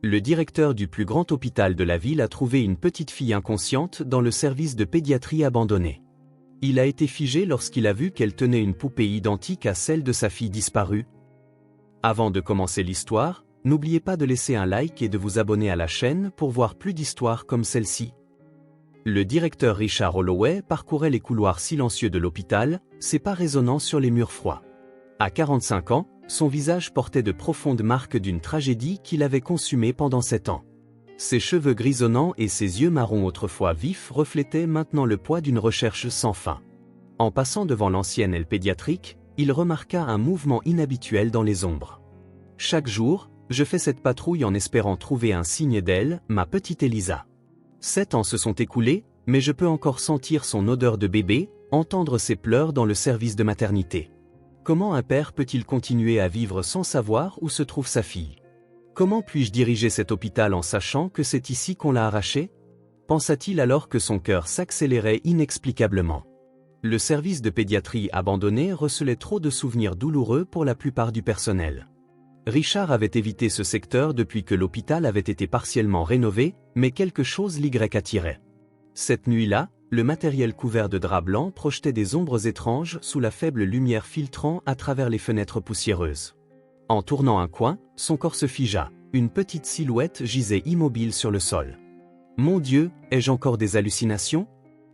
Le directeur du plus grand hôpital de la ville a trouvé une petite fille inconsciente dans le service de pédiatrie abandonné. Il a été figé lorsqu'il a vu qu'elle tenait une poupée identique à celle de sa fille disparue. Avant de commencer l'histoire, n'oubliez pas de laisser un like et de vous abonner à la chaîne pour voir plus d'histoires comme celle-ci. Le directeur Richard Holloway parcourait les couloirs silencieux de l'hôpital, ses pas résonnant sur les murs froids. À 45 ans, son visage portait de profondes marques d'une tragédie qu'il avait consumée pendant 7 ans. Ses cheveux grisonnants et ses yeux marrons autrefois vifs reflétaient maintenant le poids d'une recherche sans fin. En passant devant l'ancienne aile pédiatrique, il remarqua un mouvement inhabituel dans les ombres. « Chaque jour, je fais cette patrouille en espérant trouver un signe d'elle, ma petite Elisa. 7 ans se sont écoulés, mais je peux encore sentir son odeur de bébé, entendre ses pleurs dans le service de maternité. Comment un père peut-il continuer à vivre sans savoir où se trouve sa fille? Comment puis-je diriger cet hôpital en sachant que c'est ici qu'on l'a arraché? Pensa-t-il alors que son cœur s'accélérait inexplicablement. Le service de pédiatrie abandonné recelait trop de souvenirs douloureux pour la plupart du personnel. Richard avait évité ce secteur depuis que l'hôpital avait été partiellement rénové, mais quelque chose l'y attirait. Cette nuit-là, le matériel couvert de drap blanc projetait des ombres étranges sous la faible lumière filtrant à travers les fenêtres poussiéreuses. En tournant un coin, son corps se figea, une petite silhouette gisait immobile sur le sol. Mon Dieu, ai-je encore des hallucinations?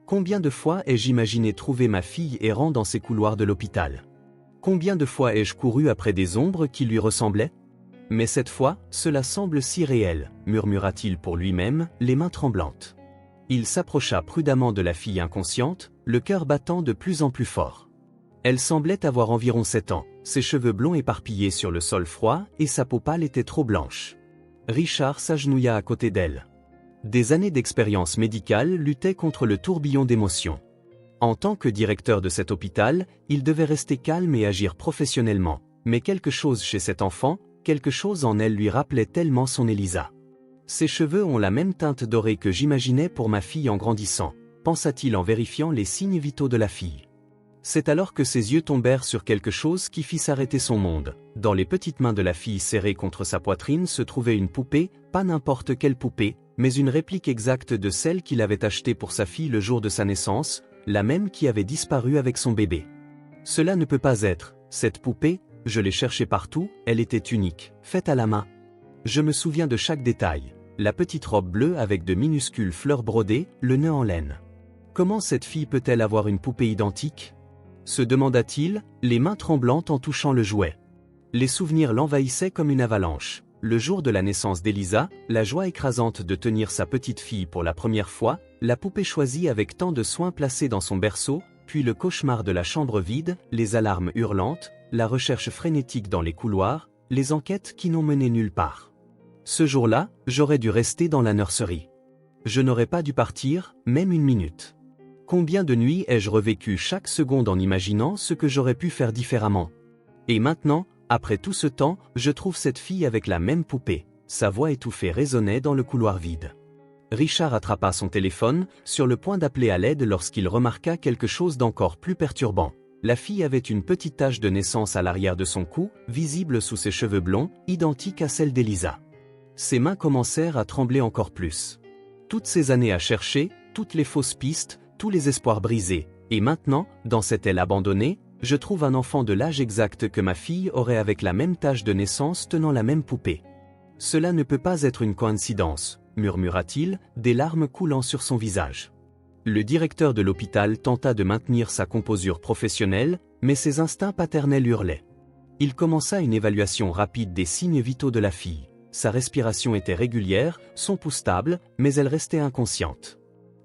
Combien de fois ai-je imaginé trouver ma fille errant dans ces couloirs de l'hôpital? Combien de fois ai-je couru après des ombres qui lui ressemblaient? Mais cette fois, cela semble si réel, murmura-t-il pour lui-même, les mains tremblantes. Il s'approcha prudemment de la fille inconsciente, le cœur battant de plus en plus fort. Elle semblait avoir environ 7 ans, ses cheveux blonds éparpillés sur le sol froid et sa peau pâle était trop blanche. Richard s'agenouilla à côté d'elle. Des années d'expérience médicale luttaient contre le tourbillon d'émotions. En tant que directeur de cet hôpital, il devait rester calme et agir professionnellement, mais quelque chose chez cet enfant, quelque chose en elle lui rappelait tellement son Elisa. Ses cheveux ont la même teinte dorée que j'imaginais pour ma fille en grandissant, pensa-t-il en vérifiant les signes vitaux de la fille. C'est alors que ses yeux tombèrent sur quelque chose qui fit s'arrêter son monde. Dans les petites mains de la fille serrées contre sa poitrine se trouvait une poupée, pas n'importe quelle poupée, mais une réplique exacte de celle qu'il avait achetée pour sa fille le jour de sa naissance, la même qui avait disparu avec son bébé. Cela ne peut pas être, cette poupée, je l'ai cherchée partout, elle était unique, faite à la main. Je me souviens de chaque détail, la petite robe bleue avec de minuscules fleurs brodées, le nœud en laine. Comment cette fille peut-elle avoir une poupée identique? Se demanda-t-il, les mains tremblantes en touchant le jouet. Les souvenirs l'envahissaient comme une avalanche. Le jour de la naissance d'Elisa, la joie écrasante de tenir sa petite fille pour la première fois, la poupée choisie avec tant de soin placée dans son berceau, puis le cauchemar de la chambre vide, les alarmes hurlantes, la recherche frénétique dans les couloirs, les enquêtes qui n'ont mené nulle part. Ce jour-là, j'aurais dû rester dans la nurserie. Je n'aurais pas dû partir, même une minute. Combien de nuits ai-je revécu chaque seconde en imaginant ce que j'aurais pu faire différemment? Et maintenant, après tout ce temps, je trouve cette fille avec la même poupée. Sa voix étouffée résonnait dans le couloir vide. Richard attrapa son téléphone, sur le point d'appeler à l'aide lorsqu'il remarqua quelque chose d'encore plus perturbant. La fille avait une petite tache de naissance à l'arrière de son cou, visible sous ses cheveux blonds, identique à celle d'Elisa. Ses mains commencèrent à trembler encore plus. Toutes ces années à chercher, toutes les fausses pistes, tous les espoirs brisés, et maintenant, dans cette aile abandonnée, je trouve un enfant de l'âge exact que ma fille aurait avec la même tache de naissance tenant la même poupée. Cela ne peut pas être une coïncidence, murmura-t-il, des larmes coulant sur son visage. Le directeur de l'hôpital tenta de maintenir sa composure professionnelle, mais ses instincts paternels hurlaient. Il commença une évaluation rapide des signes vitaux de la fille. Sa respiration était régulière, son pouls stable, mais elle restait inconsciente.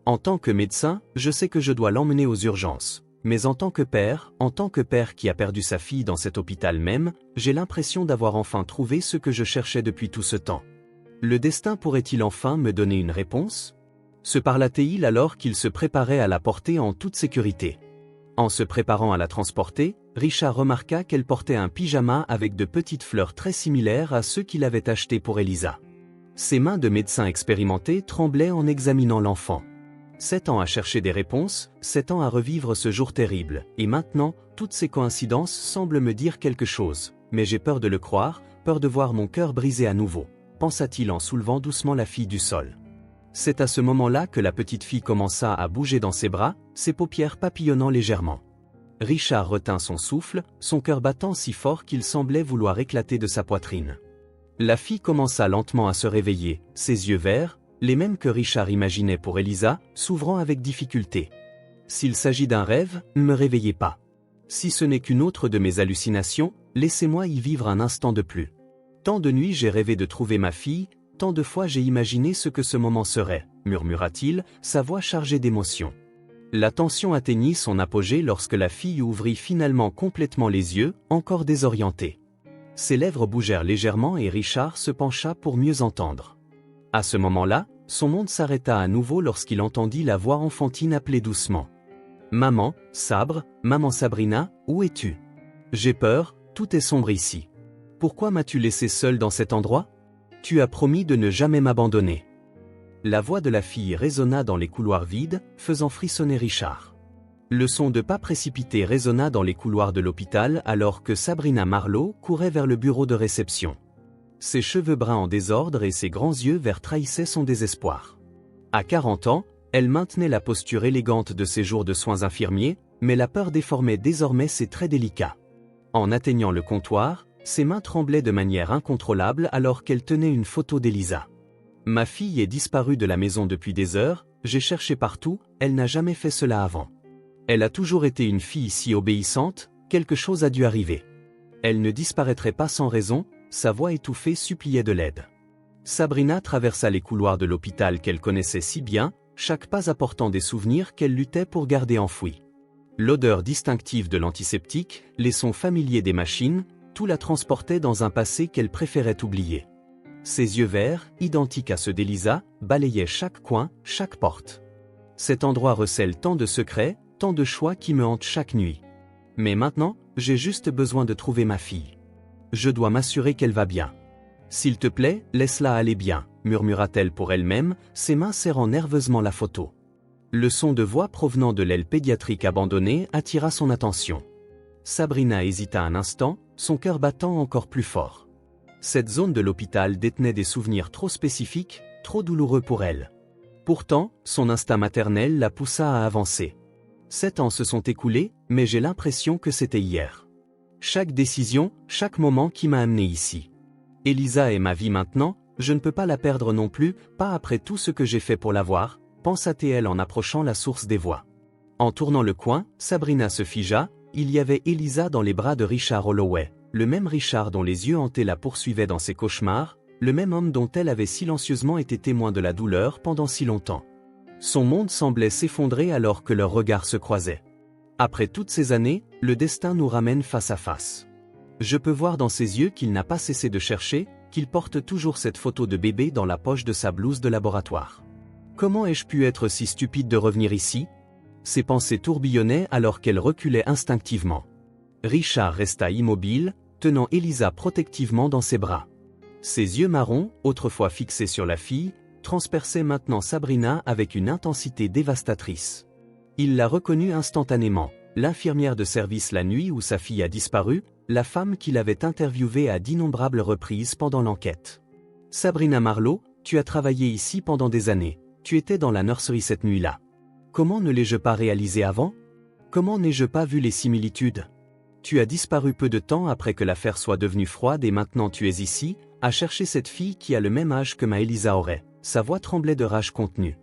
En tant que médecin, je sais que je dois l'emmener aux urgences. Mais en tant que père qui a perdu sa fille dans cet hôpital même, j'ai l'impression d'avoir enfin trouvé ce que je cherchais depuis tout ce temps. Le destin pourrait-il enfin me donner une réponse? Se parla-t-il alors qu'il se préparait à la porter en toute sécurité. En se préparant à la transporter, Richard remarqua qu'elle portait un pyjama avec de petites fleurs très similaires à ceux qu'il avait achetés pour Elisa. Ses mains de médecin expérimenté tremblaient en examinant l'enfant. 7 ans à chercher des réponses, 7 ans à revivre ce jour terrible, et maintenant, toutes ces coïncidences semblent me dire quelque chose, mais j'ai peur de le croire, peur de voir mon cœur brisé à nouveau. pensa-t-il en soulevant doucement la fille du sol. C'est à ce moment-là que la petite fille commença à bouger dans ses bras, ses paupières papillonnant légèrement. Richard retint son souffle, son cœur battant si fort qu'il semblait vouloir éclater de sa poitrine. La fille commença lentement à se réveiller, ses yeux verts, les mêmes que Richard imaginait pour Elisa, s'ouvrant avec difficulté. S'il s'agit d'un rêve, ne me réveillez pas. Si ce n'est qu'une autre de mes hallucinations, laissez-moi y vivre un instant de plus. Tant de nuits j'ai rêvé de trouver ma fille, tant de fois j'ai imaginé ce que ce moment serait, murmura-t-il, sa voix chargée d'émotion. La tension atteignit son apogée lorsque la fille ouvrit finalement complètement les yeux, encore désorientée. Ses lèvres bougèrent légèrement et Richard se pencha pour mieux entendre. À ce moment-là, son monde s'arrêta à nouveau lorsqu'il entendit la voix enfantine appeler doucement. « Maman, Sabre, maman Sabrina, où es-tu? J'ai peur, tout est sombre ici. Pourquoi m'as-tu laissé seule dans cet endroit? Tu as promis de ne jamais m'abandonner. » La voix de la fille résonna dans les couloirs vides, faisant frissonner Richard. Le son de pas précipités résonna dans les couloirs de l'hôpital alors que Sabrina Marlowe courait vers le bureau de réception. Ses cheveux bruns en désordre et ses grands yeux verts trahissaient son désespoir. À 40 ans, elle maintenait la posture élégante de ses jours de soins infirmiers, mais la peur déformait désormais ses traits délicats. En atteignant le comptoir, ses mains tremblaient de manière incontrôlable alors qu'elle tenait une photo d'Elisa. « Ma fille est disparue de la maison depuis des heures, j'ai cherché partout, elle n'a jamais fait cela avant. Elle a toujours été une fille si obéissante, quelque chose a dû arriver. Elle ne disparaîtrait pas sans raison, sa voix étouffée suppliait de l'aide. » Sabrina traversa les couloirs de l'hôpital qu'elle connaissait si bien, chaque pas apportant des souvenirs qu'elle luttait pour garder enfouis. L'odeur distinctive de l'antiseptique, les sons familiers des machines, tout la transportait dans un passé qu'elle préférait oublier. Ses yeux verts, identiques à ceux d'Elisa, balayaient chaque coin, chaque porte. Cet endroit recèle tant de secrets, tant de choix qui me hantent chaque nuit. Mais maintenant, j'ai juste besoin de trouver ma fille. Je dois m'assurer qu'elle va bien. S'il te plaît, laisse-la aller bien, murmura-t-elle pour elle-même, ses mains serrant nerveusement la photo. Le son de voix provenant de l'aile pédiatrique abandonnée attira son attention. Sabrina hésita un instant, son cœur battant encore plus fort. Cette zone de l'hôpital détenait des souvenirs trop spécifiques, trop douloureux pour elle. Pourtant, son instinct maternel la poussa à avancer. 7 ans se sont écoulés, mais j'ai l'impression que c'était hier. Chaque décision, chaque moment qui m'a amené ici. Elisa est ma vie maintenant, je ne peux pas la perdre non plus, pas après tout ce que j'ai fait pour l'avoir, pensa-t-elle en approchant la source des voix. En tournant le coin, Sabrina se figea, il y avait Elisa dans les bras de Richard Holloway. Le même Richard dont les yeux hantés la poursuivaient dans ses cauchemars, le même homme dont elle avait silencieusement été témoin de la douleur pendant si longtemps. Son monde semblait s'effondrer alors que leurs regards se croisaient. Après toutes ces années, le destin nous ramène face à face. Je peux voir dans ses yeux qu'il n'a pas cessé de chercher, qu'il porte toujours cette photo de bébé dans la poche de sa blouse de laboratoire. Comment ai-je pu être si stupide de revenir ici? Ses pensées tourbillonnaient alors qu'elle reculait instinctivement. Richard resta immobile, tenant Elisa protectivement dans ses bras. Ses yeux marrons, autrefois fixés sur la fille, transperçaient maintenant Sabrina avec une intensité dévastatrice. Il la reconnut instantanément, l'infirmière de service la nuit où sa fille a disparu, la femme qu'il avait interviewée à d'innombrables reprises pendant l'enquête. « Sabrina Marlowe, tu as travaillé ici pendant des années, tu étais dans la nurserie cette nuit-là. Comment ne l'ai-je pas réalisé avant? Comment n'ai-je pas vu les similitudes? Tu as disparu peu de temps après que l'affaire soit devenue froide et maintenant tu es ici, à chercher cette fille qui a le même âge que ma Elisa aurait. » Sa voix tremblait de rage contenue.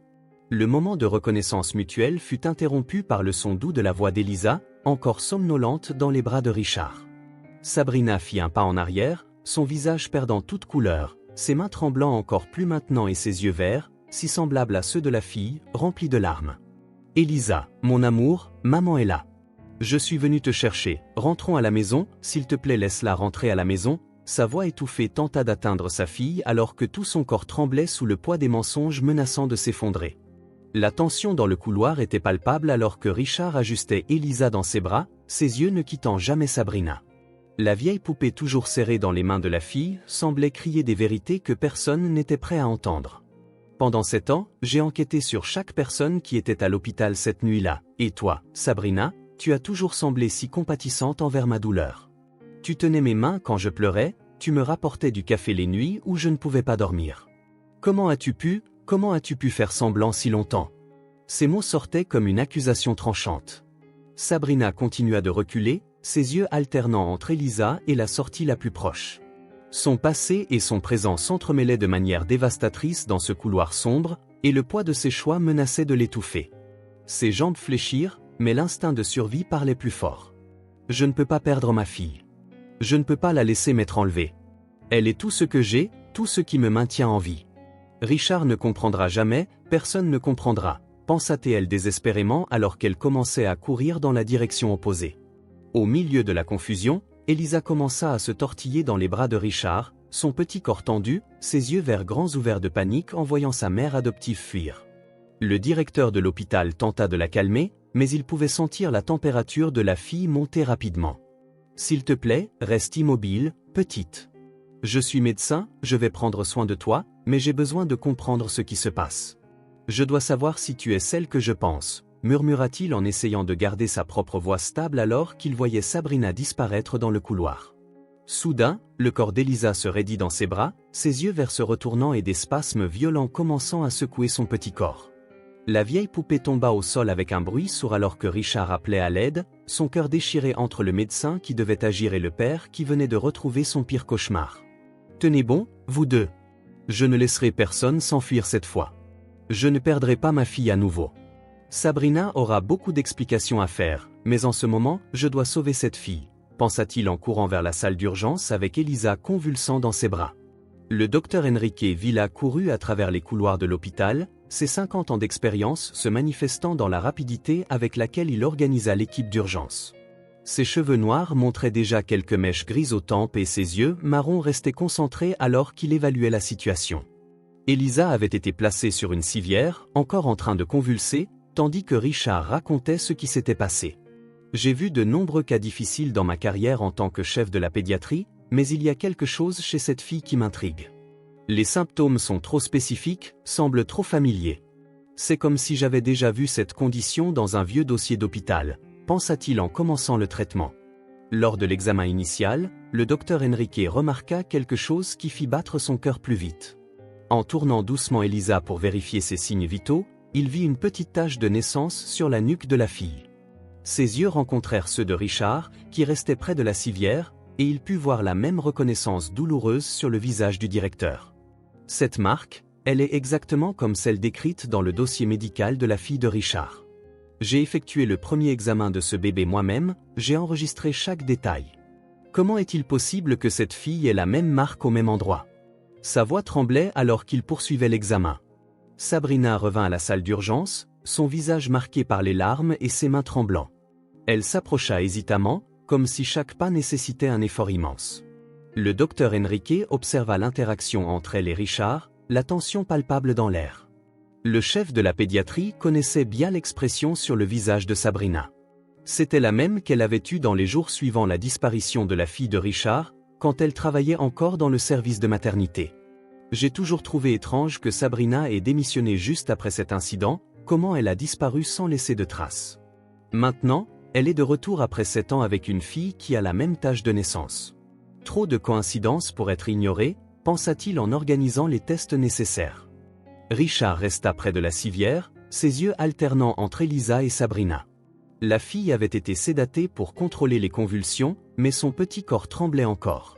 Le moment de reconnaissance mutuelle fut interrompu par le son doux de la voix d'Elisa, encore somnolente dans les bras de Richard. Sabrina fit un pas en arrière, son visage perdant toute couleur, ses mains tremblant encore plus maintenant et ses yeux verts, si semblables à ceux de la fille, remplis de larmes. « Elisa, mon amour, maman est là. Je suis venu te chercher, rentrons à la maison, s'il te plaît laisse-la rentrer à la maison. » Sa voix étouffée tenta d'atteindre sa fille alors que tout son corps tremblait sous le poids des mensonges menaçant de s'effondrer. La tension dans le couloir était palpable alors que Richard ajustait Elisa dans ses bras, ses yeux ne quittant jamais Sabrina. La vieille poupée toujours serrée dans les mains de la fille semblait crier des vérités que personne n'était prêt à entendre. Pendant 7 ans, j'ai enquêté sur chaque personne qui était à l'hôpital cette nuit-là, et toi, Sabrina, tu as toujours semblé si compatissante envers ma douleur. Tu tenais mes mains quand je pleurais, tu me rapportais du café les nuits où je ne pouvais pas dormir. Comment as-tu pu faire semblant si longtemps? Ces mots sortaient comme une accusation tranchante. Sabrina continua de reculer, ses yeux alternant entre Elisa et la sortie la plus proche. Son passé et son présent s'entremêlaient de manière dévastatrice dans ce couloir sombre, et le poids de ses choix menaçait de l'étouffer. Ses jambes fléchirent, mais l'instinct de survie parlait plus fort. Je ne peux pas perdre ma fille. Je ne peux pas la laisser m'être enlevée. Elle est tout ce que j'ai, tout ce qui me maintient en vie. Richard ne comprendra jamais, personne ne comprendra, pensa-t-elle désespérément alors qu'elle commençait à courir dans la direction opposée. Au milieu de la confusion, Elisa commença à se tortiller dans les bras de Richard, son petit corps tendu, ses yeux verts grands ouverts de panique en voyant sa mère adoptive fuir. Le directeur de l'hôpital tenta de la calmer, mais il pouvait sentir la température de la fille monter rapidement. « S'il te plaît, reste immobile, petite. Je suis médecin, je vais prendre soin de toi, mais j'ai besoin de comprendre ce qui se passe. Je dois savoir si tu es celle que je pense, » murmura-t-il en essayant de garder sa propre voix stable alors qu'il voyait Sabrina disparaître dans le couloir. Soudain, le corps d'Elisa se raidit dans ses bras, ses yeux verts se retournant et des spasmes violents commençant à secouer son petit corps. La vieille poupée tomba au sol avec un bruit sourd alors que Richard appelait à l'aide, son cœur déchiré entre le médecin qui devait agir et le père qui venait de retrouver son pire cauchemar. « Tenez bon, vous deux. Je ne laisserai personne s'enfuir cette fois. Je ne perdrai pas ma fille à nouveau. Sabrina aura beaucoup d'explications à faire, mais en ce moment, je dois sauver cette fille, pensa-t-il en courant vers la salle d'urgence avec Elisa convulsant dans ses bras. Le docteur Enrique Villa courut à travers les couloirs de l'hôpital, ses 50 ans d'expérience se manifestant dans la rapidité avec laquelle il organisa l'équipe d'urgence. Ses cheveux noirs montraient déjà quelques mèches grises aux tempes et ses yeux marrons restaient concentrés alors qu'il évaluait la situation. Elisa avait été placée sur une civière, encore en train de convulser, tandis que Richard racontait ce qui s'était passé. « J'ai vu de nombreux cas difficiles dans ma carrière en tant que chef de la pédiatrie, mais il y a quelque chose chez cette fille qui m'intrigue. Les symptômes sont trop spécifiques, semblent trop familiers. C'est comme si j'avais déjà vu cette condition dans un vieux dossier d'hôpital, pensa-t-il en commençant le traitement. Lors de l'examen initial, le docteur Enrique remarqua quelque chose qui fit battre son cœur plus vite. En tournant doucement Elisa pour vérifier ses signes vitaux, il vit une petite tache de naissance sur la nuque de la fille. Ses yeux rencontrèrent ceux de Richard, qui restait près de la civière, et il put voir la même reconnaissance douloureuse sur le visage du directeur. Cette marque, elle est exactement comme celle décrite dans le dossier médical de la fille de Richard. J'ai effectué le premier examen de ce bébé moi-même, j'ai enregistré chaque détail. Comment est-il possible que cette fille ait la même marque au même endroit? Sa voix tremblait alors qu'il poursuivait l'examen. Sabrina revint à la salle d'urgence, son visage marqué par les larmes et ses mains tremblant. Elle s'approcha hésitamment, comme si chaque pas nécessitait un effort immense. Le docteur Enrique observa l'interaction entre elle et Richard, la tension palpable dans l'air. Le chef de la pédiatrie connaissait bien l'expression sur le visage de Sabrina. C'était la même qu'elle avait eue dans les jours suivant la disparition de la fille de Richard, quand elle travaillait encore dans le service de maternité. J'ai toujours trouvé étrange que Sabrina ait démissionné juste après cet incident, comment elle a disparu sans laisser de traces. Maintenant, elle est de retour après 7 ans avec une fille qui a la même tâche de naissance. Trop de coïncidences pour être ignorées, pensa-t-il en organisant les tests nécessaires. Richard resta près de la civière, ses yeux alternant entre Elisa et Sabrina. La fille avait été sédatée pour contrôler les convulsions, mais son petit corps tremblait encore.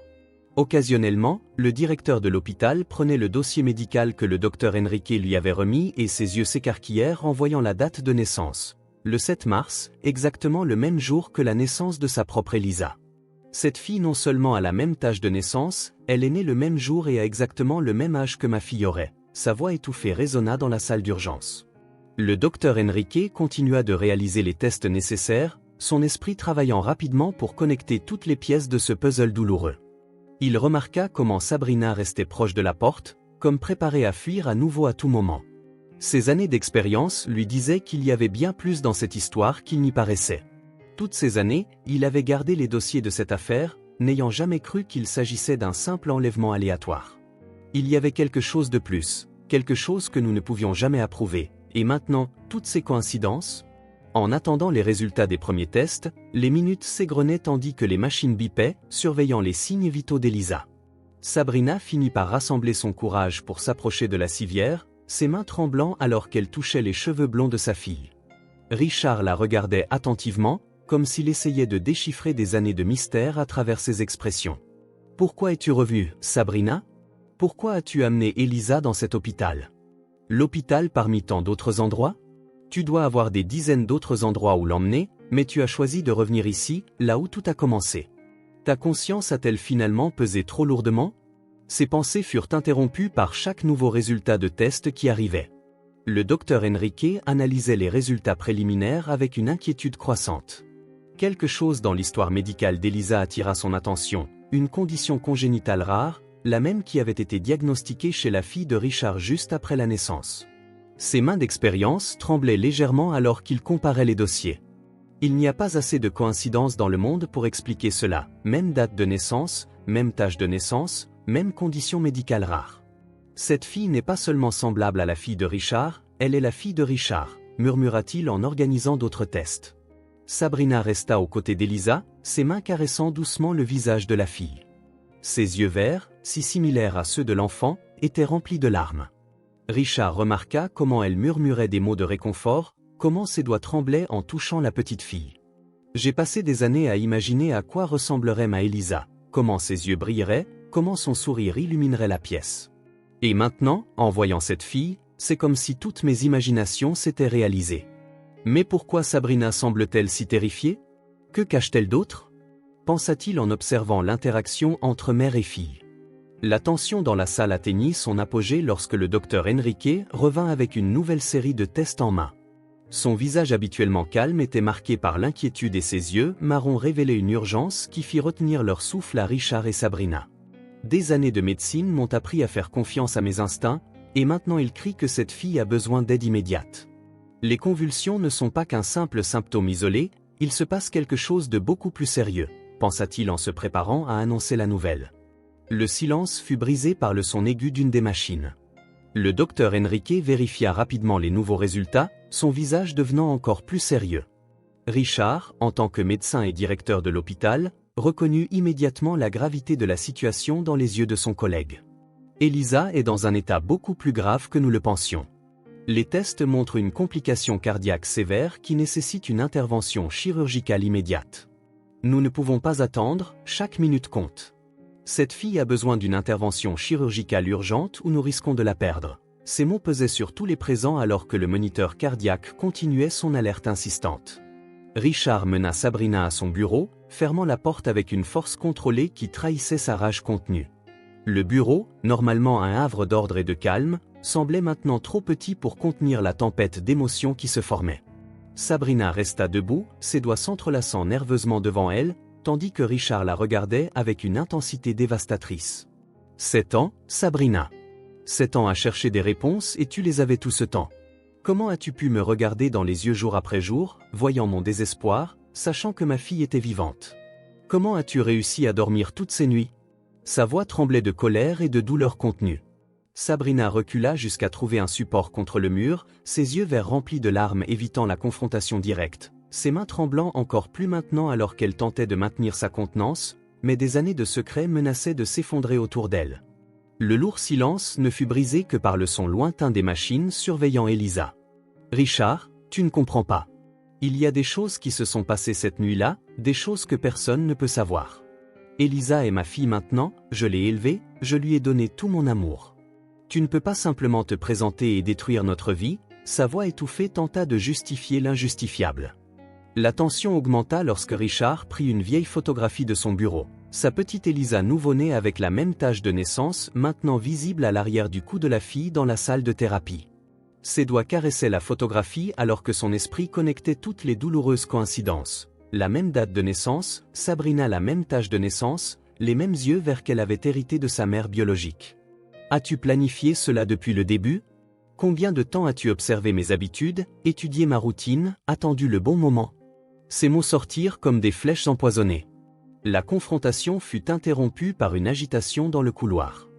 Occasionnellement, le directeur de l'hôpital prenait le dossier médical que le docteur Enrique lui avait remis et ses yeux s'écarquillèrent en voyant la date de naissance. Le 7 mars, exactement le même jour que la naissance de sa propre Elisa. Cette fille non seulement a la même tâche de naissance, elle est née le même jour et a exactement le même âge que ma fille aurait. Sa voix étouffée résonna dans la salle d'urgence. Le docteur Enrique continua de réaliser les tests nécessaires, son esprit travaillant rapidement pour connecter toutes les pièces de ce puzzle douloureux. Il remarqua comment Sabrina restait proche de la porte, comme préparée à fuir à nouveau à tout moment. Ses années d'expérience lui disaient qu'il y avait bien plus dans cette histoire qu'il n'y paraissait. Toutes ces années, il avait gardé les dossiers de cette affaire, n'ayant jamais cru qu'il s'agissait d'un simple enlèvement aléatoire. Il y avait quelque chose de plus, quelque chose que nous ne pouvions jamais approuver, et maintenant, toutes ces coïncidences? En attendant les résultats des premiers tests, les minutes s'égrenaient tandis que les machines bipaient, surveillant les signes vitaux d'Elisa. Sabrina finit par rassembler son courage pour s'approcher de la civière, ses mains tremblant alors qu'elle touchait les cheveux blonds de sa fille. Richard la regardait attentivement, comme s'il essayait de déchiffrer des années de mystère à travers ses expressions. « Pourquoi es-tu revenue, Sabrina? Pourquoi as-tu amené Elisa dans cet hôpital? L'hôpital parmi tant d'autres endroits? Tu dois avoir des dizaines d'autres endroits où l'emmener, mais tu as choisi de revenir ici, là où tout a commencé. Ta conscience a-t-elle finalement pesé trop lourdement? » Ses pensées furent interrompues par chaque nouveau résultat de test qui arrivait. Le docteur Enrique analysait les résultats préliminaires avec une inquiétude croissante. Quelque chose dans l'histoire médicale d'Elisa attira son attention, une condition congénitale rare, la même qui avait été diagnostiquée chez la fille de Richard juste après la naissance. Ses mains d'expérience tremblaient légèrement alors qu'il comparait les dossiers. Il n'y a pas assez de coïncidences dans le monde pour expliquer cela, même date de naissance, même tâche de naissance, même condition médicale rare. Cette fille n'est pas seulement semblable à la fille de Richard, elle est la fille de Richard, murmura-t-il en organisant d'autres tests. Sabrina resta aux côtés d'Elisa, ses mains caressant doucement le visage de la fille. Ses yeux verts, si similaires à ceux de l'enfant, étaient remplis de larmes. Richard remarqua comment elle murmurait des mots de réconfort, comment ses doigts tremblaient en touchant la petite fille. « J'ai passé des années à imaginer à quoi ressemblerait ma Elisa, comment ses yeux brilleraient, comment son sourire illuminerait la pièce. Et maintenant, en voyant cette fille, c'est comme si toutes mes imaginations s'étaient réalisées. Mais pourquoi Sabrina semble-t-elle si terrifiée? Que cache-t-elle d'autre? Pensa-t-il en observant l'interaction entre mère et fille. La tension dans la salle atteignit son apogée lorsque le docteur Enrique revint avec une nouvelle série de tests en main. Son visage habituellement calme était marqué par l'inquiétude et ses yeux marrons révélaient une urgence qui fit retenir leur souffle à Richard et Sabrina. Des années de médecine m'ont appris à faire confiance à mes instincts, et maintenant il crie que cette fille a besoin d'aide immédiate. Les convulsions ne sont pas qu'un simple symptôme isolé, il se passe quelque chose de beaucoup plus sérieux, pensa-t-il en se préparant à annoncer la nouvelle. Le silence fut brisé par le son aigu d'une des machines. Le docteur Enrique vérifia rapidement les nouveaux résultats, son visage devenant encore plus sérieux. Richard, en tant que médecin et directeur de l'hôpital, reconnut immédiatement la gravité de la situation dans les yeux de son collègue. Elisa est dans un état beaucoup plus grave que nous le pensions. Les tests montrent une complication cardiaque sévère qui nécessite une intervention chirurgicale immédiate. Nous ne pouvons pas attendre, chaque minute compte. Cette fille a besoin d'une intervention chirurgicale urgente ou nous risquons de la perdre. Ces mots pesaient sur tous les présents alors que le moniteur cardiaque continuait son alerte insistante. Richard mena Sabrina à son bureau, fermant la porte avec une force contrôlée qui trahissait sa rage contenue. Le bureau, normalement un havre d'ordre et de calme, semblait maintenant trop petit pour contenir la tempête d'émotions qui se formait. Sabrina resta debout, ses doigts s'entrelaçant nerveusement devant elle, tandis que Richard la regardait avec une intensité dévastatrice. « 7 ans, Sabrina. 7 ans à chercher des réponses et tu les avais tout ce temps. Comment as-tu pu me regarder dans les yeux jour après jour, voyant mon désespoir, sachant que ma fille était vivante? Comment as-tu réussi à dormir toutes ces nuits ?» Sa voix tremblait de colère et de douleur contenue. Sabrina recula jusqu'à trouver un support contre le mur, ses yeux verts remplis de larmes évitant la confrontation directe, ses mains tremblant encore plus maintenant alors qu'elle tentait de maintenir sa contenance, mais des années de secret menaçaient de s'effondrer autour d'elle. Le lourd silence ne fut brisé que par le son lointain des machines surveillant Elisa. « Richard, tu ne comprends pas. Il y a des choses qui se sont passées cette nuit-là, des choses que personne ne peut savoir. Elisa est ma fille maintenant, je l'ai élevée, je lui ai donné tout mon amour. Tu ne peux pas simplement te présenter et détruire notre vie. » Sa voix étouffée tenta de justifier l'injustifiable. La tension augmenta lorsque Richard prit une vieille photographie de son bureau. Sa petite Elisa nouveau-née avec la même tache de naissance maintenant visible à l'arrière du cou de la fille dans la salle de thérapie. Ses doigts caressaient la photographie alors que son esprit connectait toutes les douloureuses coïncidences. La même date de naissance, Sabrina la même tache de naissance, les mêmes yeux verts qu'elle avait hérités de sa mère biologique. As-tu planifié cela depuis le début? Combien de temps as-tu observé mes habitudes, étudié ma routine, attendu le bon moment? Ces mots sortirent comme des flèches empoisonnées. La confrontation fut interrompue par une agitation dans le couloir.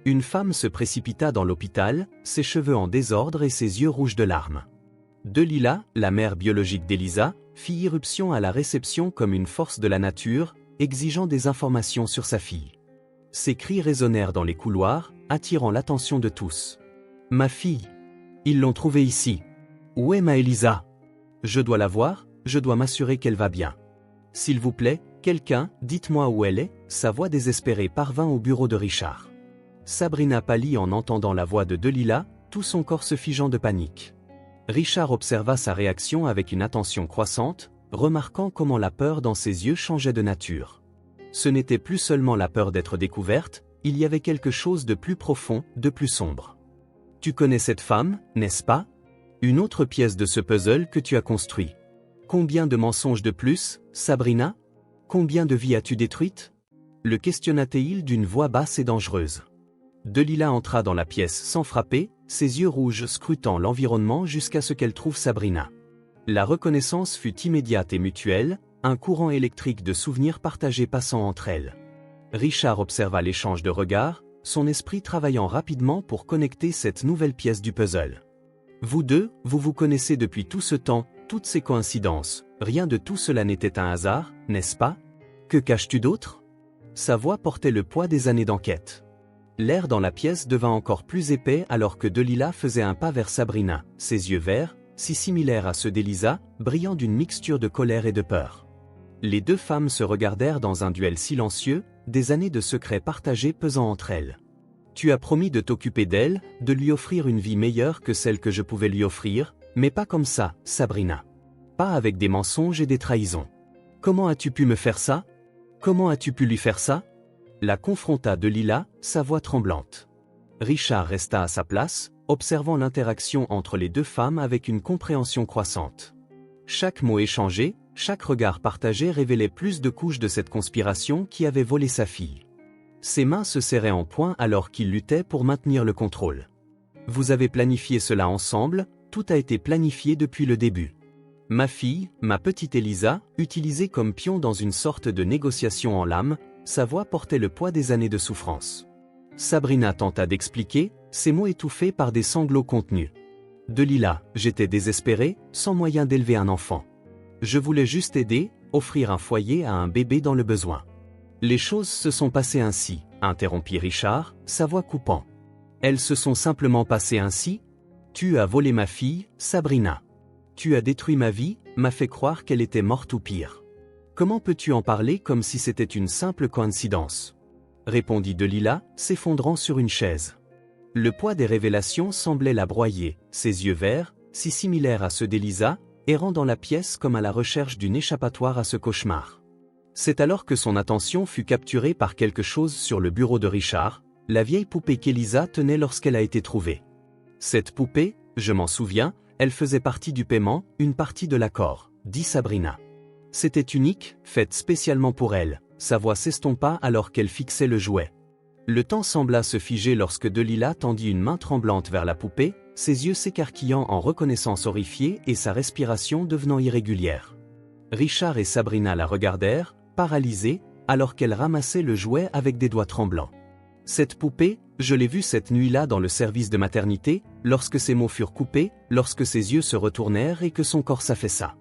Une femme se précipita dans l'hôpital, ses cheveux en désordre et ses yeux rouges de larmes. Delila, la mère biologique d'Elisa, fit irruption à la réception comme une force de la nature, exigeant des informations sur sa fille. Ses cris résonnèrent dans les couloirs, attirant l'attention de tous. « Ma fille! Ils l'ont trouvée ici. Où est ma Elisa? Je dois la voir, je dois m'assurer qu'elle va bien. S'il vous plaît, quelqu'un, dites-moi où elle est. » Sa voix désespérée parvint au bureau de Richard. Sabrina pâlit en entendant la voix de Delilah, tout son corps se figeant de panique. Richard observa sa réaction avec une attention croissante, remarquant comment la peur dans ses yeux changeait de nature. Ce n'était plus seulement la peur d'être découverte, il y avait quelque chose de plus profond, de plus sombre. « Tu connais cette femme, n'est-ce pas? Une autre pièce de ce puzzle que tu as construit. Combien de mensonges de plus, Sabrina? Combien de vies as-tu détruites ?» le questionna-t-il d'une voix basse et dangereuse. Delilah entra dans la pièce sans frapper, ses yeux rouges scrutant l'environnement jusqu'à ce qu'elle trouve Sabrina. La reconnaissance fut immédiate et mutuelle, un courant électrique de souvenirs partagés passant entre elles. Richard observa l'échange de regards, son esprit travaillant rapidement pour connecter cette nouvelle pièce du puzzle. « Vous deux, vous vous connaissez depuis tout ce temps, toutes ces coïncidences, rien de tout cela n'était un hasard, n'est-ce pas? Que caches-tu d'autre » Sa voix portait le poids des années d'enquête. L'air dans la pièce devint encore plus épais alors que Delilah faisait un pas vers Sabrina, ses yeux verts, si similaires à ceux d'Elisa, brillant d'une mixture de colère et de peur. Les deux femmes se regardèrent dans un duel silencieux, des années de secrets partagés pesant entre elles. « Tu as promis de t'occuper d'elle, de lui offrir une vie meilleure que celle que je pouvais lui offrir, mais pas comme ça, Sabrina. Pas avec des mensonges et des trahisons. Comment as-tu pu me faire ça? Comment as-tu pu lui faire ça ?» la confronta Delilah, sa voix tremblante. Richard resta à sa place, observant l'interaction entre les deux femmes avec une compréhension croissante. Chaque mot échangé, chaque regard partagé révélait plus de couches de cette conspiration qui avait volé sa fille. Ses mains se serraient en poing alors qu'il luttait pour maintenir le contrôle. « Vous avez planifié cela ensemble, tout a été planifié depuis le début. Ma fille, ma petite Elisa, utilisée comme pion dans une sorte de négociation en lame, sa voix portait le poids des années de souffrance. » Sabrina tenta d'expliquer, ses mots étouffés par des sanglots contenus. « Delilah, j'étais désespérée, sans moyen d'élever un enfant. Je voulais juste aider, offrir un foyer à un bébé dans le besoin. » Les choses se sont passées ainsi, interrompit Richard, sa voix coupant. Elles se sont simplement passées ainsi? Tu as volé ma fille, Sabrina. Tu as détruit ma vie, m'a fait croire qu'elle était morte ou pire. Comment peux-tu en parler comme si c'était une simple coïncidence? Répondit Delilah, s'effondrant sur une chaise. Le poids des révélations semblait la broyer, ses yeux verts, si similaires à ceux d'Elisa, errant dans la pièce comme à la recherche d'une échappatoire à ce cauchemar. C'est alors que son attention fut capturée par quelque chose sur le bureau de Richard, la vieille poupée qu'Elisa tenait lorsqu'elle a été trouvée. Cette poupée, je m'en souviens, elle faisait partie du paiement, une partie de l'accord, dit Sabrina. C'était unique, faite spécialement pour elle, sa voix s'estompa alors qu'elle fixait le jouet. Le temps sembla se figer lorsque Delilah tendit une main tremblante vers la poupée, ses yeux s'écarquillant en reconnaissance horrifiée et sa respiration devenant irrégulière. Richard et Sabrina la regardèrent, paralysés, alors qu'elle ramassait le jouet avec des doigts tremblants. Cette poupée, je l'ai vue cette nuit-là dans le service de maternité, lorsque ses mots furent coupés, lorsque ses yeux se retournèrent et que son corps s'affaissa.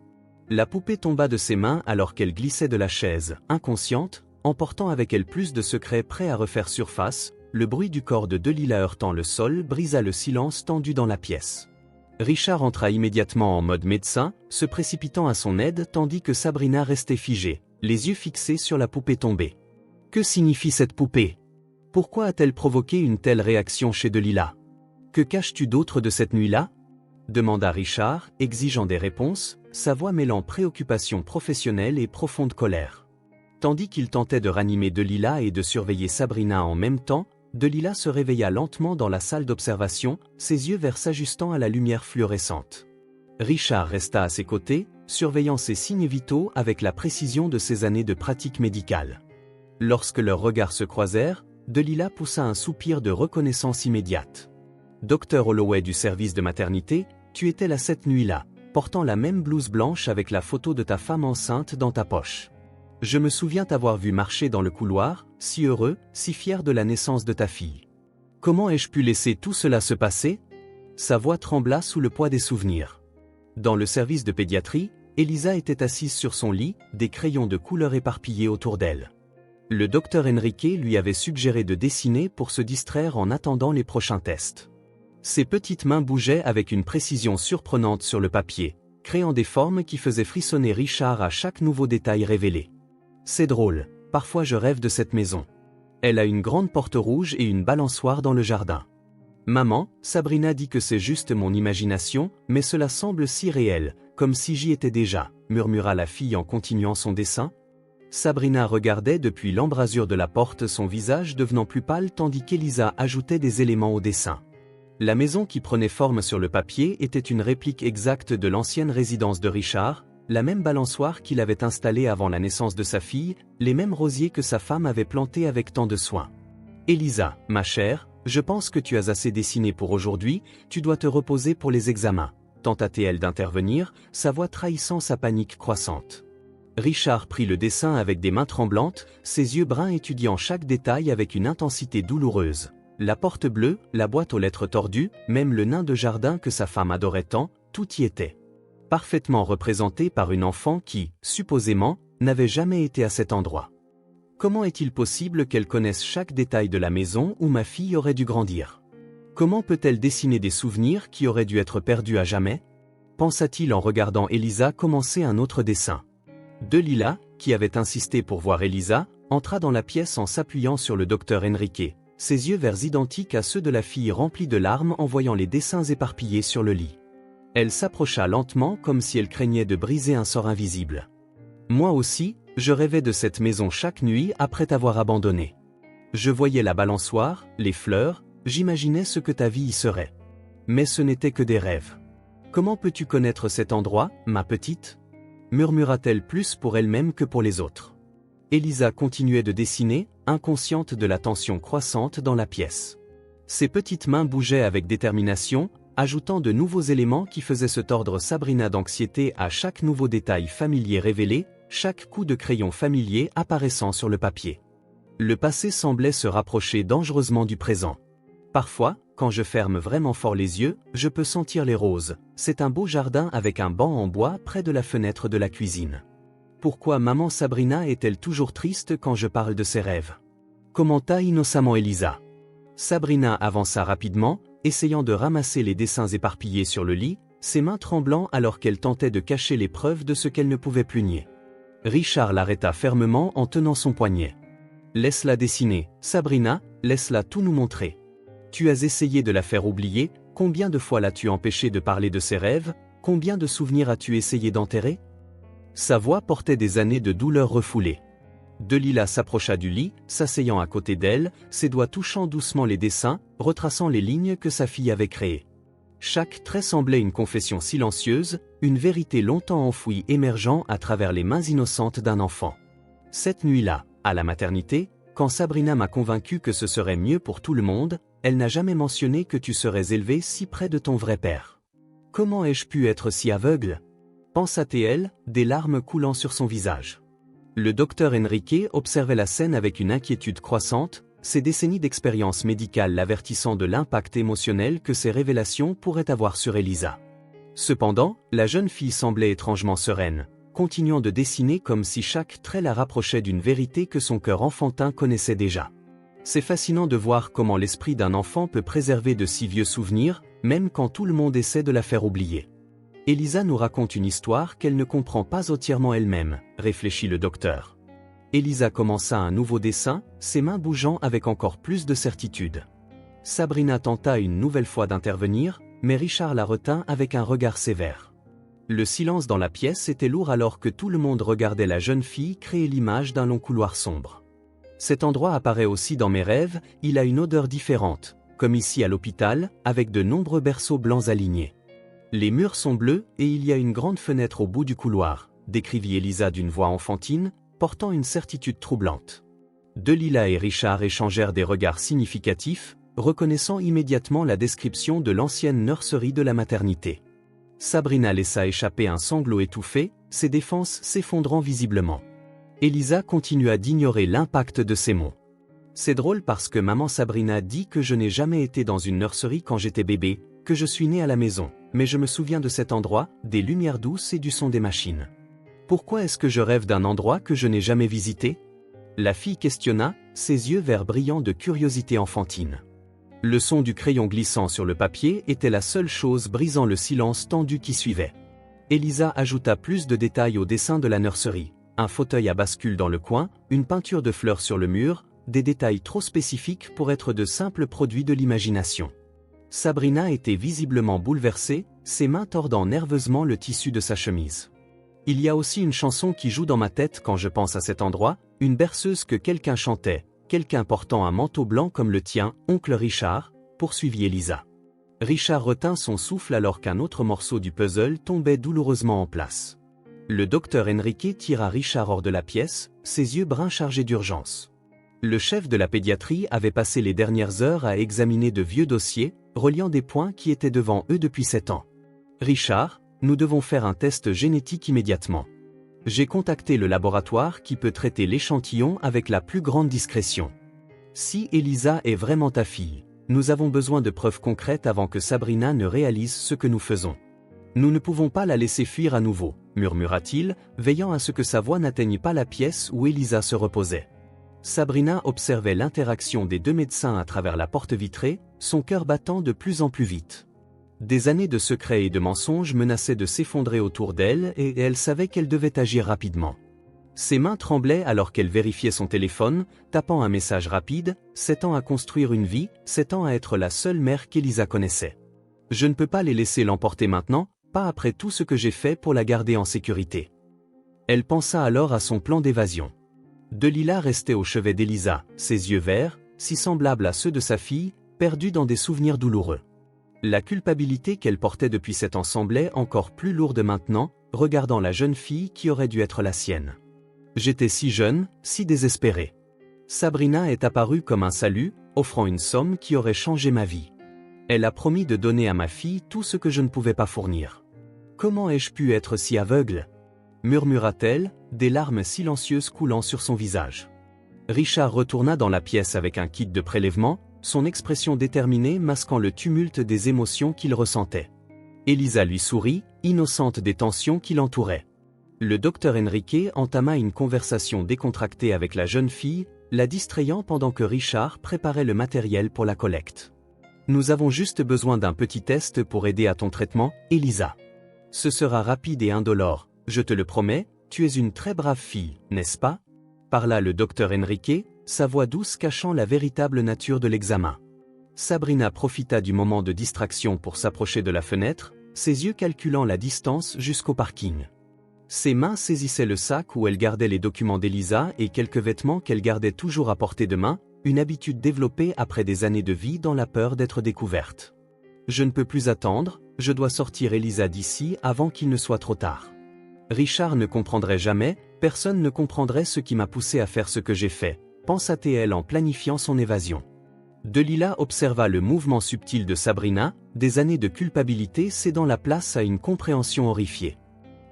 La poupée tomba de ses mains alors qu'elle glissait de la chaise, inconsciente, emportant avec elle plus de secrets prêts à refaire surface. Le bruit du corps de Delilah heurtant le sol brisa le silence tendu dans la pièce. Richard entra immédiatement en mode médecin, se précipitant à son aide tandis que Sabrina restait figée, les yeux fixés sur la poupée tombée. Que signifie cette poupée? Pourquoi a-t-elle provoqué une telle réaction chez Delilah? Que caches-tu d'autre de cette nuit-là? Demanda Richard, exigeant des réponses, sa voix mêlant préoccupation professionnelle et profonde colère. Tandis qu'il tentait de ranimer Delilah et de surveiller Sabrina en même temps, Delilah se réveilla lentement dans la salle d'observation, ses yeux verts s'ajustant à la lumière fluorescente. Richard resta à ses côtés, surveillant ses signes vitaux avec la précision de ses années de pratique médicale. Lorsque leurs regards se croisèrent, Delilah poussa un soupir de reconnaissance immédiate. « Docteur Holloway du service de maternité, tu étais là cette nuit-là, portant la même blouse blanche avec la photo de ta femme enceinte dans ta poche. Je me souviens t'avoir vu marcher dans le couloir, si heureux, si fier de la naissance de ta fille. Comment ai-je pu laisser tout cela se passer ?» Sa voix trembla sous le poids des souvenirs. Dans le service de pédiatrie, Elisa était assise sur son lit, des crayons de couleur éparpillés autour d'elle. Le docteur Enrique lui avait suggéré de dessiner pour se distraire en attendant les prochains tests. Ses petites mains bougeaient avec une précision surprenante sur le papier, créant des formes qui faisaient frissonner Richard à chaque nouveau détail révélé. C'est drôle, parfois je rêve de cette maison. Elle a une grande porte rouge et une balançoire dans le jardin. Maman, Sabrina dit que c'est juste mon imagination, mais cela semble si réel, comme si j'y étais déjà, murmura la fille en continuant son dessin. Sabrina regardait depuis l'embrasure de la porte, son visage devenant plus pâle tandis qu'Elisa ajoutait des éléments au dessin. La maison qui prenait forme sur le papier était une réplique exacte de l'ancienne résidence de Richard, la même balançoire qu'il avait installée avant la naissance de sa fille, les mêmes rosiers que sa femme avait plantés avec tant de soin. Elisa, ma chère, je pense que tu as assez dessiné pour aujourd'hui, tu dois te reposer pour les examens, tenta-t-elle d'intervenir, sa voix trahissant sa panique croissante. Richard prit le dessin avec des mains tremblantes, ses yeux bruns étudiant chaque détail avec une intensité douloureuse. La porte bleue, la boîte aux lettres tordues, même le nain de jardin que sa femme adorait tant, tout y était. Parfaitement représenté par une enfant qui, supposément, n'avait jamais été à cet endroit. Comment est-il possible qu'elle connaisse chaque détail de la maison où ma fille aurait dû grandir? Comment peut-elle dessiner des souvenirs qui auraient dû être perdus à jamais? Pensa-t-il en regardant Elisa commencer un autre dessin. Delila, qui avait insisté pour voir Elisa, entra dans la pièce en s'appuyant sur le docteur Enrique, ses yeux verts identiques à ceux de la fille remplis de larmes en voyant les dessins éparpillés sur le lit. Elle s'approcha lentement comme si elle craignait de briser un sort invisible. Moi aussi, je rêvais de cette maison chaque nuit après t'avoir abandonné. Je voyais la balançoire, les fleurs, j'imaginais ce que ta vie y serait. Mais ce n'était que des rêves. Comment peux-tu connaître cet endroit, ma petite? Murmura-t-elle plus pour elle-même que pour les autres. Elisa continuait de dessiner, inconsciente de la tension croissante dans la pièce. Ses petites mains bougeaient avec détermination, ajoutant de nouveaux éléments qui faisaient se tordre Sabrina d'anxiété à chaque nouveau détail familier révélé, chaque coup de crayon familier apparaissant sur le papier. Le passé semblait se rapprocher dangereusement du présent. Parfois, quand je ferme vraiment fort les yeux, je peux sentir les roses. C'est un beau jardin avec un banc en bois près de la fenêtre de la cuisine. Pourquoi maman Sabrina est-elle toujours triste quand je parle de ses rêves? Commenta innocemment Elisa. Sabrina avança rapidement, essayant de ramasser les dessins éparpillés sur le lit, ses mains tremblant alors qu'elle tentait de cacher les preuves de ce qu'elle ne pouvait plus nier. Richard l'arrêta fermement en tenant son poignet. Laisse-la dessiner, Sabrina, laisse-la tout nous montrer. Tu as essayé de la faire oublier, combien de fois l'as-tu empêchée de parler de ses rêves, combien de souvenirs as-tu essayé d'enterrer? Sa voix portait des années de douleur refoulées. Delila s'approcha du lit, s'asseyant à côté d'elle, ses doigts touchant doucement les dessins, retraçant les lignes que sa fille avait créées. Chaque trait semblait une confession silencieuse, une vérité longtemps enfouie émergeant à travers les mains innocentes d'un enfant. Cette nuit-là, à la maternité, quand Sabrina m'a convaincu que ce serait mieux pour tout le monde, elle n'a jamais mentionné que tu serais élevé si près de ton vrai père. Comment ai-je pu être si aveugle? Pensa-t-elle, des larmes coulant sur son visage. Le docteur Enrique observait la scène avec une inquiétude croissante, ses décennies d'expérience médicale l'avertissant de l'impact émotionnel que ces révélations pourraient avoir sur Elisa. Cependant, la jeune fille semblait étrangement sereine, continuant de dessiner comme si chaque trait la rapprochait d'une vérité que son cœur enfantin connaissait déjà. C'est fascinant de voir comment l'esprit d'un enfant peut préserver de si vieux souvenirs, même quand tout le monde essaie de la faire oublier. Elisa nous raconte une histoire qu'elle ne comprend pas entièrement elle-même, réfléchit le docteur. Elisa commença un nouveau dessin, ses mains bougeant avec encore plus de certitude. Sabrina tenta une nouvelle fois d'intervenir, mais Richard la retint avec un regard sévère. Le silence dans la pièce était lourd alors que tout le monde regardait la jeune fille créer l'image d'un long couloir sombre. Cet endroit apparaît aussi dans mes rêves, il a une odeur différente, comme ici à l'hôpital, avec de nombreux berceaux blancs alignés. Les murs sont bleus et il y a une grande fenêtre au bout du couloir, décrivit Elisa d'une voix enfantine, portant une certitude troublante. Delila et Richard échangèrent des regards significatifs, reconnaissant immédiatement la description de l'ancienne nurserie de la maternité. Sabrina laissa échapper un sanglot étouffé, ses défenses s'effondrant visiblement. Elisa continua d'ignorer l'impact de ces mots. C'est drôle parce que maman Sabrina dit que je n'ai jamais été dans une nurserie quand j'étais bébé, que je suis née à la maison, mais je me souviens de cet endroit, des lumières douces et du son des machines. Pourquoi est-ce que je rêve d'un endroit que je n'ai jamais visité? La fille questionna, ses yeux verts brillants de curiosité enfantine. Le son du crayon glissant sur le papier était la seule chose brisant le silence tendu qui suivait. Elisa ajouta plus de détails au dessin de la nurserie. Un fauteuil à bascule dans le coin, une peinture de fleurs sur le mur, des détails trop spécifiques pour être de simples produits de l'imagination. Sabrina était visiblement bouleversée, ses mains tordant nerveusement le tissu de sa chemise. Il y a aussi une chanson qui joue dans ma tête quand je pense à cet endroit, une berceuse que quelqu'un chantait, quelqu'un portant un manteau blanc comme le tien, oncle Richard, poursuivit Elisa. Richard retint son souffle alors qu'un autre morceau du puzzle tombait douloureusement en place. Le docteur Enrique tira Richard hors de la pièce, ses yeux bruns chargés d'urgence. Le chef de la pédiatrie avait passé les dernières heures à examiner de vieux dossiers, reliant des points qui étaient devant eux depuis 7 ans. « Richard, nous devons faire un test génétique immédiatement. J'ai contacté le laboratoire qui peut traiter l'échantillon avec la plus grande discrétion. Si Elisa est vraiment ta fille, nous avons besoin de preuves concrètes avant que Sabrina ne réalise ce que nous faisons. Nous ne pouvons pas la laisser fuir à nouveau, murmura-t-il, veillant à ce que sa voix n'atteigne pas la pièce où Elisa se reposait. Sabrina observait l'interaction des deux médecins à travers la porte vitrée, son cœur battant de plus en plus vite. Des années de secrets et de mensonges menaçaient de s'effondrer autour d'elle et elle savait qu'elle devait agir rapidement. Ses mains tremblaient alors qu'elle vérifiait son téléphone, tapant un message rapide, 7 ans à construire une vie, 7 ans à être la seule mère qu'Elisa connaissait. Je ne peux pas les laisser l'emporter maintenant, pas après tout ce que j'ai fait pour la garder en sécurité. Elle pensa alors à son plan d'évasion. Delilah restait au chevet d'Elisa, ses yeux verts, si semblables à ceux de sa fille, perdus dans des souvenirs douloureux. La culpabilité qu'elle portait depuis 7 ans semblait encore plus lourde maintenant, regardant la jeune fille qui aurait dû être la sienne. J'étais si jeune, si désespérée. Sabrina est apparue comme un salut, offrant une somme qui aurait changé ma vie. Elle a promis de donner à ma fille tout ce que je ne pouvais pas fournir. Comment ai-je pu être si aveugle ? Murmura-t-elle, des larmes silencieuses coulant sur son visage. Richard retourna dans la pièce avec un kit de prélèvement, son expression déterminée masquant le tumulte des émotions qu'il ressentait. Elisa lui sourit, innocente des tensions qui l'entouraient. Le docteur Enrique entama une conversation décontractée avec la jeune fille, la distrayant pendant que Richard préparait le matériel pour la collecte. « Nous avons juste besoin d'un petit test pour aider à ton traitement, Elisa. Ce sera rapide et indolore. Je te le promets, tu es une très brave fille, n'est-ce pas ?» parla le docteur Enrique, sa voix douce cachant la véritable nature de l'examen. Sabrina profita du moment de distraction pour s'approcher de la fenêtre, ses yeux calculant la distance jusqu'au parking. Ses mains saisissaient le sac où elle gardait les documents d'Elisa et quelques vêtements qu'elle gardait toujours à portée de main, une habitude développée après des années de vie dans la peur d'être découverte. « Je ne peux plus attendre, je dois sortir Elisa d'ici avant qu'il ne soit trop tard. Richard ne comprendrait jamais, personne ne comprendrait ce qui m'a poussé à faire ce que j'ai fait, pensa-t-elle en planifiant son évasion. Delilah observa le mouvement subtil de Sabrina, des années de culpabilité cédant la place à une compréhension horrifiée.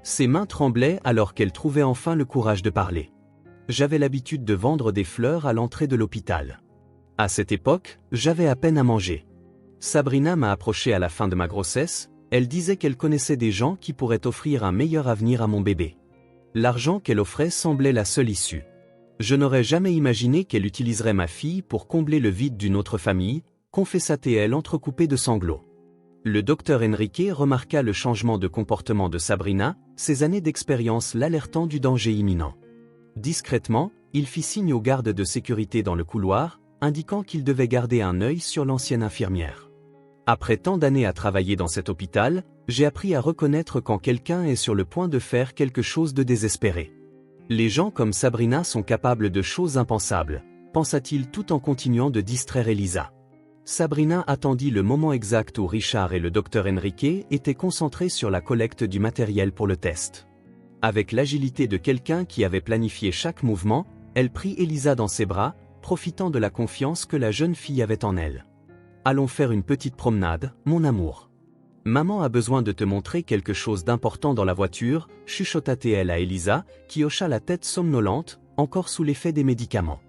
Ses mains tremblaient alors qu'elle trouvait enfin le courage de parler. J'avais l'habitude de vendre des fleurs à l'entrée de l'hôpital. À cette époque, j'avais à peine à manger. Sabrina m'a approché à la fin de ma grossesse, elle disait qu'elle connaissait des gens qui pourraient offrir un meilleur avenir à mon bébé. L'argent qu'elle offrait semblait la seule issue. Je n'aurais jamais imaginé qu'elle utiliserait ma fille pour combler le vide d'une autre famille, confessa-t-elle entrecoupée de sanglots. Le docteur Enrique remarqua le changement de comportement de Sabrina, ses années d'expérience l'alertant du danger imminent. Discrètement, il fit signe aux gardes de sécurité dans le couloir, indiquant qu'il devait garder un œil sur l'ancienne infirmière. Après tant d'années à travailler dans cet hôpital, j'ai appris à reconnaître quand quelqu'un est sur le point de faire quelque chose de désespéré. Les gens comme Sabrina sont capables de choses impensables, pensa-t-il tout en continuant de distraire Elisa. Sabrina attendit le moment exact où Richard et le docteur Enrique étaient concentrés sur la collecte du matériel pour le test. Avec l'agilité de quelqu'un qui avait planifié chaque mouvement, elle prit Elisa dans ses bras, profitant de la confiance que la jeune fille avait en elle. « Allons faire une petite promenade, mon amour. Maman a besoin de te montrer quelque chose d'important dans la voiture, chuchota-t-elle à Elisa, qui hocha la tête somnolente, encore sous l'effet des médicaments.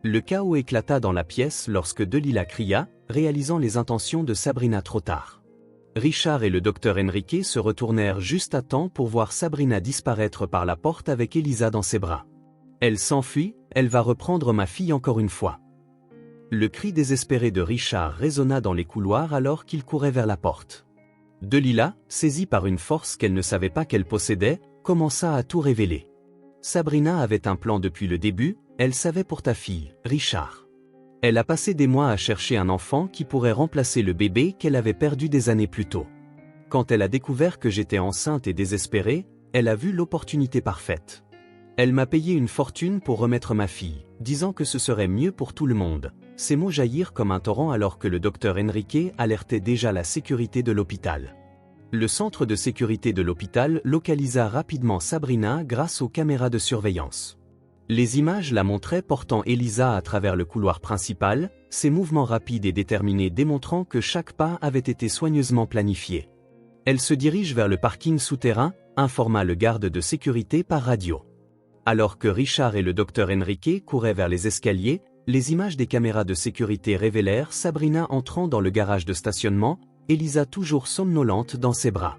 Le chaos éclata dans la pièce lorsque Delilah cria, réalisant les intentions de Sabrina trop tard. Richard et le docteur Enrique se retournèrent juste à temps pour voir Sabrina disparaître par la porte avec Elisa dans ses bras. Elle s'enfuit, elle va reprendre ma fille encore une fois. Le cri désespéré de Richard résonna dans les couloirs alors qu'il courait vers la porte. Delilah, saisie par une force qu'elle ne savait pas qu'elle possédait, commença à tout révéler. Sabrina avait un plan depuis le début, elle savait pour ta fille, Richard. Elle a passé des mois à chercher un enfant qui pourrait remplacer le bébé qu'elle avait perdu des années plus tôt. Quand elle a découvert que j'étais enceinte et désespérée, elle a vu l'opportunité parfaite. Elle m'a payé une fortune pour remettre ma fille, disant que ce serait mieux pour tout le monde. Ces mots jaillirent comme un torrent alors que le docteur Enrique alertait déjà la sécurité de l'hôpital. Le centre de sécurité de l'hôpital localisa rapidement Sabrina grâce aux caméras de surveillance. Les images la montraient portant Elisa à travers le couloir principal, ses mouvements rapides et déterminés démontrant que chaque pas avait été soigneusement planifié. Elle se dirige vers le parking souterrain, informa le garde de sécurité par radio. Alors que Richard et le docteur Enrique couraient vers les escaliers, les images des caméras de sécurité révélèrent Sabrina entrant dans le garage de stationnement, Elisa toujours somnolente dans ses bras.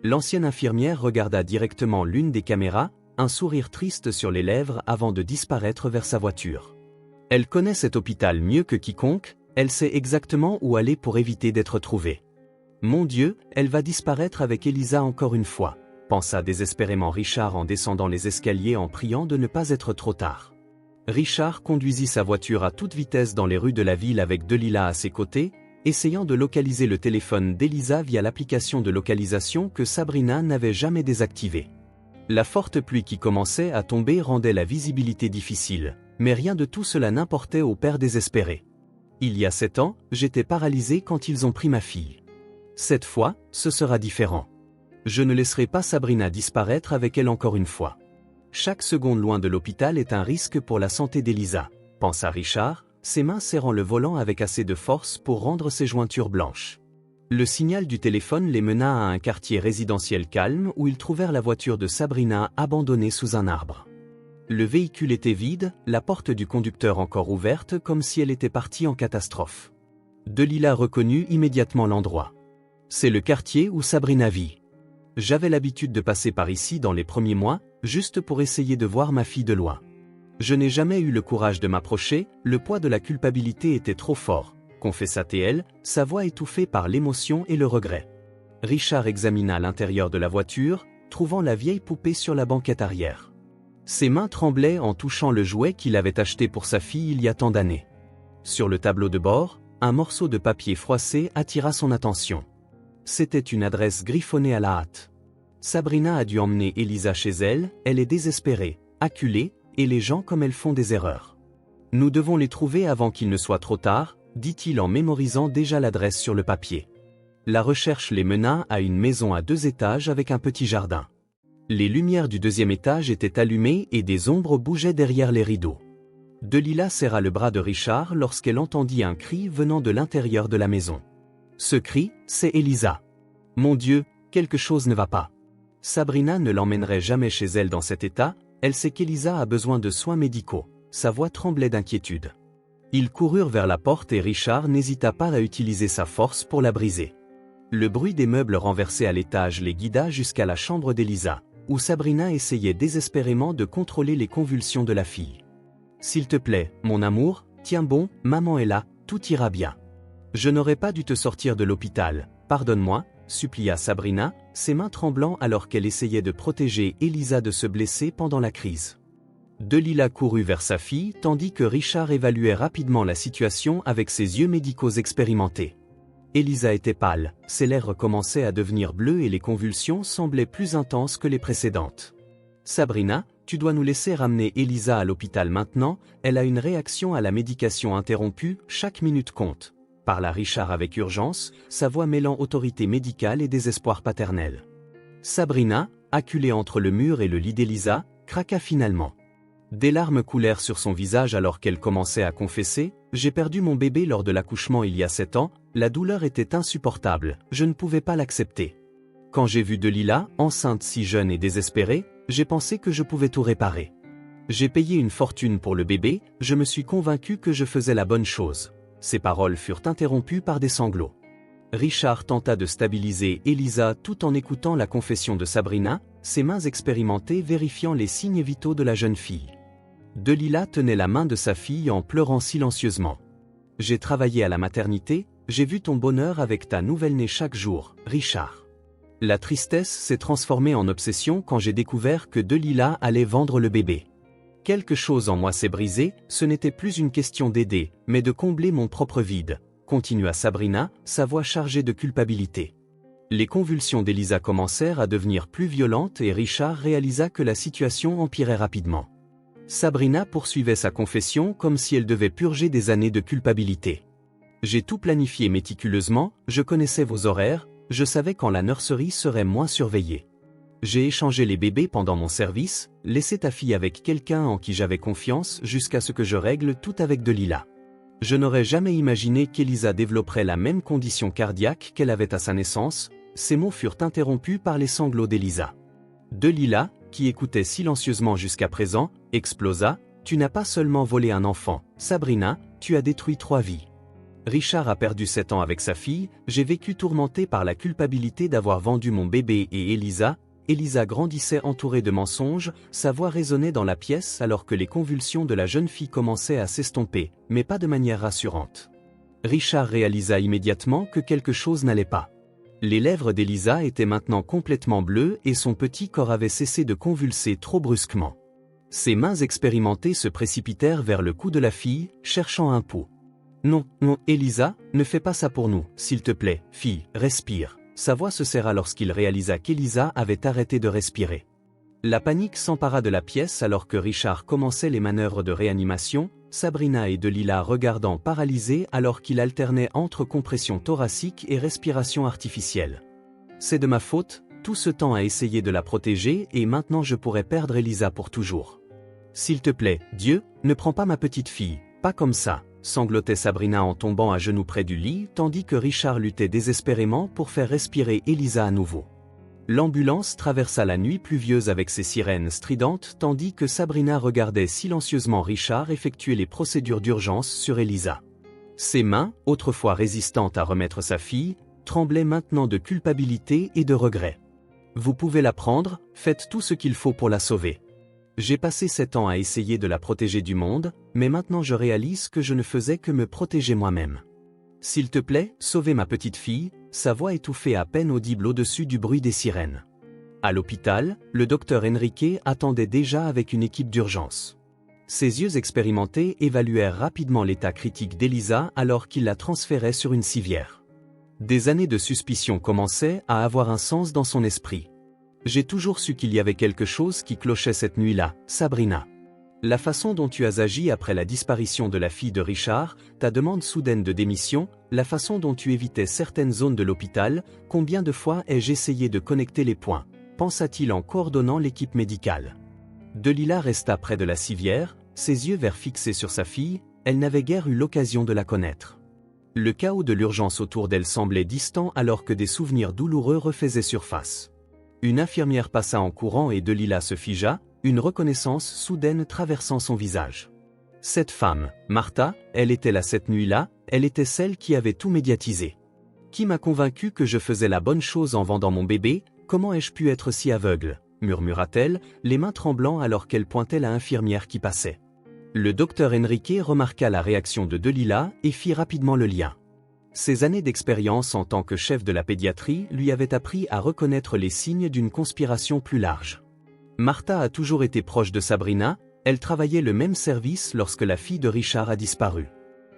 L'ancienne infirmière regarda directement l'une des caméras, un sourire triste sur les lèvres avant de disparaître vers sa voiture. Elle connaît cet hôpital mieux que quiconque, elle sait exactement où aller pour éviter d'être trouvée. Mon Dieu, elle va disparaître avec Elisa encore une fois, pensa désespérément Richard en descendant les escaliers en priant de ne pas être trop tard. Richard conduisit sa voiture à toute vitesse dans les rues de la ville avec Delilah à ses côtés, essayant de localiser le téléphone d'Elisa via l'application de localisation que Sabrina n'avait jamais désactivée. La forte pluie qui commençait à tomber rendait la visibilité difficile, mais rien de tout cela n'importait au père désespéré. Il y a 7 ans, j'étais paralysé quand ils ont pris ma fille. Cette fois, ce sera différent. Je ne laisserai pas Sabrina disparaître avec elle encore une fois. Chaque seconde loin de l'hôpital est un risque pour la santé d'Elisa, pensa Richard, ses mains serrant le volant avec assez de force pour rendre ses jointures blanches. Le signal du téléphone les mena à un quartier résidentiel calme où ils trouvèrent la voiture de Sabrina abandonnée sous un arbre. Le véhicule était vide, la porte du conducteur encore ouverte comme si elle était partie en catastrophe. Delilah reconnut immédiatement l'endroit. C'est le quartier où Sabrina vit. J'avais l'habitude de passer par ici dans les premiers mois, juste pour essayer de voir ma fille de loin. Je n'ai jamais eu le courage de m'approcher, le poids de la culpabilité était trop fort, confessa-t-elle, sa voix étouffée par l'émotion et le regret. Richard examina l'intérieur de la voiture, trouvant la vieille poupée sur la banquette arrière. Ses mains tremblaient en touchant le jouet qu'il avait acheté pour sa fille il y a tant d'années. Sur le tableau de bord, un morceau de papier froissé attira son attention. C'était une adresse griffonnée à la hâte. Sabrina a dû emmener Elisa chez elle, elle est désespérée, acculée, et les gens comme elle font des erreurs. Nous devons les trouver avant qu'il ne soit trop tard, dit-il en mémorisant déjà l'adresse sur le papier. La recherche les mena à une maison à 2 étages avec un petit jardin. Les lumières du 2e étage étaient allumées et des ombres bougeaient derrière les rideaux. Delilah serra le bras de Richard lorsqu'elle entendit un cri venant de l'intérieur de la maison. Ce cri, c'est Elisa. Mon Dieu, quelque chose ne va pas. Sabrina ne l'emmènerait jamais chez elle dans cet état, elle sait qu'Elisa a besoin de soins médicaux. Sa voix tremblait d'inquiétude. Ils coururent vers la porte et Richard n'hésita pas à utiliser sa force pour la briser. Le bruit des meubles renversés à l'étage les guida jusqu'à la chambre d'Elisa, où Sabrina essayait désespérément de contrôler les convulsions de la fille. « S'il te plaît, mon amour, tiens bon, maman est là, tout ira bien. Je n'aurais pas dû te sortir de l'hôpital, pardonne-moi, » supplia Sabrina, ses mains tremblant alors qu'elle essayait de protéger Elisa de se blesser pendant la crise. Delilah courut vers sa fille tandis que Richard évaluait rapidement la situation avec ses yeux médicaux expérimentés. Elisa était pâle, ses lèvres commençaient à devenir bleues et les convulsions semblaient plus intenses que les précédentes. « Sabrina, tu dois nous laisser ramener Elisa à l'hôpital maintenant, elle a une réaction à la médication interrompue, chaque minute compte. » Parla Richard avec urgence, sa voix mêlant autorité médicale et désespoir paternel. Sabrina, acculée entre le mur et le lit d'Elisa, craqua finalement. Des larmes coulèrent sur son visage alors qu'elle commençait à confesser « J'ai perdu mon bébé lors de l'accouchement il y a 7 ans, la douleur était insupportable, je ne pouvais pas l'accepter. Quand j'ai vu Delilah, enceinte si jeune et désespérée, j'ai pensé que je pouvais tout réparer. J'ai payé une fortune pour le bébé, je me suis convaincu que je faisais la bonne chose. » Ses paroles furent interrompues par des sanglots. Richard tenta de stabiliser Elisa tout en écoutant la confession de Sabrina, ses mains expérimentées vérifiant les signes vitaux de la jeune fille. Delila tenait la main de sa fille en pleurant silencieusement. « J'ai travaillé à la maternité, j'ai vu ton bonheur avec ta nouvelle-née chaque jour, Richard. » La tristesse s'est transformée en obsession quand j'ai découvert que Delila allait vendre le bébé. Quelque chose en moi s'est brisé, ce n'était plus une question d'aider, mais de combler mon propre vide, continua Sabrina, sa voix chargée de culpabilité. Les convulsions d'Elisa commencèrent à devenir plus violentes et Richard réalisa que la situation empirait rapidement. Sabrina poursuivait sa confession comme si elle devait purger des années de culpabilité. J'ai tout planifié méticuleusement, je connaissais vos horaires, je savais quand la nurserie serait moins surveillée. J'ai échangé les bébés pendant mon service, laissé ta fille avec quelqu'un en qui j'avais confiance jusqu'à ce que je règle tout avec Delila. Je n'aurais jamais imaginé qu'Elisa développerait la même condition cardiaque qu'elle avait à sa naissance. Ces mots furent interrompus par les sanglots d'Elisa. Delila, qui écoutait silencieusement jusqu'à présent, explosa. « Tu n'as pas seulement volé un enfant, Sabrina, tu as détruit 3 vies. Richard a perdu 7 ans avec sa fille, j'ai vécu tourmenté par la culpabilité d'avoir vendu mon bébé et Elisa. » Elisa grandissait entourée de mensonges, sa voix résonnait dans la pièce alors que les convulsions de la jeune fille commençaient à s'estomper, mais pas de manière rassurante. Richard réalisa immédiatement que quelque chose n'allait pas. Les lèvres d'Elisa étaient maintenant complètement bleues et son petit corps avait cessé de convulser trop brusquement. Ses mains expérimentées se précipitèrent vers le cou de la fille, cherchant un pouls. « Non, non, Elisa, ne fais pas ça pour nous, s'il te plaît, fille, respire. » Sa voix se serra lorsqu'il réalisa qu'Elisa avait arrêté de respirer. La panique s'empara de la pièce alors que Richard commençait les manœuvres de réanimation, Sabrina et Delila regardant paralysés alors qu'il alternait entre compression thoracique et respiration artificielle. « C'est de ma faute, tout ce temps à essayer de la protéger et maintenant je pourrais perdre Elisa pour toujours. S'il te plaît, Dieu, ne prends pas ma petite fille, pas comme ça. » Sanglotait Sabrina en tombant à genoux près du lit tandis que Richard luttait désespérément pour faire respirer Elisa à nouveau. L'ambulance traversa la nuit pluvieuse avec ses sirènes stridentes tandis que Sabrina regardait silencieusement Richard effectuer les procédures d'urgence sur Elisa. Ses mains, autrefois résistantes à remettre sa fille, tremblaient maintenant de culpabilité et de regret. « Vous pouvez la prendre, faites tout ce qu'il faut pour la sauver. J'ai passé 7 ans à essayer de la protéger du monde, mais maintenant je réalise que je ne faisais que me protéger moi-même. S'il te plaît, sauvez ma petite fille. » Sa voix étouffait à peine audible au-dessus du bruit des sirènes. À l'hôpital, le docteur Enrique attendait déjà avec une équipe d'urgence. Ses yeux expérimentés évaluèrent rapidement l'état critique d'Elisa alors qu'il la transférait sur une civière. Des années de suspicion commençaient à avoir un sens dans son esprit. « J'ai toujours su qu'il y avait quelque chose qui clochait cette nuit-là, Sabrina. La façon dont tu as agi après la disparition de la fille de Richard, ta demande soudaine de démission, la façon dont tu évitais certaines zones de l'hôpital, combien de fois ai-je essayé de connecter les points ?» pensa-t-il en coordonnant l'équipe médicale. Delila resta près de la civière, ses yeux verts fixés sur sa fille, elle n'avait guère eu l'occasion de la connaître. Le chaos de l'urgence autour d'elle semblait distant alors que des souvenirs douloureux refaisaient surface. Une infirmière passa en courant et Delila se figea, une reconnaissance soudaine traversant son visage. Cette femme, Martha, elle était là cette nuit-là, elle était celle qui avait tout médiatisé. Qui m'a convaincu que je faisais la bonne chose en vendant mon bébé, comment ai-je pu être si aveugle, murmura-t-elle, les mains tremblant alors qu'elle pointait la infirmière qui passait. Le docteur Enrique remarqua la réaction de Delila et fit rapidement le lien. Ses années d'expérience en tant que chef de la pédiatrie lui avaient appris à reconnaître les signes d'une conspiration plus large. Martha a toujours été proche de Sabrina, elle travaillait le même service lorsque la fille de Richard a disparu.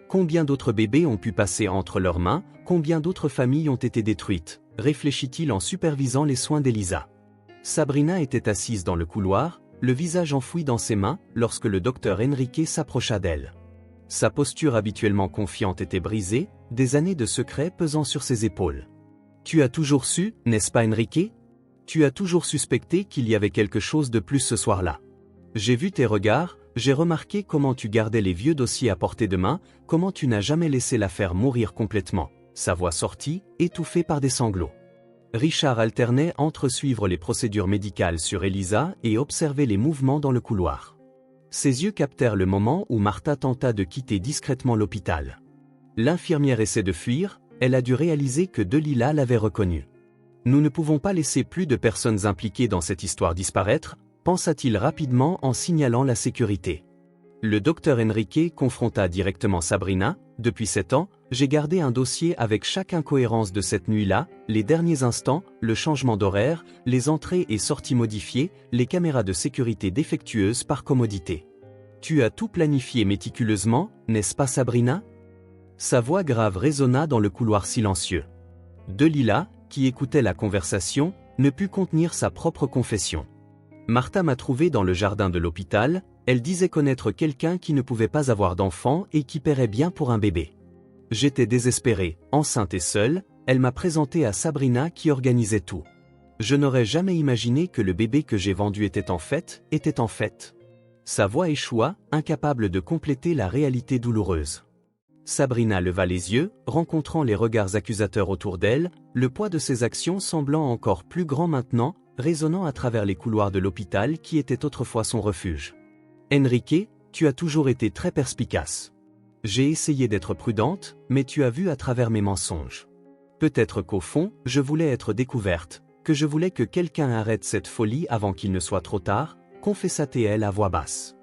Combien d'autres bébés ont pu passer entre leurs mains, combien d'autres familles ont été détruites, réfléchit-il en supervisant les soins d'Elisa. Sabrina était assise dans le couloir, le visage enfoui dans ses mains, lorsque le docteur Enrique s'approcha d'elle. Sa posture habituellement confiante était brisée, des années de secret pesant sur ses épaules. « Tu as toujours su, n'est-ce pas Enrique ? Tu as toujours suspecté qu'il y avait quelque chose de plus ce soir-là. J'ai vu tes regards, j'ai remarqué comment tu gardais les vieux dossiers à portée de main, comment tu n'as jamais laissé l'affaire mourir complètement. » Sa voix sortit, étouffée par des sanglots. Richard alternait entre suivre les procédures médicales sur Elisa et observer les mouvements dans le couloir. Ses yeux captèrent le moment où Martha tenta de quitter discrètement l'hôpital. L'infirmière essaie de fuir, elle a dû réaliser que Delila l'avait reconnue. « Nous ne pouvons pas laisser plus de personnes impliquées dans cette histoire disparaître », pensa-t-il rapidement en signalant la sécurité. Le docteur Enrique confronta directement Sabrina. Depuis 7 ans, j'ai gardé un dossier avec chaque incohérence de cette nuit-là, les derniers instants, le changement d'horaire, les entrées et sorties modifiées, les caméras de sécurité défectueuses par commodité. Tu as tout planifié méticuleusement, n'est-ce pas Sabrina? Sa voix grave résonna dans le couloir silencieux. Delilah, qui écoutait la conversation, ne put contenir sa propre confession. Martha m'a trouvé dans le jardin de l'hôpital, elle disait connaître quelqu'un qui ne pouvait pas avoir d'enfant et qui paierait bien pour un bébé. J'étais désespéré, enceinte et seule, elle m'a présenté à Sabrina qui organisait tout. Je n'aurais jamais imaginé que le bébé que j'ai vendu était en fait. Sa voix échoua, incapable de compléter la réalité douloureuse. Sabrina leva les yeux, rencontrant les regards accusateurs autour d'elle, le poids de ses actions semblant encore plus grand maintenant, résonnant à travers les couloirs de l'hôpital qui était autrefois son refuge. Enrique, tu as toujours été très perspicace. J'ai essayé d'être prudente, mais tu as vu à travers mes mensonges. Peut-être qu'au fond, je voulais être découverte, que je voulais que quelqu'un arrête cette folie avant qu'il ne soit trop tard, confessa-t-elle à voix basse.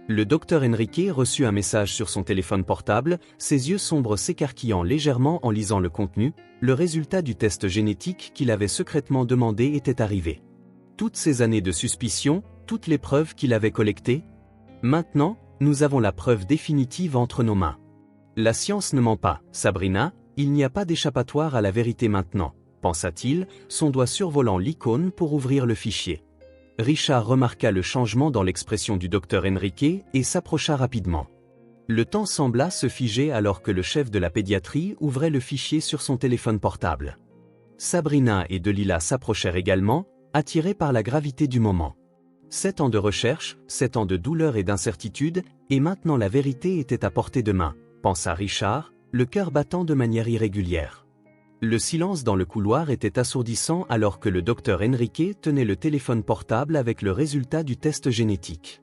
Le docteur Enrique reçut un message sur son téléphone portable, ses yeux sombres s'écarquillant légèrement en lisant le contenu, le résultat du test génétique qu'il avait secrètement demandé était arrivé. Toutes ces années de suspicion, toutes les preuves qu'il avait collectées. Maintenant, nous avons la preuve définitive entre nos mains. La science ne ment pas, Sabrina, il n'y a pas d'échappatoire à la vérité maintenant, pensa-t-il, son doigt survolant l'icône pour ouvrir le fichier. Richard remarqua le changement dans l'expression du docteur Enrique et s'approcha rapidement. Le temps sembla se figer alors que le chef de la pédiatrie ouvrait le fichier sur son téléphone portable. Sabrina et Delilah s'approchèrent également, attirés par la gravité du moment. 7 ans de recherche, 7 ans de douleur et d'incertitude, et maintenant la vérité était à portée de main, pensa Richard, le cœur battant de manière irrégulière. Le silence dans le couloir était assourdissant alors que le docteur Enrique tenait le téléphone portable avec le résultat du test génétique.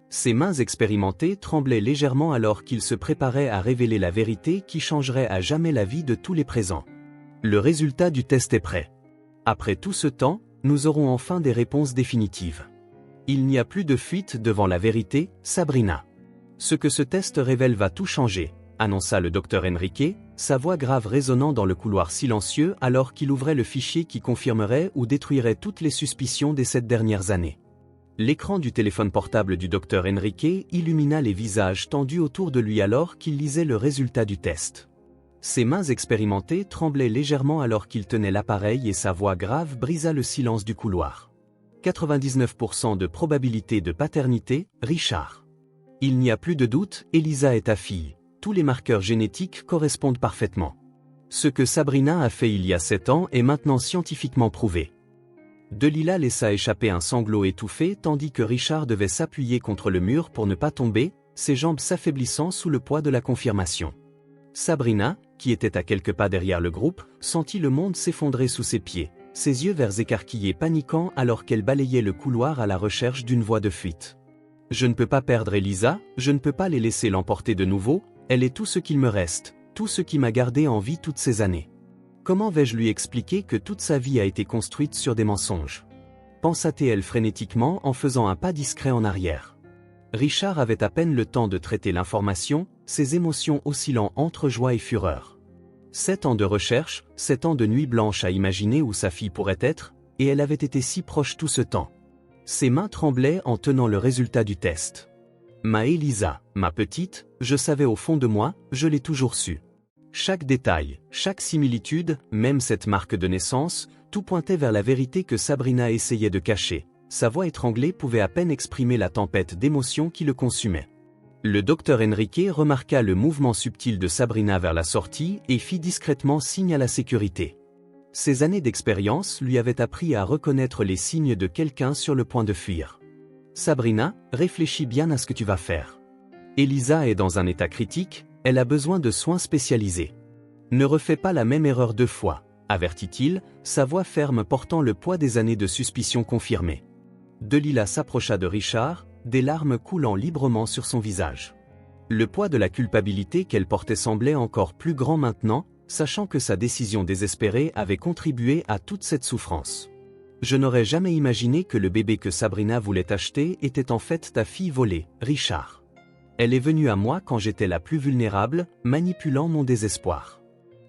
Ses mains expérimentées tremblaient légèrement alors qu'il se préparait à révéler la vérité qui changerait à jamais la vie de tous les présents. Le résultat du test est prêt. Après tout ce temps, nous aurons enfin des réponses définitives. Il n'y a plus de fuite devant la vérité, Sabrina. Ce que ce test révèle va tout changer, annonça le docteur Enrique, sa voix grave résonnant dans le couloir silencieux alors qu'il ouvrait le fichier qui confirmerait ou détruirait toutes les suspicions des 7 dernières années. L'écran du téléphone portable du docteur Enrique illumina les visages tendus autour de lui alors qu'il lisait le résultat du test. Ses mains expérimentées tremblaient légèrement alors qu'il tenait l'appareil et sa voix grave brisa le silence du couloir. 99% de probabilité de paternité, Richard. Il n'y a plus de doute, Elisa est ta fille. Tous les marqueurs génétiques correspondent parfaitement. Ce que Sabrina a fait il y a 7 ans est maintenant scientifiquement prouvé. Delilah laissa échapper un sanglot étouffé tandis que Richard devait s'appuyer contre le mur pour ne pas tomber, ses jambes s'affaiblissant sous le poids de la confirmation. Sabrina, qui était à quelques pas derrière le groupe, sentit le monde s'effondrer sous ses pieds, ses yeux verts écarquillés paniquant alors qu'elle balayait le couloir à la recherche d'une voie de fuite. Je ne peux pas perdre Elisa, je ne peux pas les laisser l'emporter de nouveau, elle est tout ce qu'il me reste, tout ce qui m'a gardé en vie toutes ces années. Comment vais-je lui expliquer que toute sa vie a été construite sur des mensonges? Pensa-t-elle frénétiquement en faisant un pas discret en arrière. Richard avait à peine le temps de traiter l'information, ses émotions oscillant entre joie et fureur. 7 ans de recherche, 7 ans de nuit blanche à imaginer où sa fille pourrait être, et elle avait été si proche tout ce temps. Ses mains tremblaient en tenant le résultat du test. Ma Elisa, ma petite, je savais au fond de moi, je l'ai toujours su. Chaque détail, chaque similitude, même cette marque de naissance, tout pointait vers la vérité que Sabrina essayait de cacher. Sa voix étranglée pouvait à peine exprimer la tempête d'émotions qui le consumait. Le docteur Enrique remarqua le mouvement subtil de Sabrina vers la sortie et fit discrètement signe à la sécurité. Ses années d'expérience lui avaient appris à reconnaître les signes de quelqu'un sur le point de fuir. Sabrina, réfléchis bien à ce que tu vas faire. Elisa est dans un état critique, elle a besoin de soins spécialisés. Ne refais pas la même erreur 2 fois, avertit-il, sa voix ferme portant le poids des années de suspicion confirmées. Delilah s'approcha de Richard, des larmes coulant librement sur son visage. Le poids de la culpabilité qu'elle portait semblait encore plus grand maintenant, sachant que sa décision désespérée avait contribué à toute cette souffrance. Je n'aurais jamais imaginé que le bébé que Sabrina voulait acheter était en fait ta fille volée, Richard. Elle est venue à moi quand j'étais la plus vulnérable, manipulant mon désespoir.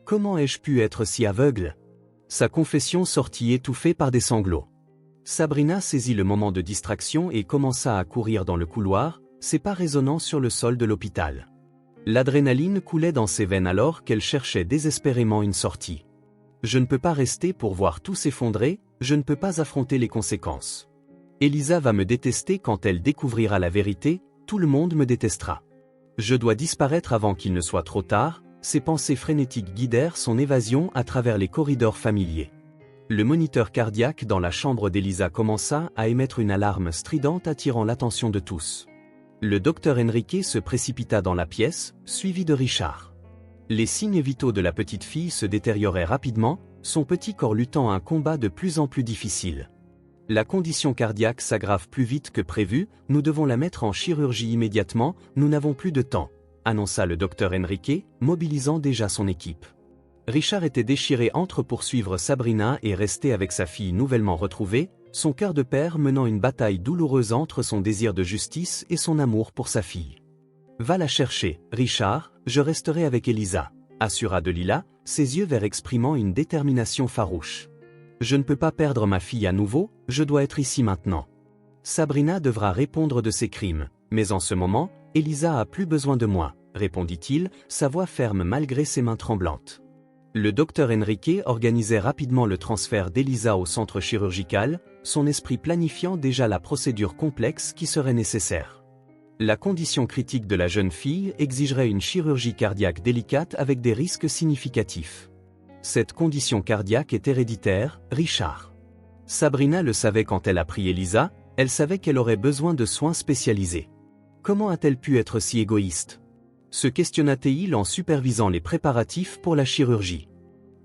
Comment ai-je pu être si aveugle? Sa confession sortit étouffée par des sanglots. Sabrina saisit le moment de distraction et commença à courir dans le couloir, ses pas résonnant sur le sol de l'hôpital. L'adrénaline coulait dans ses veines alors qu'elle cherchait désespérément une sortie. Je ne peux pas rester pour voir tout s'effondrer, je ne peux pas affronter les conséquences. Elisa va me détester quand elle découvrira la vérité, tout le monde me détestera. Je dois disparaître avant qu'il ne soit trop tard, ses pensées frénétiques guidèrent son évasion à travers les corridors familiers. Le moniteur cardiaque dans la chambre d'Elisa commença à émettre une alarme stridente attirant l'attention de tous. Le docteur Enrique se précipita dans la pièce, suivi de Richard. Les signes vitaux de la petite fille se détérioraient rapidement, son petit corps luttant un combat de plus en plus difficile. La condition cardiaque s'aggrave plus vite que prévu, nous devons la mettre en chirurgie immédiatement, nous n'avons plus de temps, annonça le docteur Enrique, mobilisant déjà son équipe. Richard était déchiré entre poursuivre Sabrina et rester avec sa fille nouvellement retrouvée, son cœur de père menant une bataille douloureuse entre son désir de justice et son amour pour sa fille. « Va la chercher, Richard, je resterai avec Elisa », assura Delilah, ses yeux verts exprimant une détermination farouche. « Je ne peux pas perdre ma fille à nouveau, je dois être ici maintenant. Sabrina devra répondre de ses crimes, mais en ce moment, Elisa a plus besoin de moi, » répondit-il, sa voix ferme malgré ses mains tremblantes. Le docteur Enrique organisait rapidement le transfert d'Elisa au centre chirurgical, son esprit planifiant déjà la procédure complexe qui serait nécessaire. La condition critique de la jeune fille exigerait une chirurgie cardiaque délicate avec des risques significatifs. Cette condition cardiaque est héréditaire, Richard. Sabrina le savait quand elle a pris Elisa, elle savait qu'elle aurait besoin de soins spécialisés. Comment a-t-elle pu être si égoïste ? Se questionna-t-il en supervisant les préparatifs pour la chirurgie.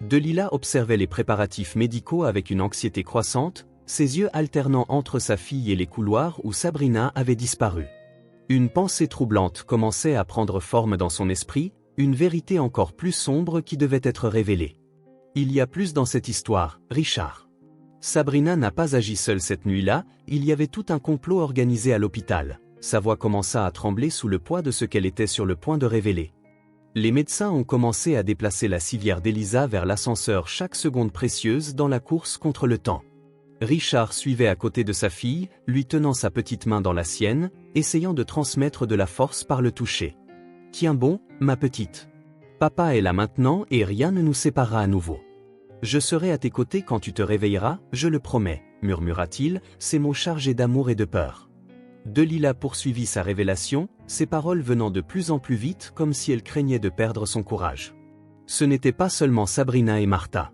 Delilah observait les préparatifs médicaux avec une anxiété croissante, ses yeux alternant entre sa fille et les couloirs où Sabrina avait disparu. Une pensée troublante commençait à prendre forme dans son esprit, une vérité encore plus sombre qui devait être révélée. Il y a plus dans cette histoire, Richard. Sabrina n'a pas agi seule cette nuit-là, il y avait tout un complot organisé à l'hôpital. Sa voix commença à trembler sous le poids de ce qu'elle était sur le point de révéler. Les médecins ont commencé à déplacer la civière d'Elisa vers l'ascenseur chaque seconde précieuse dans la course contre le temps. Richard suivait à côté de sa fille, lui tenant sa petite main dans la sienne, essayant de transmettre de la force par le toucher. « Tiens bon, ma petite. Papa est là maintenant et rien ne nous séparera à nouveau. Je serai à tes côtés quand tu te réveilleras, je le promets, » murmura-t-il, ses mots chargés d'amour et de peur. Delilah poursuivit sa révélation, ses paroles venant de plus en plus vite comme si elle craignait de perdre son courage. Ce n'était pas seulement Sabrina et Martha.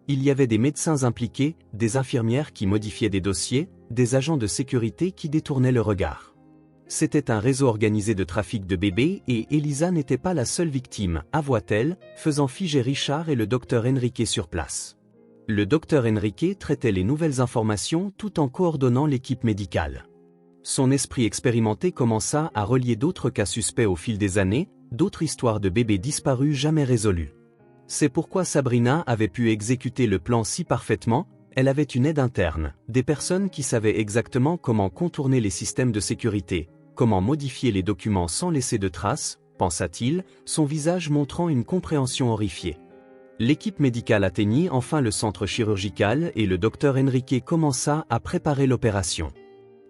Il y avait des médecins impliqués, des infirmières qui modifiaient des dossiers, des agents de sécurité qui détournaient le regard. C'était un réseau organisé de trafic de bébés et Elisa n'était pas la seule victime, avoua-t-elle, faisant figer Richard et le docteur Enrique sur place. Le docteur Enrique traitait les nouvelles informations tout en coordonnant l'équipe médicale. Son esprit expérimenté commença à relier d'autres cas suspects au fil des années, d'autres histoires de bébés disparus jamais résolues. C'est pourquoi Sabrina avait pu exécuter le plan si parfaitement, elle avait une aide interne, des personnes qui savaient exactement comment contourner les systèmes de sécurité, comment modifier les documents sans laisser de traces, pensa-t-il, son visage montrant une compréhension horrifiée. L'équipe médicale atteignit enfin le centre chirurgical et le docteur Enrique commença à préparer l'opération.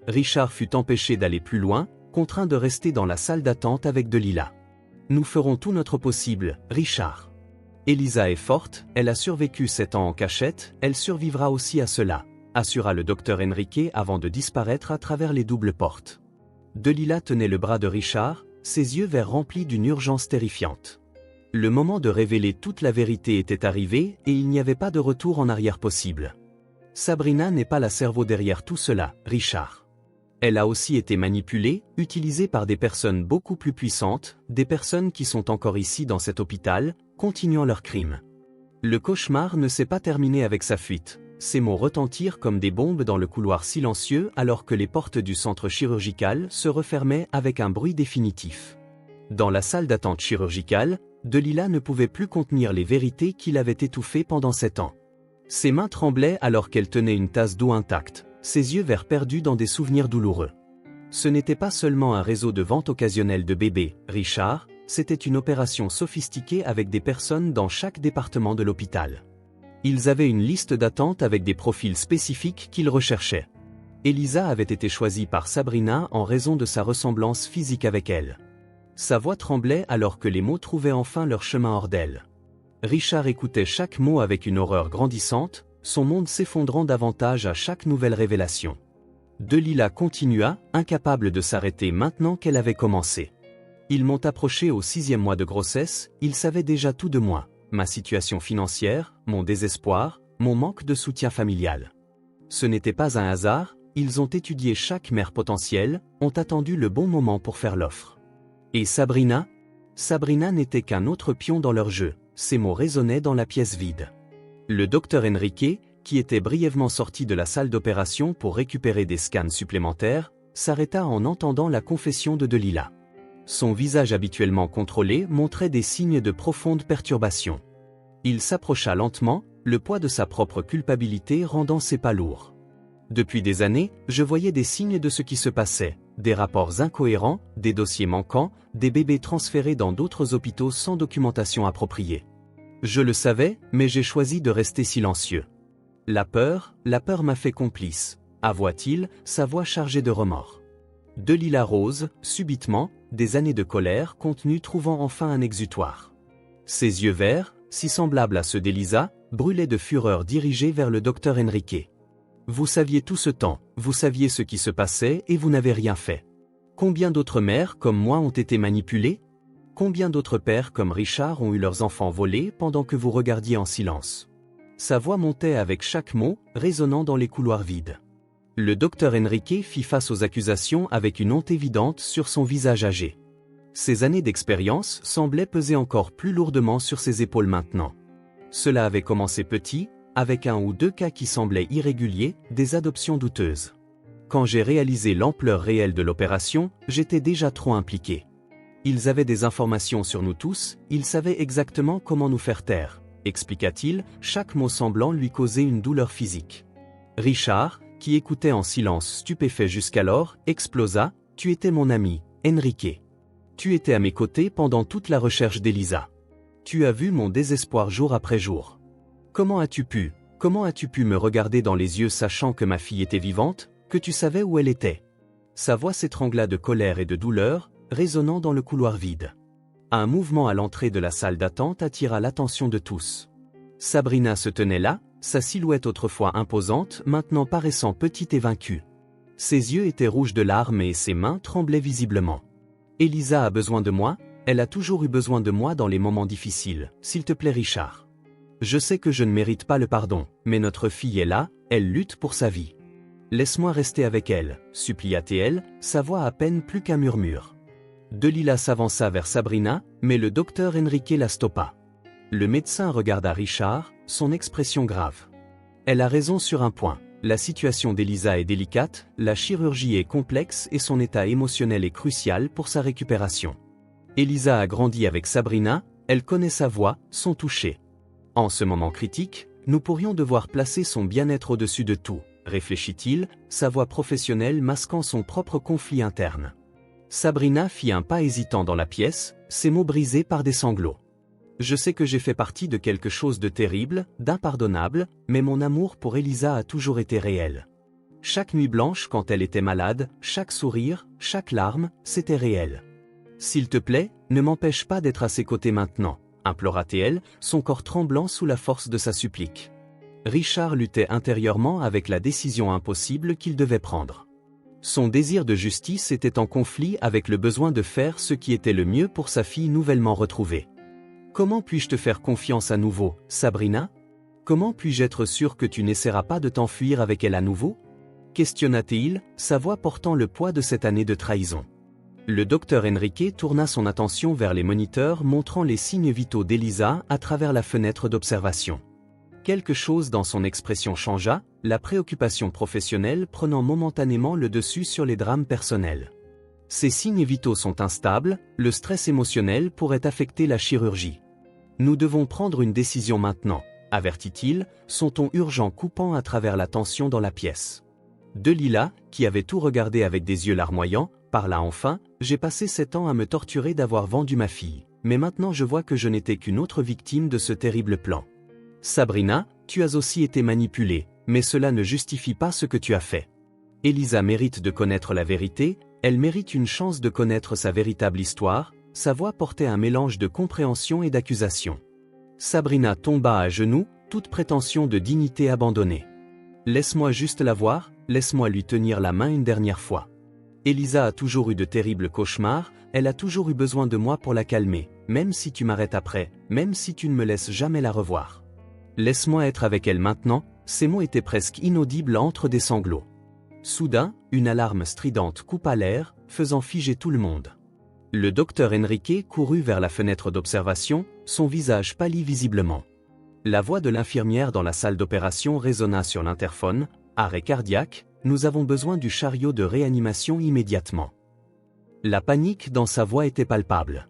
Richard fut empêché d'aller plus loin, contraint de rester dans la salle d'attente avec Delilah. « Nous ferons tout notre possible, Richard. Elisa est forte, elle a survécu 7 ans en cachette, elle survivra aussi à cela, » assura le docteur Enrique avant de disparaître à travers les doubles portes. Delilah tenait le bras de Richard, ses yeux verts remplis d'une urgence terrifiante. Le moment de révéler toute la vérité était arrivé et il n'y avait pas de retour en arrière possible. Sabrina n'est pas la cerveau derrière tout cela, Richard. Elle a aussi été manipulée, utilisée par des personnes beaucoup plus puissantes, des personnes qui sont encore ici dans cet hôpital, continuant leurs crimes. Le cauchemar ne s'est pas terminé avec sa fuite. Ces mots retentirent comme des bombes dans le couloir silencieux alors que les portes du centre chirurgical se refermaient avec un bruit définitif. Dans la salle d'attente chirurgicale, Delilah ne pouvait plus contenir les vérités qui l'avaient étouffée pendant 7 ans. Ses mains tremblaient alors qu'elle tenait une tasse d'eau intacte, ses yeux verts perdus dans des souvenirs douloureux. Ce n'était pas seulement un réseau de vente occasionnelle de bébés, Richard, c'était une opération sophistiquée avec des personnes dans chaque département de l'hôpital. Ils avaient une liste d'attente avec des profils spécifiques qu'ils recherchaient. Elisa avait été choisie par Sabrina en raison de sa ressemblance physique avec elle. Sa voix tremblait alors que les mots trouvaient enfin leur chemin hors d'elle. Richard écoutait chaque mot avec une horreur grandissante, son monde s'effondrant davantage à chaque nouvelle révélation. Delilah continua, incapable de s'arrêter maintenant qu'elle avait commencé. Ils m'ont approché au 6e mois de grossesse, ils savaient déjà tout de moi, ma situation financière, mon désespoir, mon manque de soutien familial. Ce n'était pas un hasard, ils ont étudié chaque mère potentielle, ont attendu le bon moment pour faire l'offre. Et Sabrina? Sabrina n'était qu'un autre pion dans leur jeu, ces mots résonnaient dans la pièce vide. Le docteur Enrique, qui était brièvement sorti de la salle d'opération pour récupérer des scans supplémentaires, s'arrêta en entendant la confession de Delilah. Son visage habituellement contrôlé montrait des signes de profonde perturbation. Il s'approcha lentement, le poids de sa propre culpabilité rendant ses pas lourds. Depuis des années, je voyais des signes de ce qui se passait, des rapports incohérents, des dossiers manquants, des bébés transférés dans d'autres hôpitaux sans documentation appropriée. Je le savais, mais j'ai choisi de rester silencieux. La peur m'a fait complice, avoua-t-il, sa voix chargée de remords. Delilah Rose, subitement, des années de colère contenues trouvant enfin un exutoire. Ses yeux verts, si semblables à ceux d'Elisa, brûlaient de fureur dirigés vers le docteur Enrique. Vous saviez tout ce temps, vous saviez ce qui se passait et vous n'avez rien fait. Combien d'autres mères comme moi ont été manipulées? Combien d'autres pères comme Richard ont eu leurs enfants volés pendant que vous regardiez en silence? Sa voix montait avec chaque mot, résonnant dans les couloirs vides. Le docteur Enrique fit face aux accusations avec une honte évidente sur son visage âgé. Ses années d'expérience semblaient peser encore plus lourdement sur ses épaules maintenant. Cela avait commencé petit, avec 1 ou 2 cas qui semblaient irréguliers, des adoptions douteuses. Quand j'ai réalisé l'ampleur réelle de l'opération, j'étais déjà trop impliqué. Ils avaient des informations sur nous tous, ils savaient exactement comment nous faire taire, expliqua-t-il, chaque mot semblant lui causer une douleur physique. Richard, qui écoutait en silence stupéfait jusqu'alors, explosa, « Tu étais mon ami, Enrique. Tu étais à mes côtés pendant toute la recherche d'Elisa. Tu as vu mon désespoir jour après jour. Comment as-tu pu me regarder dans les yeux sachant que ma fille était vivante, que tu savais où elle était ?» Sa voix s'étrangla de colère et de douleur, résonnant dans le couloir vide. Un mouvement à l'entrée de la salle d'attente attira l'attention de tous. Sabrina se tenait là, sa silhouette autrefois imposante, maintenant paraissant petite et vaincue. Ses yeux étaient rouges de larmes et ses mains tremblaient visiblement. « Elisa a besoin de moi, elle a toujours eu besoin de moi dans les moments difficiles, s'il te plaît Richard. Je sais que je ne mérite pas le pardon, mais notre fille est là, elle lutte pour sa vie. Laisse-moi rester avec elle, supplia-t-elle, sa voix à peine plus qu'un murmure. Delilah s'avança vers Sabrina, mais le docteur Enrique la stoppa. Le médecin regarda Richard, son expression grave. Elle a raison sur un point, la situation d'Elisa est délicate, la chirurgie est complexe et son état émotionnel est crucial pour sa récupération. Elisa a grandi avec Sabrina, elle connaît sa voix, son toucher. En ce moment critique, nous pourrions devoir placer son bien-être au-dessus de tout, réfléchit-il, sa voix professionnelle masquant son propre conflit interne. Sabrina fit un pas hésitant dans la pièce, ses mots brisés par des sanglots. Je sais que j'ai fait partie de quelque chose de terrible, d'impardonnable, mais mon amour pour Elisa a toujours été réel. Chaque nuit blanche quand elle était malade, chaque sourire, chaque larme, c'était réel. S'il te plaît, ne m'empêche pas d'être à ses côtés maintenant, implora-t-elle, son corps tremblant sous la force de sa supplique. Richard luttait intérieurement avec la décision impossible qu'il devait prendre. Son désir de justice était en conflit avec le besoin de faire ce qui était le mieux pour sa fille nouvellement retrouvée. Comment puis-je te faire confiance à nouveau, Sabrina? Comment puis-je être sûr que tu n'essaieras pas de t'enfuir avec elle à nouveau? Questionna-t-il, sa voix portant le poids de cette année de trahison. Le docteur Enrique tourna son attention vers les moniteurs montrant les signes vitaux d'Elisa à travers la fenêtre d'observation. Quelque chose dans son expression changea, la préoccupation professionnelle prenant momentanément le dessus sur les drames personnels. Ces signes vitaux sont instables, le stress émotionnel pourrait affecter la chirurgie. Nous devons prendre une décision maintenant, avertit-il, son ton urgent coupant à travers la tension dans la pièce. Delila, qui avait tout regardé avec des yeux larmoyants, parla enfin, « J'ai passé 7 ans à me torturer d'avoir vendu ma fille, mais maintenant je vois que je n'étais qu'une autre victime de ce terrible plan. Sabrina, tu as aussi été manipulée, mais cela ne justifie pas ce que tu as fait. Elisa mérite de connaître la vérité, elle mérite une chance de connaître sa véritable histoire. » Sa voix portait un mélange de compréhension et d'accusation. Sabrina tomba à genoux, toute prétention de dignité abandonnée. « Laisse-moi juste la voir, laisse-moi lui tenir la main une dernière fois. Elisa a toujours eu de terribles cauchemars, elle a toujours eu besoin de moi pour la calmer, même si tu m'arrêtes après, même si tu ne me laisses jamais la revoir. Laisse-moi être avec elle maintenant. » Ces mots étaient presque inaudibles entre des sanglots. Soudain, une alarme stridente coupa l'air, faisant figer tout le monde. Le docteur Enrique courut vers la fenêtre d'observation, son visage pâlit visiblement. La voix de l'infirmière dans la salle d'opération résonna sur l'interphone, « Arrêt cardiaque, nous avons besoin du chariot de réanimation immédiatement. » La panique dans sa voix était palpable.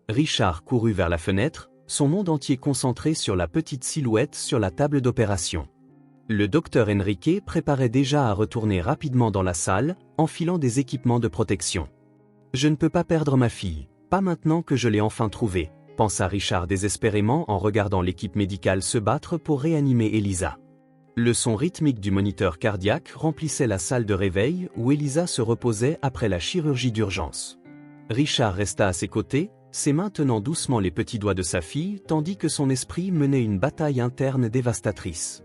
Richard courut vers la fenêtre, son monde entier concentré sur la petite silhouette sur la table d'opération. Le docteur Enrique préparait déjà à retourner rapidement dans la salle, enfilant des équipements de protection. « Je ne peux pas perdre ma fille, pas maintenant que je l'ai enfin trouvée », pensa Richard désespérément en regardant l'équipe médicale se battre pour réanimer Elisa. Le son rythmique du moniteur cardiaque remplissait la salle de réveil où Elisa se reposait après la chirurgie d'urgence. Richard resta à ses côtés, ses mains tenant doucement les petits doigts de sa fille tandis que son esprit menait une bataille interne dévastatrice.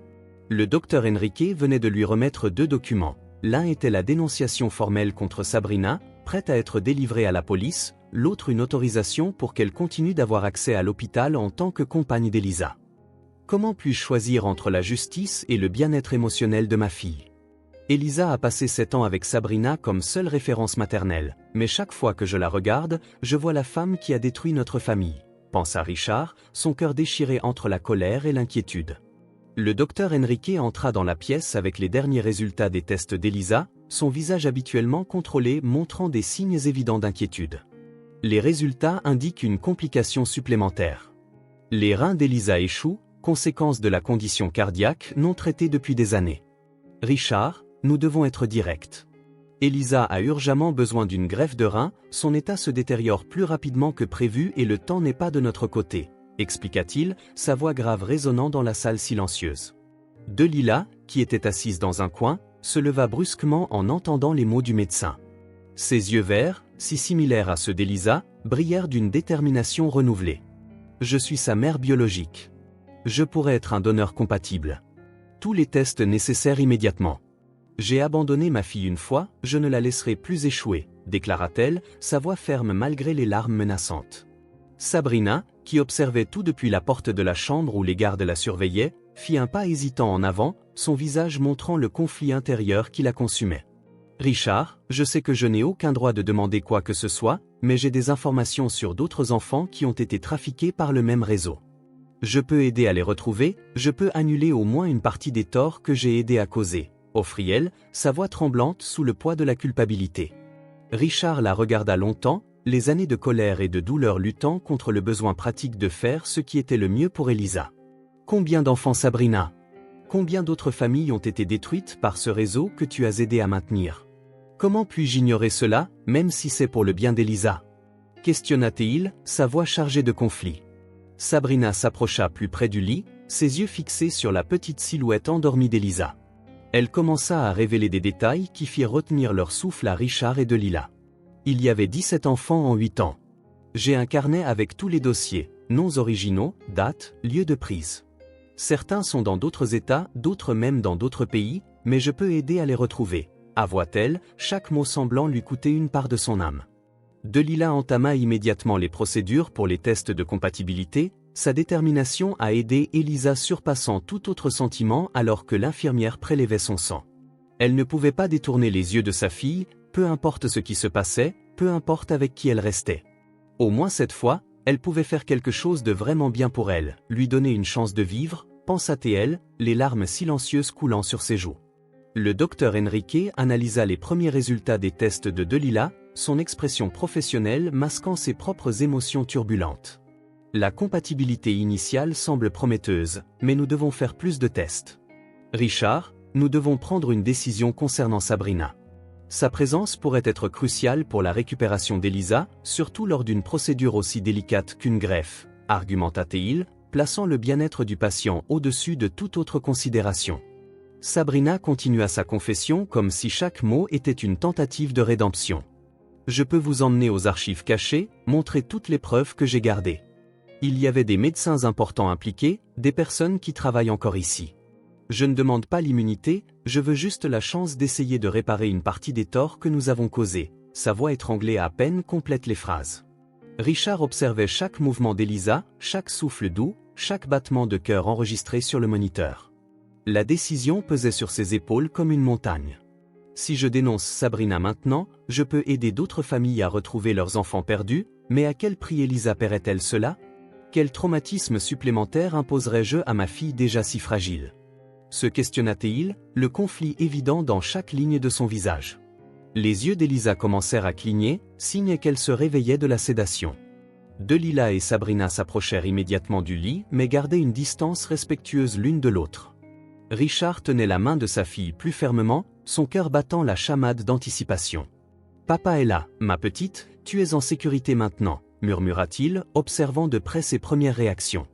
Le docteur Enrique venait de lui remettre 2 documents. L'un était la dénonciation formelle contre Sabrina, prête à être délivrée à la police, l'autre une autorisation pour qu'elle continue d'avoir accès à l'hôpital en tant que compagne d'Elisa. Comment puis-je choisir entre la justice et le bien-être émotionnel de ma fille? Elisa a passé 7 ans avec Sabrina comme seule référence maternelle, mais chaque fois que je la regarde, je vois la femme qui a détruit notre famille, pensa Richard, son cœur déchiré entre la colère et l'inquiétude. Le docteur Enrique entra dans la pièce avec les derniers résultats des tests d'Elisa, son visage habituellement contrôlé montrant des signes évidents d'inquiétude. Les résultats indiquent une complication supplémentaire. Les reins d'Elisa échouent, conséquence de la condition cardiaque non traitée depuis des années. Richard, nous devons être directs. Elisa a urgemment besoin d'une greffe de reins, son état se détériore plus rapidement que prévu et le temps n'est pas de notre côté, expliqua-t-il, sa voix grave résonnant dans la salle silencieuse. Delila, qui était assise dans un coin, se leva brusquement en entendant les mots du médecin. Ses yeux verts, si similaires à ceux d'Elisa, brillèrent d'une détermination renouvelée. « Je suis sa mère biologique. Je pourrais être un donneur compatible. Tous les tests nécessaires immédiatement. J'ai abandonné ma fille une fois, je ne la laisserai plus échouer, déclara-t-elle, sa voix ferme malgré les larmes menaçantes. Sabrina, qui observait tout depuis la porte de la chambre où les gardes la surveillaient, fit un pas hésitant en avant, son visage montrant le conflit intérieur qui la consumait. « Richard, je sais que je n'ai aucun droit de demander quoi que ce soit, mais j'ai des informations sur d'autres enfants qui ont été trafiqués par le même réseau. Je peux aider à les retrouver, je peux annuler au moins une partie des torts que j'ai aidé à causer, » offrit-elle, sa voix tremblante sous le poids de la culpabilité. Richard la regarda longtemps, les années de colère et de douleur luttant contre le besoin pratique de faire ce qui était le mieux pour Elisa. Combien d'enfants Sabrina? Combien d'autres familles ont été détruites par ce réseau que tu as aidé à maintenir? Comment puis-je ignorer cela, même si c'est pour le bien d'Elisa? Questionna-t-il, sa voix chargée de conflit. Sabrina s'approcha plus près du lit, ses yeux fixés sur la petite silhouette endormie d'Elisa. Elle commença à révéler des détails qui firent retenir leur souffle à Richard et Delila. Il y avait 17 enfants en 8 ans. J'ai un carnet avec tous les dossiers, noms originaux, dates, lieux de prise. Certains sont dans d'autres États, d'autres même dans d'autres pays, mais je peux aider à les retrouver, avoua-t-elle, chaque mot semblant lui coûter une part de son âme. Delila entama immédiatement les procédures pour les tests de compatibilité, sa détermination à aider Elisa surpassant tout autre sentiment alors que l'infirmière prélevait son sang. Elle ne pouvait pas détourner les yeux de sa fille, peu importe ce qui se passait, peu importe avec qui elle restait. Au moins cette fois, elle pouvait faire quelque chose de vraiment bien pour elle, lui donner une chance de vivre, pensa-t-elle, les larmes silencieuses coulant sur ses joues. Le docteur Enrique analysa les premiers résultats des tests de Delila, son expression professionnelle masquant ses propres émotions turbulentes. La compatibilité initiale semble prometteuse, mais nous devons faire plus de tests. Richard, nous devons prendre une décision concernant Sabrina. Sa présence pourrait être cruciale pour la récupération d'Elisa, surtout lors d'une procédure aussi délicate qu'une greffe, argumenta-t-il, plaçant le bien-être du patient au-dessus de toute autre considération. Sabrina continua sa confession comme si chaque mot était une tentative de rédemption. Je peux vous emmener aux archives cachées, montrer toutes les preuves que j'ai gardées. Il y avait des médecins importants impliqués, des personnes qui travaillent encore ici. Je ne demande pas l'immunité, je veux juste la chance d'essayer de réparer une partie des torts que nous avons causés. Sa voix étranglée à peine complète les phrases. Richard observait chaque mouvement d'Elisa, chaque souffle doux, chaque battement de cœur enregistré sur le moniteur. La décision pesait sur ses épaules comme une montagne. Si je dénonce Sabrina maintenant, je peux aider d'autres familles à retrouver leurs enfants perdus, mais à quel prix Elisa paierait-elle cela? Quel traumatisme supplémentaire imposerais-je à ma fille déjà si fragile? Se questionna-t-il, le conflit évident dans chaque ligne de son visage. Les yeux d'Elisa commencèrent à cligner, signe qu'elle se réveillait de la sédation. Delila et Sabrina s'approchèrent immédiatement du lit mais gardaient une distance respectueuse l'une de l'autre. Richard tenait la main de sa fille plus fermement, son cœur battant la chamade d'anticipation. « Papa est là, ma petite, tu es en sécurité maintenant », murmura-t-il, observant de près ses premières réactions.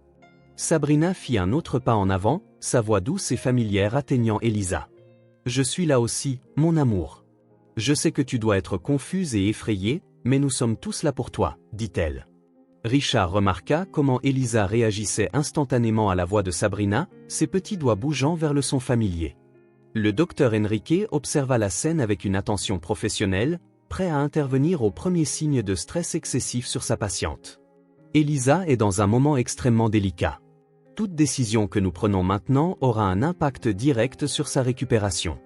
Sabrina fit un autre pas en avant, sa voix douce et familière atteignant Elisa. « Je suis là aussi, mon amour. Je sais que tu dois être confuse et effrayée, mais nous sommes tous là pour toi, dit-elle. » Richard remarqua comment Elisa réagissait instantanément à la voix de Sabrina, ses petits doigts bougeant vers le son familier. Le docteur Enrique observa la scène avec une attention professionnelle, prêt à intervenir au premier signe de stress excessif sur sa patiente. Elisa est dans un moment extrêmement délicat. Toute décision que nous prenons maintenant aura un impact direct sur sa récupération.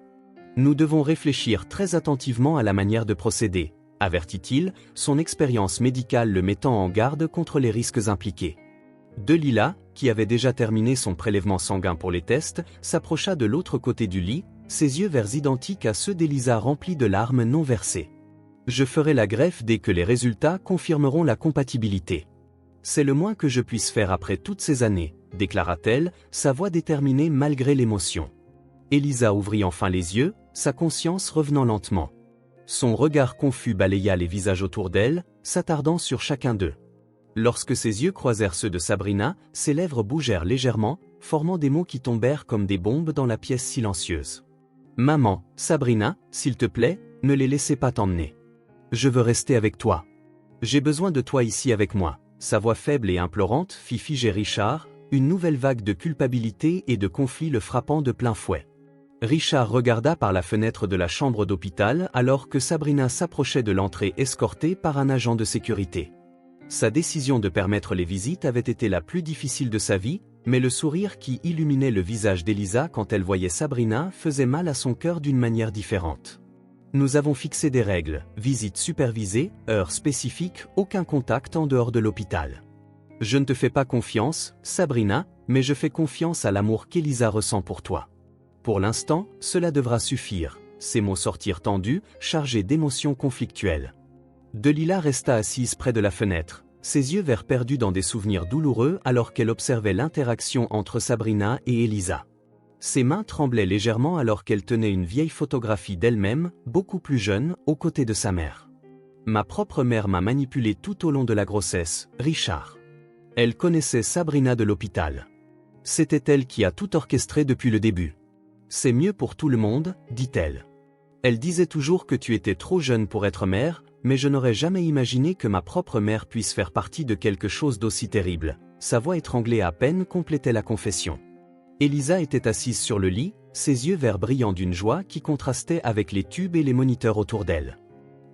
Nous devons réfléchir très attentivement à la manière de procéder, avertit-il, son expérience médicale le mettant en garde contre les risques impliqués. Delila, qui avait déjà terminé son prélèvement sanguin pour les tests, s'approcha de l'autre côté du lit, ses yeux verts identiques à ceux d'Elisa remplis de larmes non versées. « Je ferai la greffe dès que les résultats confirmeront la compatibilité. C'est le moins que je puisse faire après toutes ces années, déclara-t-elle, sa voix déterminée malgré l'émotion. Elisa ouvrit enfin les yeux, sa conscience revenant lentement. Son regard confus balaya les visages autour d'elle, s'attardant sur chacun d'eux. Lorsque ses yeux croisèrent ceux de Sabrina, ses lèvres bougèrent légèrement, formant des mots qui tombèrent comme des bombes dans la pièce silencieuse. « Maman, Sabrina, s'il te plaît, ne les laissez pas t'emmener. Je veux rester avec toi. J'ai besoin de toi ici avec moi. » Sa voix faible et implorante fit figer Richard, une nouvelle vague de culpabilité et de conflit le frappant de plein fouet. Richard regarda par la fenêtre de la chambre d'hôpital alors que Sabrina s'approchait de l'entrée escortée par un agent de sécurité. Sa décision de permettre les visites avait été la plus difficile de sa vie, mais le sourire qui illuminait le visage d'Elisa quand elle voyait Sabrina faisait mal à son cœur d'une manière différente. Nous avons fixé des règles, visites supervisées, heures spécifiques, aucun contact en dehors de l'hôpital. Je ne te fais pas confiance, Sabrina, mais je fais confiance à l'amour qu'Elisa ressent pour toi. Pour l'instant, cela devra suffire. Ces mots sortirent tendus, chargés d'émotions conflictuelles. Delila resta assise près de la fenêtre, ses yeux verts perdus dans des souvenirs douloureux alors qu'elle observait l'interaction entre Sabrina et Elisa. Ses mains tremblaient légèrement alors qu'elle tenait une vieille photographie d'elle-même, beaucoup plus jeune, aux côtés de sa mère. Ma propre mère m'a manipulée tout au long de la grossesse, Richard. Elle connaissait Sabrina de l'hôpital. C'était elle qui a tout orchestré depuis le début. C'est mieux pour tout le monde, dit-elle. Elle disait toujours que tu étais trop jeune pour être mère, mais je n'aurais jamais imaginé que ma propre mère puisse faire partie de quelque chose d'aussi terrible. Sa voix étranglée à peine complétait la confession. Elisa était assise sur le lit, ses yeux verts brillants d'une joie qui contrastait avec les tubes et les moniteurs autour d'elle.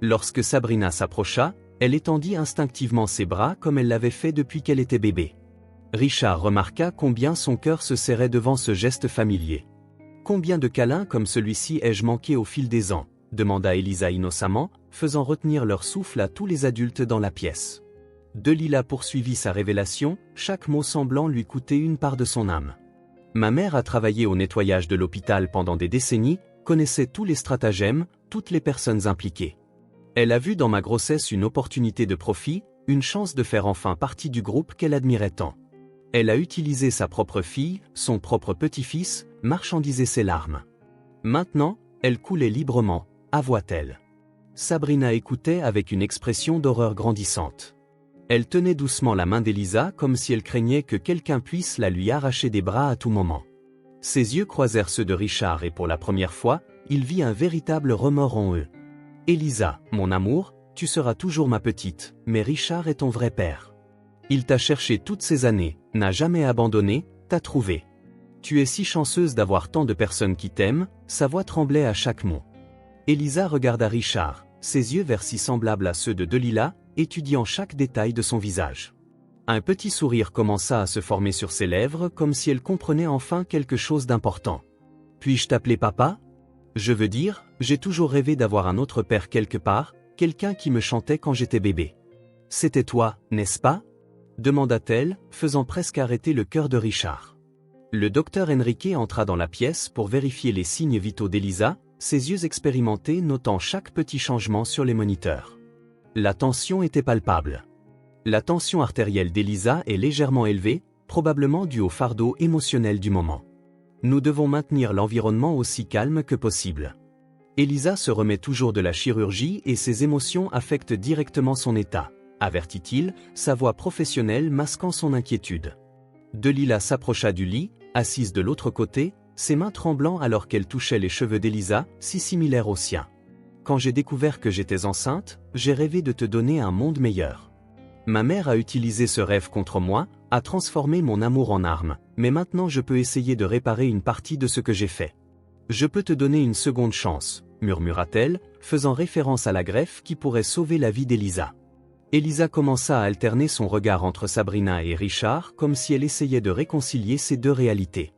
Lorsque Sabrina s'approcha, elle étendit instinctivement ses bras comme elle l'avait fait depuis qu'elle était bébé. Richard remarqua combien son cœur se serrait devant ce geste familier. « Combien de câlins comme celui-ci ai-je manqué au fil des ans ?» demanda Elisa innocemment, faisant retenir leur souffle à tous les adultes dans la pièce. Delila poursuivit sa révélation, chaque mot semblant lui coûter une part de son âme. Ma mère a travaillé au nettoyage de l'hôpital pendant des décennies, connaissait tous les stratagèmes, toutes les personnes impliquées. Elle a vu dans ma grossesse une opportunité de profit, une chance de faire enfin partie du groupe qu'elle admirait tant. Elle a utilisé sa propre fille, son propre petit-fils, marchandiser ses larmes. Maintenant, elle coulait librement, avoua-t-elle. Sabrina écoutait avec une expression d'horreur grandissante. Elle tenait doucement la main d'Elisa comme si elle craignait que quelqu'un puisse la lui arracher des bras à tout moment. Ses yeux croisèrent ceux de Richard et pour la première fois, il vit un véritable remords en eux. « Elisa, mon amour, tu seras toujours ma petite, mais Richard est ton vrai père. Il t'a cherché toutes ces années, n'a jamais abandonné, t'a trouvé. Tu es si chanceuse d'avoir tant de personnes qui t'aiment », sa voix tremblait à chaque mot. Elisa regarda Richard, ses yeux verts si semblables à ceux de Delilah, étudiant chaque détail de son visage. Un petit sourire commença à se former sur ses lèvres comme si elle comprenait enfin quelque chose d'important. « Puis-je t'appeler papa ? Je veux dire, j'ai toujours rêvé d'avoir un autre père quelque part, quelqu'un qui me chantait quand j'étais bébé. C'était toi, n'est-ce pas ? Demanda-t-elle, faisant presque arrêter le cœur de Richard. Le docteur Enrique entra dans la pièce pour vérifier les signes vitaux d'Elisa, ses yeux expérimentés notant chaque petit changement sur les moniteurs. La tension était palpable. La tension artérielle d'Elisa est légèrement élevée, probablement due au fardeau émotionnel du moment. Nous devons maintenir l'environnement aussi calme que possible. Elisa se remet toujours de la chirurgie et ses émotions affectent directement son état, avertit-il, sa voix professionnelle masquant son inquiétude. Delilah s'approcha du lit, assise de l'autre côté, ses mains tremblant alors qu'elle touchait les cheveux d'Elisa, si similaires aux siens. Quand j'ai découvert que j'étais enceinte, j'ai rêvé de te donner un monde meilleur. Ma mère a utilisé ce rêve contre moi, a transformé mon amour en arme, mais maintenant je peux essayer de réparer une partie de ce que j'ai fait. Je peux te donner une seconde chance, murmura-t-elle, faisant référence à la greffe qui pourrait sauver la vie d'Elisa. Elisa commença à alterner son regard entre Sabrina et Richard comme si elle essayait de réconcilier ces deux réalités.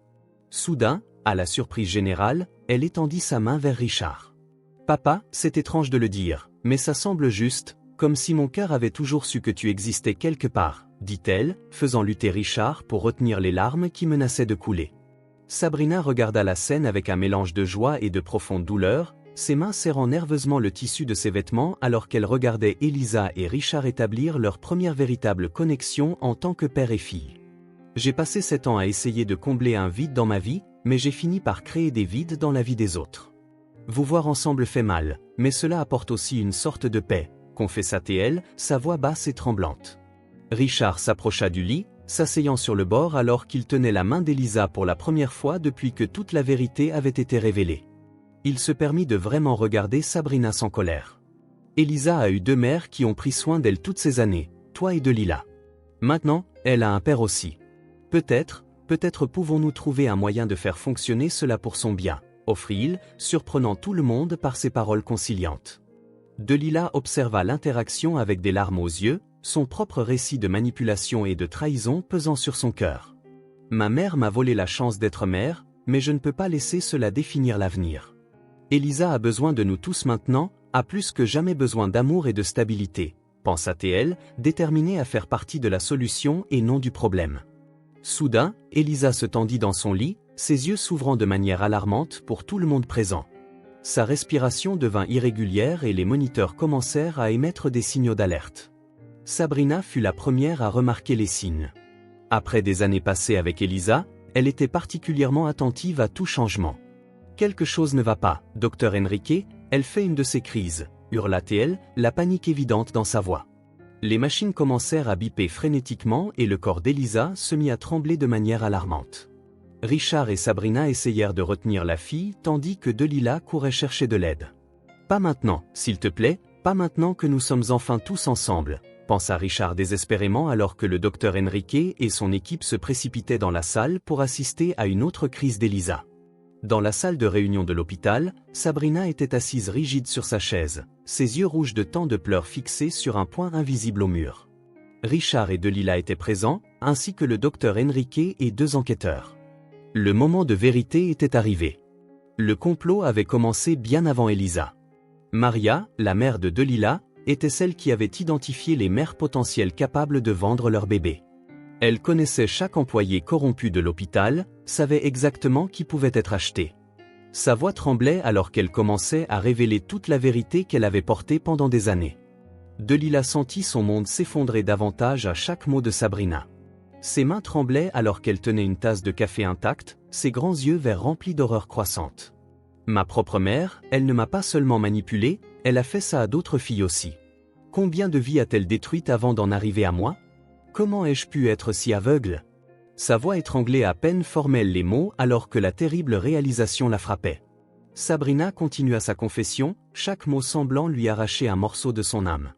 Soudain, à la surprise générale, elle étendit sa main vers Richard. « Papa, c'est étrange de le dire, mais ça semble juste, comme si mon cœur avait toujours su que tu existais quelque part, » dit-elle, faisant lutter Richard pour retenir les larmes qui menaçaient de couler. Sabrina regarda la scène avec un mélange de joie et de profonde douleur, ses mains serrant nerveusement le tissu de ses vêtements alors qu'elle regardait Elisa et Richard établir leur première véritable connexion en tant que père et fille. « J'ai passé 7 ans à essayer de combler un vide dans ma vie, mais j'ai fini par créer des vides dans la vie des autres. Vous voir ensemble fait mal, mais cela apporte aussi une sorte de paix, » confessa-t-elle, sa voix basse et tremblante. Richard s'approcha du lit, s'asseyant sur le bord alors qu'il tenait la main d'Elisa pour la première fois depuis que toute la vérité avait été révélée. Il se permit de vraiment regarder Sabrina sans colère. Elisa a eu 2 mères qui ont pris soin d'elle toutes ces années, toi et Delilah. Maintenant, elle a un père aussi. Peut-être pouvons-nous trouver un moyen de faire fonctionner cela pour son bien, offrit-il, surprenant tout le monde par ses paroles conciliantes. Delilah observa l'interaction avec des larmes aux yeux, son propre récit de manipulation et de trahison pesant sur son cœur. Ma mère m'a volé la chance d'être mère, mais je ne peux pas laisser cela définir l'avenir. Elisa a besoin de nous tous maintenant, a plus que jamais besoin d'amour et de stabilité, pensa-t-elle, déterminée à faire partie de la solution et non du problème. Soudain, Elisa se tendit dans son lit, ses yeux s'ouvrant de manière alarmante pour tout le monde présent. Sa respiration devint irrégulière et les moniteurs commencèrent à émettre des signaux d'alerte. Sabrina fut la première à remarquer les signes. Après des années passées avec Elisa, elle était particulièrement attentive à tout changement. « Quelque chose ne va pas, docteur Enrique, elle fait une de ces crises », hurla-t-elle, la panique évidente dans sa voix. Les machines commencèrent à biper frénétiquement et le corps d'Elisa se mit à trembler de manière alarmante. Richard et Sabrina essayèrent de retenir la fille tandis que Delilah courait chercher de l'aide. « Pas maintenant, s'il te plaît, pas maintenant que nous sommes enfin tous ensemble », pensa Richard désespérément alors que le docteur Enrique et son équipe se précipitaient dans la salle pour assister à une autre crise d'Elisa. Dans la salle de réunion de l'hôpital, Sabrina était assise rigide sur sa chaise, ses yeux rouges de tant de pleurs fixés sur un point invisible au mur. Richard et Delilah étaient présents, ainsi que le docteur Enrique et 2 enquêteurs. Le moment de vérité était arrivé. Le complot avait commencé bien avant Elisa. Maria, la mère de Delilah, était celle qui avait identifié les mères potentielles capables de vendre leur bébé. Elle connaissait chaque employé corrompu de l'hôpital, savait exactement qui pouvait être acheté. Sa voix tremblait alors qu'elle commençait à révéler toute la vérité qu'elle avait portée pendant des années. Delilah sentit son monde s'effondrer davantage à chaque mot de Sabrina. Ses mains tremblaient alors qu'elle tenait une tasse de café intacte, ses grands yeux verts remplis d'horreur croissante. Ma propre mère, elle ne m'a pas seulement manipulée, elle a fait ça à d'autres filles aussi. Combien de vies a-t-elle détruites avant d'en arriver à moi? Comment ai-je pu être si aveugle? Sa voix étranglée à peine formait les mots alors que la terrible réalisation la frappait. Sabrina continua sa confession, chaque mot semblant lui arracher un morceau de son âme.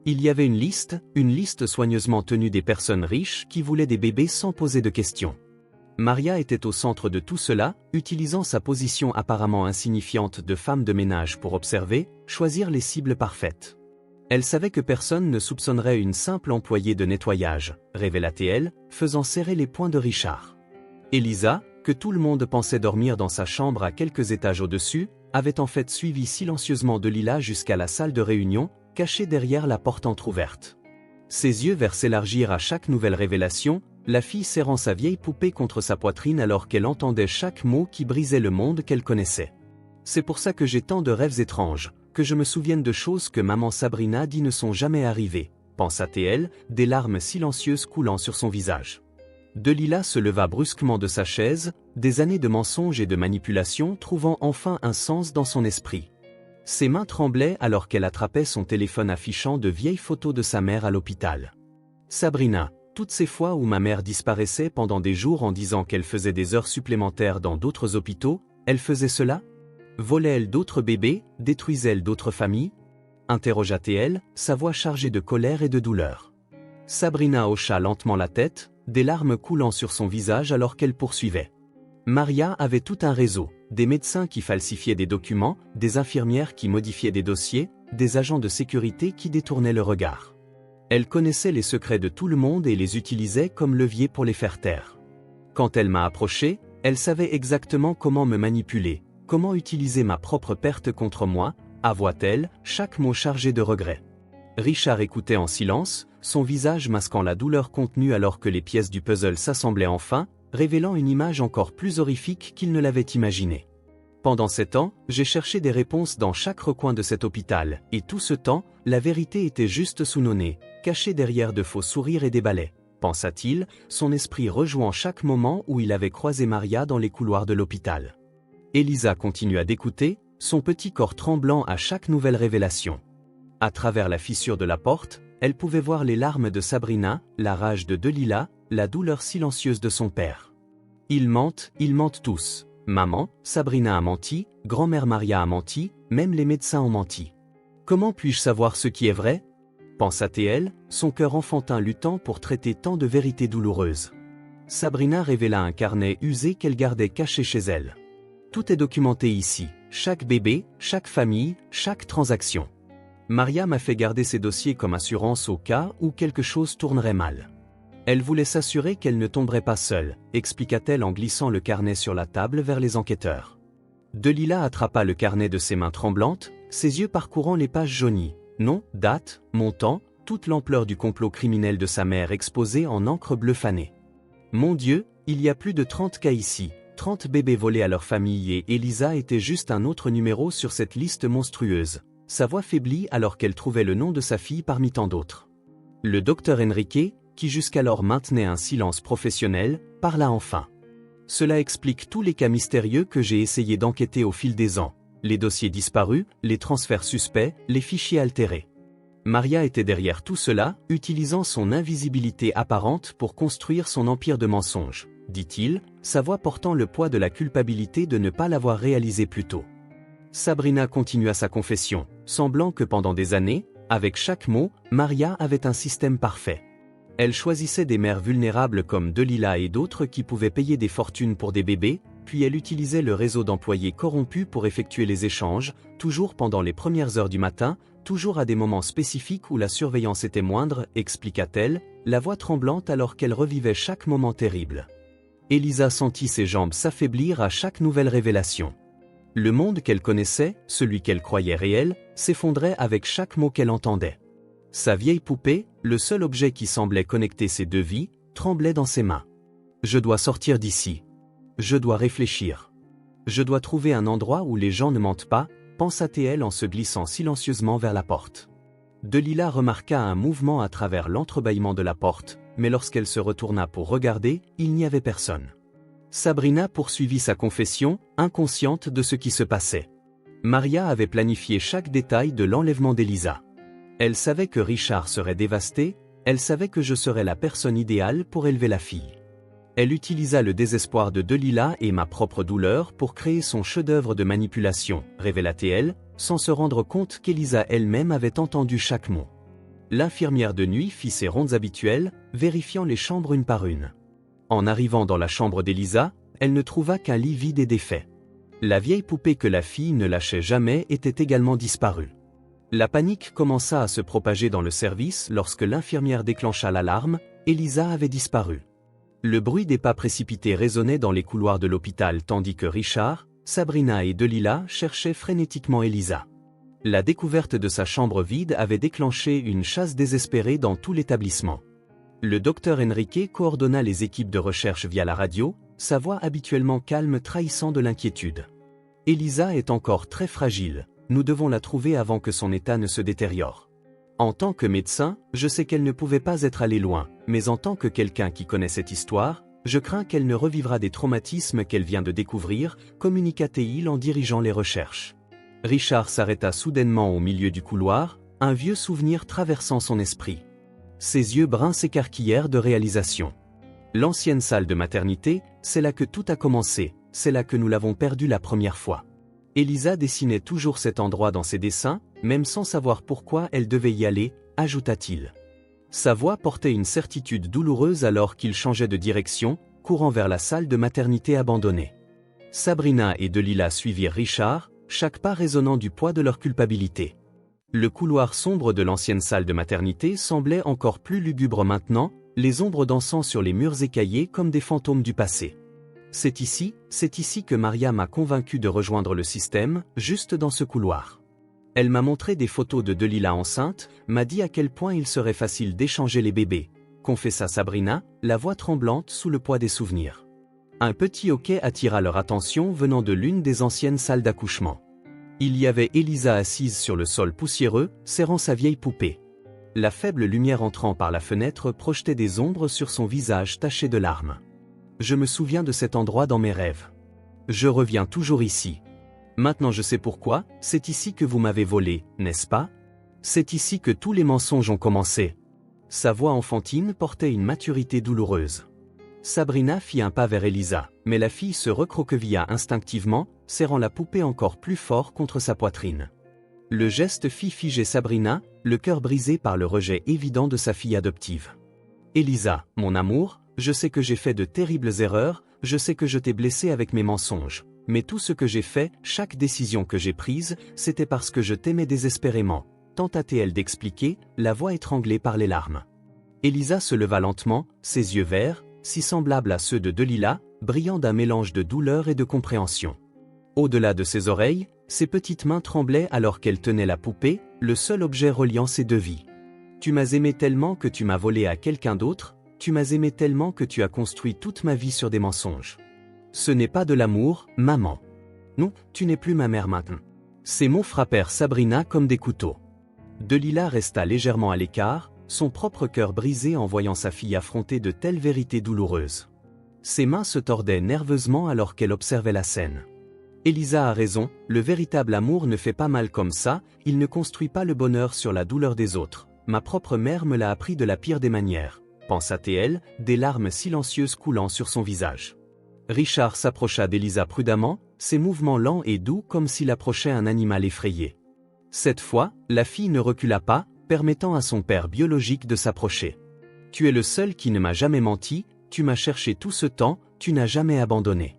Il y avait une liste soigneusement tenue des personnes riches qui voulaient des bébés sans poser de questions. Maria était au centre de tout cela, utilisant sa position apparemment insignifiante de femme de ménage pour observer, choisir les cibles parfaites. Elle savait que personne ne soupçonnerait une simple employée de nettoyage, révéla-t-elle, faisant serrer les poings de Richard. Elisa, que tout le monde pensait dormir dans sa chambre à quelques étages au-dessus, avait en fait suivi silencieusement Delila jusqu'à la salle de réunion, cachée derrière la porte entr'ouverte. Ses yeux verts s'élargirent à chaque nouvelle révélation, la fille serrant sa vieille poupée contre sa poitrine alors qu'elle entendait chaque mot qui brisait le monde qu'elle connaissait. C'est pour ça que j'ai tant de rêves étranges, que je me souvienne de choses que maman Sabrina dit ne sont jamais arrivées, pensa-t-elle, des larmes silencieuses coulant sur son visage. Delila se leva brusquement de sa chaise, des années de mensonges et de manipulation trouvant enfin un sens dans son esprit. Ses mains tremblaient alors qu'elle attrapait son téléphone affichant de vieilles photos de sa mère à l'hôpital. Sabrina, toutes ces fois où ma mère disparaissait pendant des jours en disant qu'elle faisait des heures supplémentaires dans d'autres hôpitaux, elle faisait cela? Volait-elle d'autres bébés, détruisait-elle d'autres familles? Interrogea-t-elle, sa voix chargée de colère et de douleur. Sabrina hocha lentement la tête, des larmes coulant sur son visage alors qu'elle poursuivait. Maria avait tout un réseau, des médecins qui falsifiaient des documents, des infirmières qui modifiaient des dossiers, des agents de sécurité qui détournaient le regard. Elle connaissait les secrets de tout le monde et les utilisait comme levier pour les faire taire. Quand elle m'a approché, elle savait exactement comment me manipuler, comment utiliser ma propre perte contre moi, avoua-t-elle, chaque mot chargé de regret. Richard écoutait en silence, son visage masquant la douleur contenue alors que les pièces du puzzle s'assemblaient enfin, révélant une image encore plus horrifique qu'il ne l'avait imaginée. Pendant 7 ans, j'ai cherché des réponses dans chaque recoin de cet hôpital, et tout ce temps, la vérité était juste sous nos nez, cachée derrière de faux sourires et des balais, pensa-t-il, son esprit rejouant chaque moment où il avait croisé Maria dans les couloirs de l'hôpital. Elisa continua d'écouter, son petit corps tremblant à chaque nouvelle révélation. À travers la fissure de la porte, elle pouvait voir les larmes de Sabrina, la rage de Delila, la douleur silencieuse de son père. Ils mentent tous. Maman, Sabrina a menti, grand-mère Maria a menti, même les médecins ont menti. Comment puis-je savoir ce qui est vrai? Pensa-t-elle, son cœur enfantin luttant pour traiter tant de vérités douloureuses. Sabrina révéla un carnet usé qu'elle gardait caché chez elle. Tout est documenté ici, chaque bébé, chaque famille, chaque transaction. Maria m'a fait garder ces dossiers comme assurance au cas où quelque chose tournerait mal. Elle voulait s'assurer qu'elle ne tomberait pas seule, expliqua-t-elle en glissant le carnet sur la table vers les enquêteurs. Delila attrapa le carnet de ses mains tremblantes, ses yeux parcourant les pages jaunies. Nom, date, montant, toute l'ampleur du complot criminel de sa mère exposée en encre bleu fané. Mon Dieu, il y a plus de 30 cas ici, 30 bébés volés à leur famille et Elisa était juste un autre numéro sur cette liste monstrueuse. Sa voix faiblit alors qu'elle trouvait le nom de sa fille parmi tant d'autres. Le docteur Enrique, qui jusqu'alors maintenait un silence professionnel, parla enfin. Cela explique tous les cas mystérieux que j'ai essayé d'enquêter au fil des ans, les dossiers disparus, les transferts suspects, les fichiers altérés. Maria était derrière tout cela, utilisant son invisibilité apparente pour construire son empire de mensonges, dit-il, sa voix portant le poids de la culpabilité de ne pas l'avoir réalisé plus tôt. Sabrina continua sa confession, semblant que pendant des années, avec chaque mot, Maria avait un système parfait. Elle choisissait des mères vulnérables comme Delila et d'autres qui pouvaient payer des fortunes pour des bébés, puis elle utilisait le réseau d'employés corrompus pour effectuer les échanges, toujours pendant les premières heures du matin, toujours à des moments spécifiques où la surveillance était moindre, expliqua-t-elle, la voix tremblante alors qu'elle revivait chaque moment terrible. Elisa sentit ses jambes s'affaiblir à chaque nouvelle révélation. Le monde qu'elle connaissait, celui qu'elle croyait réel, s'effondrait avec chaque mot qu'elle entendait. Sa vieille poupée, le seul objet qui semblait connecter ces deux vies, tremblait dans ses mains. Je dois sortir d'ici. Je dois réfléchir. Je dois trouver un endroit où les gens ne mentent pas, pensa-t-elle en se glissant silencieusement vers la porte. Delila remarqua un mouvement à travers l'entrebâillement de la porte, mais lorsqu'elle se retourna pour regarder, il n'y avait personne. Sabrina poursuivit sa confession, inconsciente de ce qui se passait. Maria avait planifié chaque détail de l'enlèvement d'Elisa. Elle savait que Richard serait dévasté, elle savait que je serais la personne idéale pour élever la fille. Elle utilisa le désespoir de Delilah et ma propre douleur pour créer son chef-d'œuvre de manipulation, révéla-t-elle, sans se rendre compte qu'Elisa elle-même avait entendu chaque mot. L'infirmière de nuit fit ses rondes habituelles, vérifiant les chambres une par une. En arrivant dans la chambre d'Elisa, elle ne trouva qu'un lit vide et défait. La vieille poupée que la fille ne lâchait jamais était également disparue. La panique commença à se propager dans le service lorsque l'infirmière déclencha l'alarme, Elisa avait disparu. Le bruit des pas précipités résonnait dans les couloirs de l'hôpital tandis que Richard, Sabrina et Delilah cherchaient frénétiquement Elisa. La découverte de sa chambre vide avait déclenché une chasse désespérée dans tout l'établissement. Le docteur Enrique coordonna les équipes de recherche via la radio, sa voix habituellement calme trahissant de l'inquiétude. Elisa est encore très fragile, nous devons la trouver avant que son état ne se détériore. En tant que médecin, je sais qu'elle ne pouvait pas être allée loin, mais en tant que quelqu'un qui connaît cette histoire, je crains qu'elle ne revivra des traumatismes qu'elle vient de découvrir, communiqua-t-il en dirigeant les recherches. Richard s'arrêta soudainement au milieu du couloir, un vieux souvenir traversant son esprit. Ses yeux bruns s'écarquillèrent de réalisation. L'ancienne salle de maternité, c'est là que tout a commencé, c'est là que nous l'avons perdue la première fois. Elisa dessinait toujours cet endroit dans ses dessins, même sans savoir pourquoi elle devait y aller, ajouta-t-il. Sa voix portait une certitude douloureuse alors qu'il changeait de direction, courant vers la salle de maternité abandonnée. Sabrina et Delilah suivirent Richard, chaque pas résonnant du poids de leur culpabilité. Le couloir sombre de l'ancienne salle de maternité semblait encore plus lugubre maintenant, les ombres dansant sur les murs écaillés comme des fantômes du passé. C'est ici que Maria m'a convaincu de rejoindre le système, juste dans ce couloir. Elle m'a montré des photos de Delilah enceinte, m'a dit à quel point il serait facile d'échanger les bébés, confessa Sabrina, la voix tremblante sous le poids des souvenirs. Un petit hoquet attira leur attention venant de l'une des anciennes salles d'accouchement. Il y avait Elisa assise sur le sol poussiéreux, serrant sa vieille poupée. La faible lumière entrant par la fenêtre projetait des ombres sur son visage taché de larmes. Je me souviens de cet endroit dans mes rêves. Je reviens toujours ici. Maintenant je sais pourquoi, c'est ici que vous m'avez volé, n'est-ce pas? C'est ici que tous les mensonges ont commencé. Sa voix enfantine portait une maturité douloureuse. Sabrina fit un pas vers Elisa, mais la fille se recroquevilla instinctivement, serrant la poupée encore plus fort contre sa poitrine. Le geste fit figer Sabrina, le cœur brisé par le rejet évident de sa fille adoptive. Elisa, mon amour, je sais que j'ai fait de terribles erreurs, je sais que je t'ai blessé avec mes mensonges, mais tout ce que j'ai fait, chaque décision que j'ai prise, c'était parce que je t'aimais désespérément, tenta-t-elle d'expliquer, la voix étranglée par les larmes. Elisa se leva lentement, ses yeux verts, si semblables à ceux de Delilah, brillant d'un mélange de douleur et de compréhension. Au-delà de ses oreilles, ses petites mains tremblaient alors qu'elle tenait la poupée, le seul objet reliant ces deux vies. Tu m'as aimé tellement que tu m'as volé à quelqu'un d'autre, tu m'as aimé tellement que tu as construit toute ma vie sur des mensonges. Ce n'est pas de l'amour, maman. Non, tu n'es plus ma mère maintenant. Ces mots frappèrent Sabrina comme des couteaux. Delilah resta légèrement à l'écart, son propre cœur brisé en voyant sa fille affronter de telles vérités douloureuses. Ses mains se tordaient nerveusement alors qu'elle observait la scène. Elisa a raison, le véritable amour ne fait pas mal comme ça, il ne construit pas le bonheur sur la douleur des autres. Ma propre mère me l'a appris de la pire des manières, pensa-t-elle, des larmes silencieuses coulant sur son visage. Richard s'approcha d'Elisa prudemment, ses mouvements lents et doux comme s'il approchait un animal effrayé. Cette fois, la fille ne recula pas, permettant à son père biologique de s'approcher. Tu es le seul qui ne m'a jamais menti, tu m'as cherché tout ce temps, tu n'as jamais abandonné.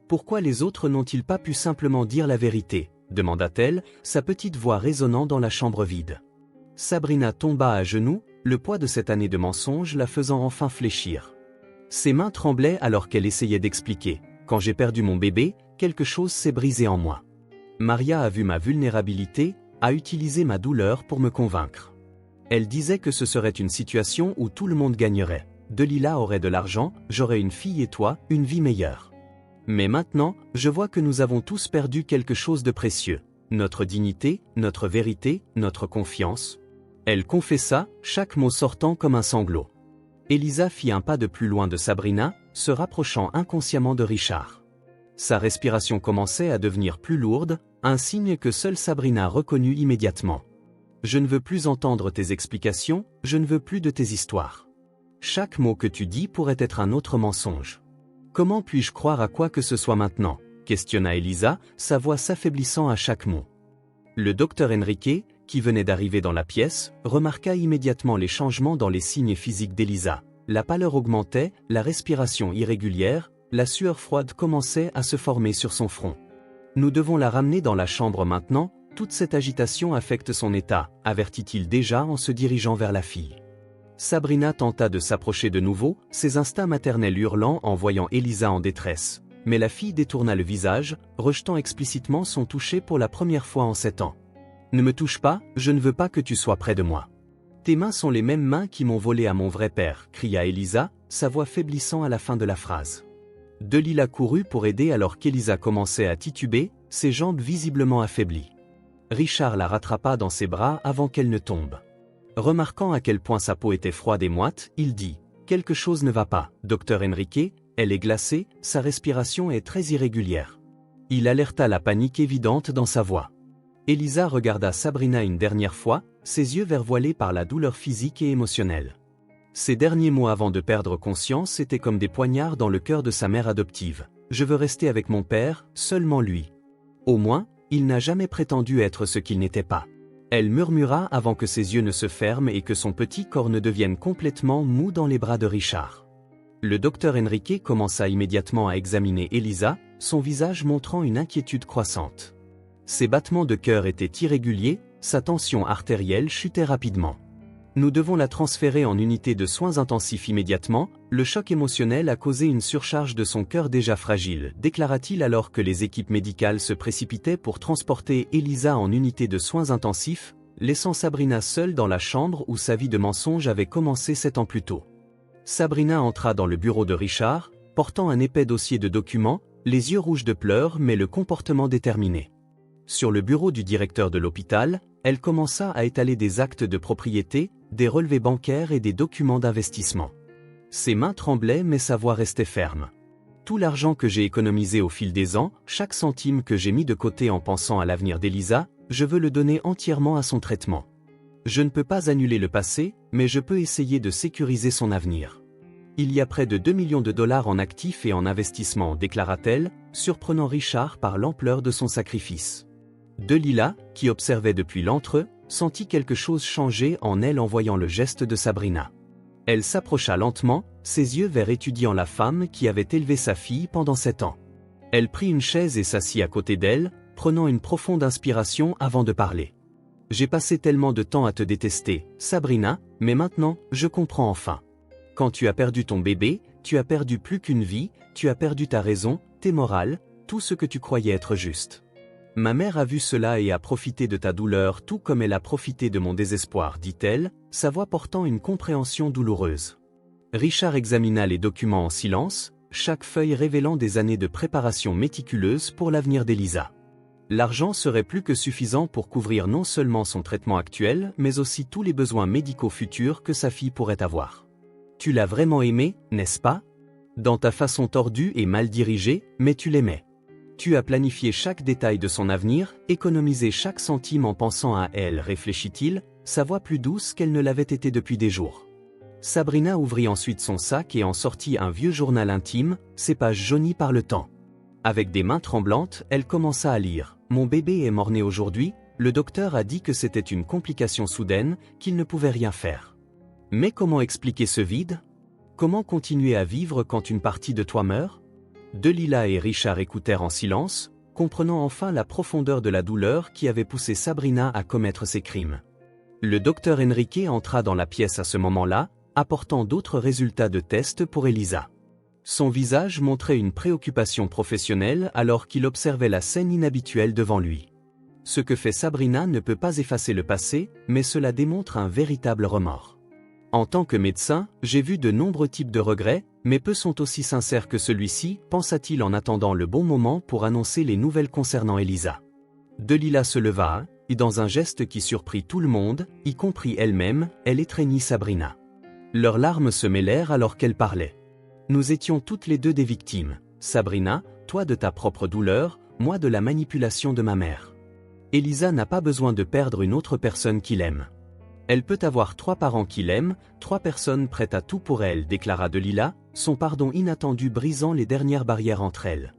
Pourquoi les autres n'ont-ils pas pu simplement dire la vérité, demanda-t-elle, sa petite voix résonnant dans la chambre vide. Sabrina tomba à genoux, le poids de cette année de mensonges la faisant enfin fléchir. Ses mains tremblaient alors qu'elle essayait d'expliquer. Quand j'ai perdu mon bébé, quelque chose s'est brisé en moi. Maria a vu ma vulnérabilité, a utilisé ma douleur pour me convaincre. Elle disait que ce serait une situation où tout le monde gagnerait. Delilah aurait de l'argent, j'aurais une fille et toi, une vie meilleure. Mais maintenant, je vois que nous avons tous perdu quelque chose de précieux. Notre dignité, notre vérité, notre confiance. Elle confessa, chaque mot sortant comme un sanglot. Elisa fit un pas de plus loin de Sabrina, se rapprochant inconsciemment de Richard. Sa respiration commençait à devenir plus lourde, un signe que seule Sabrina reconnut immédiatement. « Je ne veux plus entendre tes explications, je ne veux plus de tes histoires. Chaque mot que tu dis pourrait être un autre mensonge. Comment puis-je croire à quoi que ce soit maintenant ?» questionna Elisa, sa voix s'affaiblissant à chaque mot. Le docteur Enrique, qui venait d'arriver dans la pièce, remarqua immédiatement les changements dans les signes physiques d'Elisa. La pâleur augmentait, la respiration irrégulière, la sueur froide commençait à se former sur son front. « Nous devons la ramener dans la chambre maintenant, toute cette agitation affecte son état, avertit-il déjà en se dirigeant vers la fille. Sabrina tenta de s'approcher de nouveau, ses instincts maternels hurlant en voyant Elisa en détresse. Mais la fille détourna le visage, rejetant explicitement son toucher pour la première fois en 7 ans. « Ne me touche pas, je ne veux pas que tu sois près de moi. Tes mains sont les mêmes mains qui m'ont volé à mon vrai père, cria Elisa, sa voix faiblissant à la fin de la phrase. Delila courut pour aider alors qu'Elisa commençait à tituber, ses jambes visiblement affaiblies. Richard la rattrapa dans ses bras avant qu'elle ne tombe. Remarquant à quel point sa peau était froide et moite, il dit « Quelque chose ne va pas, docteur Enrique, elle est glacée, sa respiration est très irrégulière. » Il alerta la panique évidente dans sa voix. Elisa regarda Sabrina une dernière fois, ses yeux vert voilés par la douleur physique et émotionnelle. Ses derniers mots avant de perdre conscience étaient comme des poignards dans le cœur de sa mère adoptive. « Je veux rester avec mon père, seulement lui. » Au moins, il n'a jamais prétendu être ce qu'il n'était pas. Elle murmura avant que ses yeux ne se ferment et que son petit corps ne devienne complètement mou dans les bras de Richard. Le docteur Enrique commença immédiatement à examiner Elisa, son visage montrant une inquiétude croissante. Ses battements de cœur étaient irréguliers, sa tension artérielle chutait rapidement. « Nous devons la transférer en unité de soins intensifs immédiatement, le choc émotionnel a causé une surcharge de son cœur déjà fragile », déclara-t-il alors que les équipes médicales se précipitaient pour transporter Elisa en unité de soins intensifs, laissant Sabrina seule dans la chambre où sa vie de mensonge avait commencé 7 ans plus tôt. Sabrina entra dans le bureau de Richard, portant un épais dossier de documents, les yeux rouges de pleurs mais le comportement déterminé. Sur le bureau du directeur de l'hôpital, elle commença à étaler des actes de propriété, des relevés bancaires et des documents d'investissement. Ses mains tremblaient mais sa voix restait ferme. « Tout l'argent que j'ai économisé au fil des ans, chaque centime que j'ai mis de côté en pensant à l'avenir d'Elisa, je veux le donner entièrement à son traitement. Je ne peux pas annuler le passé, mais je peux essayer de sécuriser son avenir. Il y a près de 2 millions de dollars en actifs et en investissements, déclara-t-elle, surprenant Richard par l'ampleur de son sacrifice. Delila, qui observait depuis l'entreux, sentit quelque chose changer en elle en voyant le geste de Sabrina. Elle s'approcha lentement, ses yeux verts étudiant la femme qui avait élevé sa fille pendant 7 ans. Elle prit une chaise et s'assit à côté d'elle, prenant une profonde inspiration avant de parler. « J'ai passé tellement de temps à te détester, Sabrina, mais maintenant, je comprends enfin. Quand tu as perdu ton bébé, tu as perdu plus qu'une vie, tu as perdu ta raison, tes morales, tout ce que tu croyais être juste. Ma mère a vu cela et a profité de ta douleur tout comme elle a profité de mon désespoir, dit-elle, sa voix portant une compréhension douloureuse. Richard examina les documents en silence, chaque feuille révélant des années de préparation méticuleuse pour l'avenir d'Elisa. L'argent serait plus que suffisant pour couvrir non seulement son traitement actuel, mais aussi tous les besoins médicaux futurs que sa fille pourrait avoir. Tu l'as vraiment aimé, n'est-ce pas? Dans ta façon tordue et mal dirigée, mais tu l'aimais. Tu as planifié chaque détail de son avenir, économisé chaque centime en pensant à elle, réfléchit-il, sa voix plus douce qu'elle ne l'avait été depuis des jours. Sabrina ouvrit ensuite son sac et en sortit un vieux journal intime, ses pages jaunies par le temps. Avec des mains tremblantes, elle commença à lire. « Mon bébé est mort-né aujourd'hui, le docteur a dit que c'était une complication soudaine, qu'il ne pouvait rien faire. Mais comment expliquer ce vide? Comment continuer à vivre quand une partie de toi meurt ?» Delila et Richard écoutèrent en silence, comprenant enfin la profondeur de la douleur qui avait poussé Sabrina à commettre ces crimes. Le docteur Enrique entra dans la pièce à ce moment-là, apportant d'autres résultats de tests pour Elisa. Son visage montrait une préoccupation professionnelle alors qu'il observait la scène inhabituelle devant lui. Ce que fait Sabrina ne peut pas effacer le passé, mais cela démontre un véritable remords. En tant que médecin, j'ai vu de nombreux types de regrets, mais peu sont aussi sincères que celui-ci, pensa-t-il en attendant le bon moment pour annoncer les nouvelles concernant Elisa. Delila se leva, et dans un geste qui surprit tout le monde, y compris elle-même, elle étreignit Sabrina. Leurs larmes se mêlèrent alors qu'elle parlait. « Nous étions toutes les deux des victimes. Sabrina, toi de ta propre douleur, moi de la manipulation de ma mère. Elisa n'a pas besoin de perdre une autre personne qu'il aime. Elle peut avoir 3 parents qui l'aiment, 3 personnes prêtes à tout pour elle, déclara Delila, son pardon inattendu brisant les dernières barrières entre elles.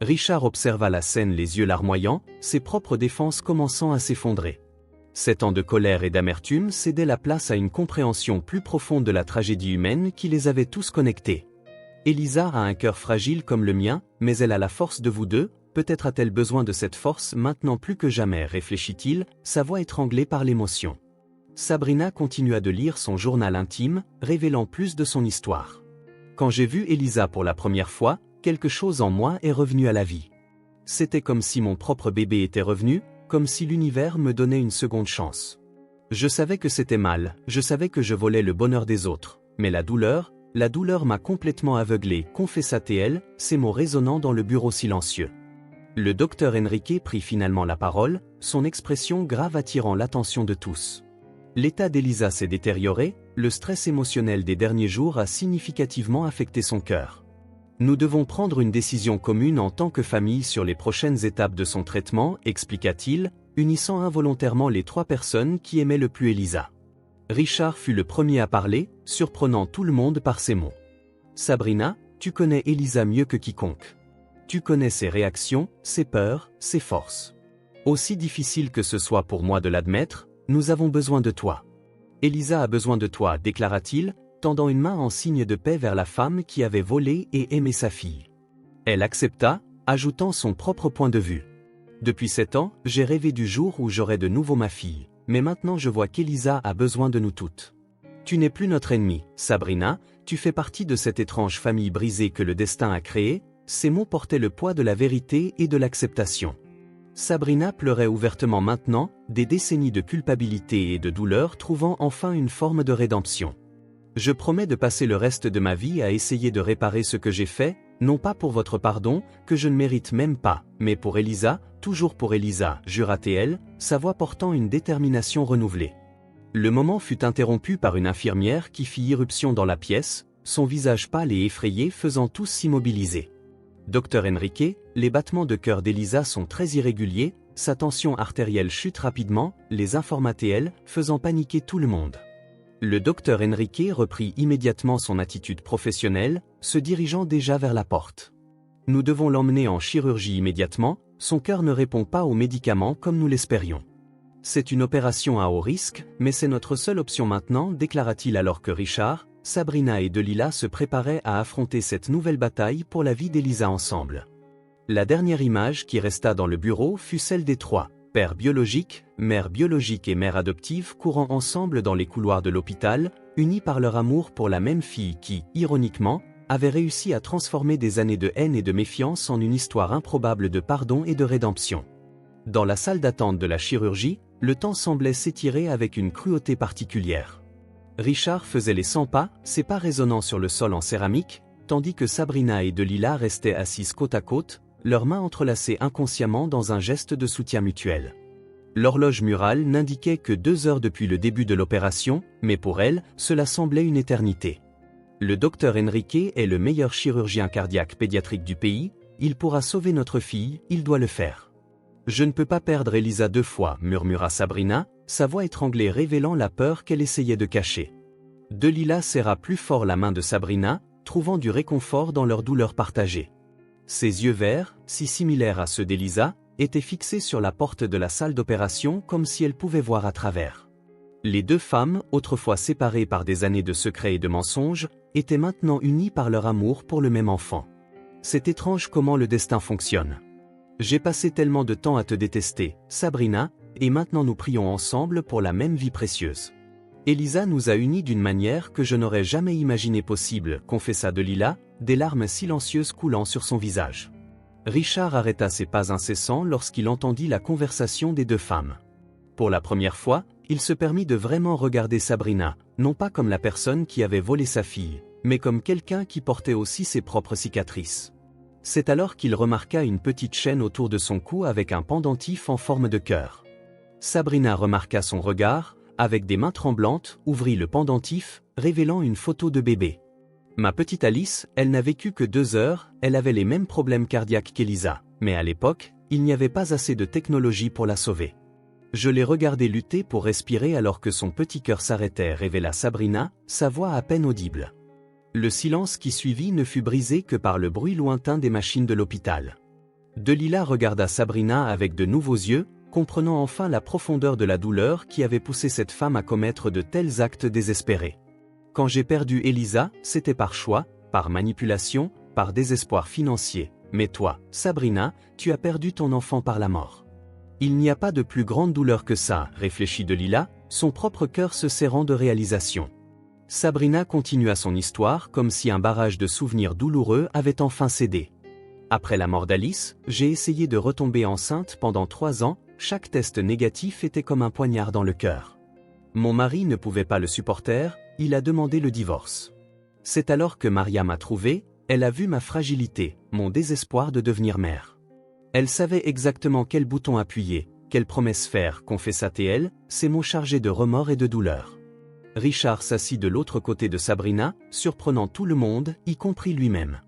Richard observa la scène les yeux larmoyants, ses propres défenses commençant à s'effondrer. 7 ans de colère et d'amertume cédaient la place à une compréhension plus profonde de la tragédie humaine qui les avait tous connectés. Elisa a un cœur fragile comme le mien, mais elle a la force de vous deux, peut-être a-t-elle besoin de cette force maintenant plus que jamais, réfléchit-il, sa voix étranglée par l'émotion. Sabrina continua de lire son journal intime, révélant plus de son histoire. Quand j'ai vu Elisa pour la première fois, quelque chose en moi est revenu à la vie. C'était comme si mon propre bébé était revenu, comme si l'univers me donnait une seconde chance. Je savais que c'était mal, je savais que je volais le bonheur des autres, mais la douleur m'a complètement aveuglé, confessa TL, ces mots résonnant dans le bureau silencieux. Le docteur Enrique prit finalement la parole, son expression grave attirant l'attention de tous. L'état d'Elisa s'est détérioré, le stress émotionnel des derniers jours a significativement affecté son cœur. Nous devons prendre une décision commune en tant que famille sur les prochaines étapes de son traitement, expliqua-t-il, unissant involontairement les 3 personnes qui aimaient le plus Elisa. Richard fut le premier à parler, surprenant tout le monde par ses mots. Sabrina, tu connais Elisa mieux que quiconque. Tu connais ses réactions, ses peurs, ses forces. Aussi difficile que ce soit pour moi de l'admettre, nous avons besoin de toi. Elisa a besoin de toi, déclara-t-il, tendant une main en signe de paix vers la femme qui avait volé et aimé sa fille. Elle accepta, ajoutant son propre point de vue. Depuis 7 ans, j'ai rêvé du jour où j'aurais de nouveau ma fille, mais maintenant je vois qu'Elisa a besoin de nous toutes. Tu n'es plus notre ennemie, Sabrina, tu fais partie de cette étrange famille brisée que le destin a créée. Ces mots portaient le poids de la vérité et de l'acceptation. Sabrina pleurait ouvertement maintenant, des décennies de culpabilité et de douleur trouvant enfin une forme de rédemption. Je promets de passer le reste de ma vie à essayer de réparer ce que j'ai fait, non pas pour votre pardon, que je ne mérite même pas, mais pour Elisa, toujours pour Elisa, jura-t-elle, sa voix portant une détermination renouvelée. Le moment fut interrompu par une infirmière qui fit irruption dans la pièce, son visage pâle et effrayé faisant tous s'immobiliser. Docteur Enrique, les battements de cœur d'Elisa sont très irréguliers, sa tension artérielle chute rapidement, les informait-elle, faisant paniquer tout le monde. Le docteur Enrique reprit immédiatement son attitude professionnelle, se dirigeant déjà vers la porte. Nous devons l'emmener en chirurgie immédiatement, son cœur ne répond pas aux médicaments comme nous l'espérions. C'est une opération à haut risque, mais c'est notre seule option maintenant, déclara-t-il alors que Richard, Sabrina et Delila se préparaient à affronter cette nouvelle bataille pour la vie d'Elisa ensemble. La dernière image qui resta dans le bureau fut celle des 3, père biologique, mère biologique et mère adoptive courant ensemble dans les couloirs de l'hôpital, unis par leur amour pour la même fille qui, ironiquement, avait réussi à transformer des années de haine et de méfiance en une histoire improbable de pardon et de rédemption. Dans la salle d'attente de la chirurgie, le temps semblait s'étirer avec une cruauté particulière. Richard faisait les 100 pas, ses pas résonnant sur le sol en céramique, tandis que Sabrina et Delila restaient assises côte à côte, leurs mains entrelacées inconsciemment dans un geste de soutien mutuel. L'horloge murale n'indiquait que 2 heures depuis le début de l'opération, mais pour elle, cela semblait une éternité. Le docteur Enrique est le meilleur chirurgien cardiaque pédiatrique du pays, il pourra sauver notre fille, il doit le faire. Je ne peux pas perdre Elisa 2 fois, murmura Sabrina, sa voix étranglée révélant la peur qu'elle essayait de cacher. Delila serra plus fort la main de Sabrina, trouvant du réconfort dans leur douleur partagée. Ses yeux verts, si similaires à ceux d'Elisa, étaient fixés sur la porte de la salle d'opération comme si elle pouvait voir à travers. Les 2 femmes, autrefois séparées par des années de secrets et de mensonges, étaient maintenant unies par leur amour pour le même enfant. C'est étrange comment le destin fonctionne. J'ai passé tellement de temps à te détester, Sabrina, et maintenant nous prions ensemble pour la même vie précieuse. Elisa nous a unis d'une manière que je n'aurais jamais imaginé possible, confessa Delila, des larmes silencieuses coulant sur son visage. Richard arrêta ses pas incessants lorsqu'il entendit la conversation des 2 femmes. Pour la première fois, il se permit de vraiment regarder Sabrina, non pas comme la personne qui avait volé sa fille, mais comme quelqu'un qui portait aussi ses propres cicatrices. C'est alors qu'il remarqua une petite chaîne autour de son cou avec un pendentif en forme de cœur. Sabrina remarqua son regard, avec des mains tremblantes, ouvrit le pendentif, révélant une photo de bébé. Ma petite Alice, elle n'a vécu que 2 heures, elle avait les mêmes problèmes cardiaques qu'Elisa, mais à l'époque, il n'y avait pas assez de technologie pour la sauver. Je l'ai regardée lutter pour respirer alors que son petit cœur s'arrêtait, révéla Sabrina, sa voix à peine audible. Le silence qui suivit ne fut brisé que par le bruit lointain des machines de l'hôpital. Delilah regarda Sabrina avec de nouveaux yeux, comprenant enfin la profondeur de la douleur qui avait poussé cette femme à commettre de tels actes désespérés. Quand j'ai perdu Elisa, c'était par choix, par manipulation, par désespoir financier. Mais toi, Sabrina, tu as perdu ton enfant par la mort. Il n'y a pas de plus grande douleur que ça, réfléchit Delilah, son propre cœur se serrant de réalisation. Sabrina continua son histoire comme si un barrage de souvenirs douloureux avait enfin cédé. Après la mort d'Alice, j'ai essayé de retomber enceinte pendant 3 ans, chaque test négatif était comme un poignard dans le cœur. Mon mari ne pouvait pas le supporter, il a demandé le divorce. C'est alors que Maria m'a trouvé, elle a vu ma fragilité, mon désespoir de devenir mère. Elle savait exactement quel bouton appuyer, quelle promesse faire, confessa-t-elle, ces mots chargés de remords et de douleur. Richard s'assit de l'autre côté de Sabrina, surprenant tout le monde, y compris lui-même.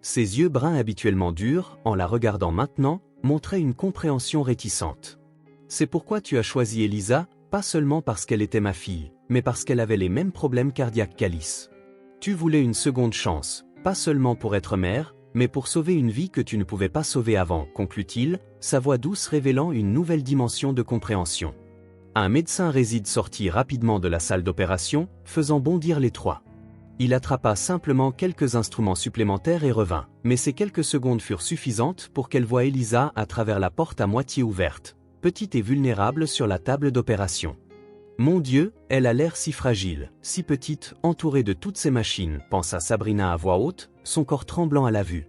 Ses yeux bruns habituellement durs, en la regardant maintenant, montraient une compréhension réticente. C'est pourquoi tu as choisi Elisa, pas seulement parce qu'elle était ma fille, mais parce qu'elle avait les mêmes problèmes cardiaques qu'Alice. Tu voulais une seconde chance, pas seulement pour être mère, mais pour sauver une vie que tu ne pouvais pas sauver avant, conclut-il, sa voix douce révélant une nouvelle dimension de compréhension. Un médecin réside sortit rapidement de la salle d'opération, faisant bondir les trois. Il attrapa simplement quelques instruments supplémentaires et revint, mais ces quelques secondes furent suffisantes pour qu'elle voie Elisa à travers la porte à moitié ouverte, petite et vulnérable sur la table d'opération. Mon Dieu, elle a l'air si fragile, si petite, entourée de toutes ces machines, pensa Sabrina à voix haute, son corps tremblant à la vue.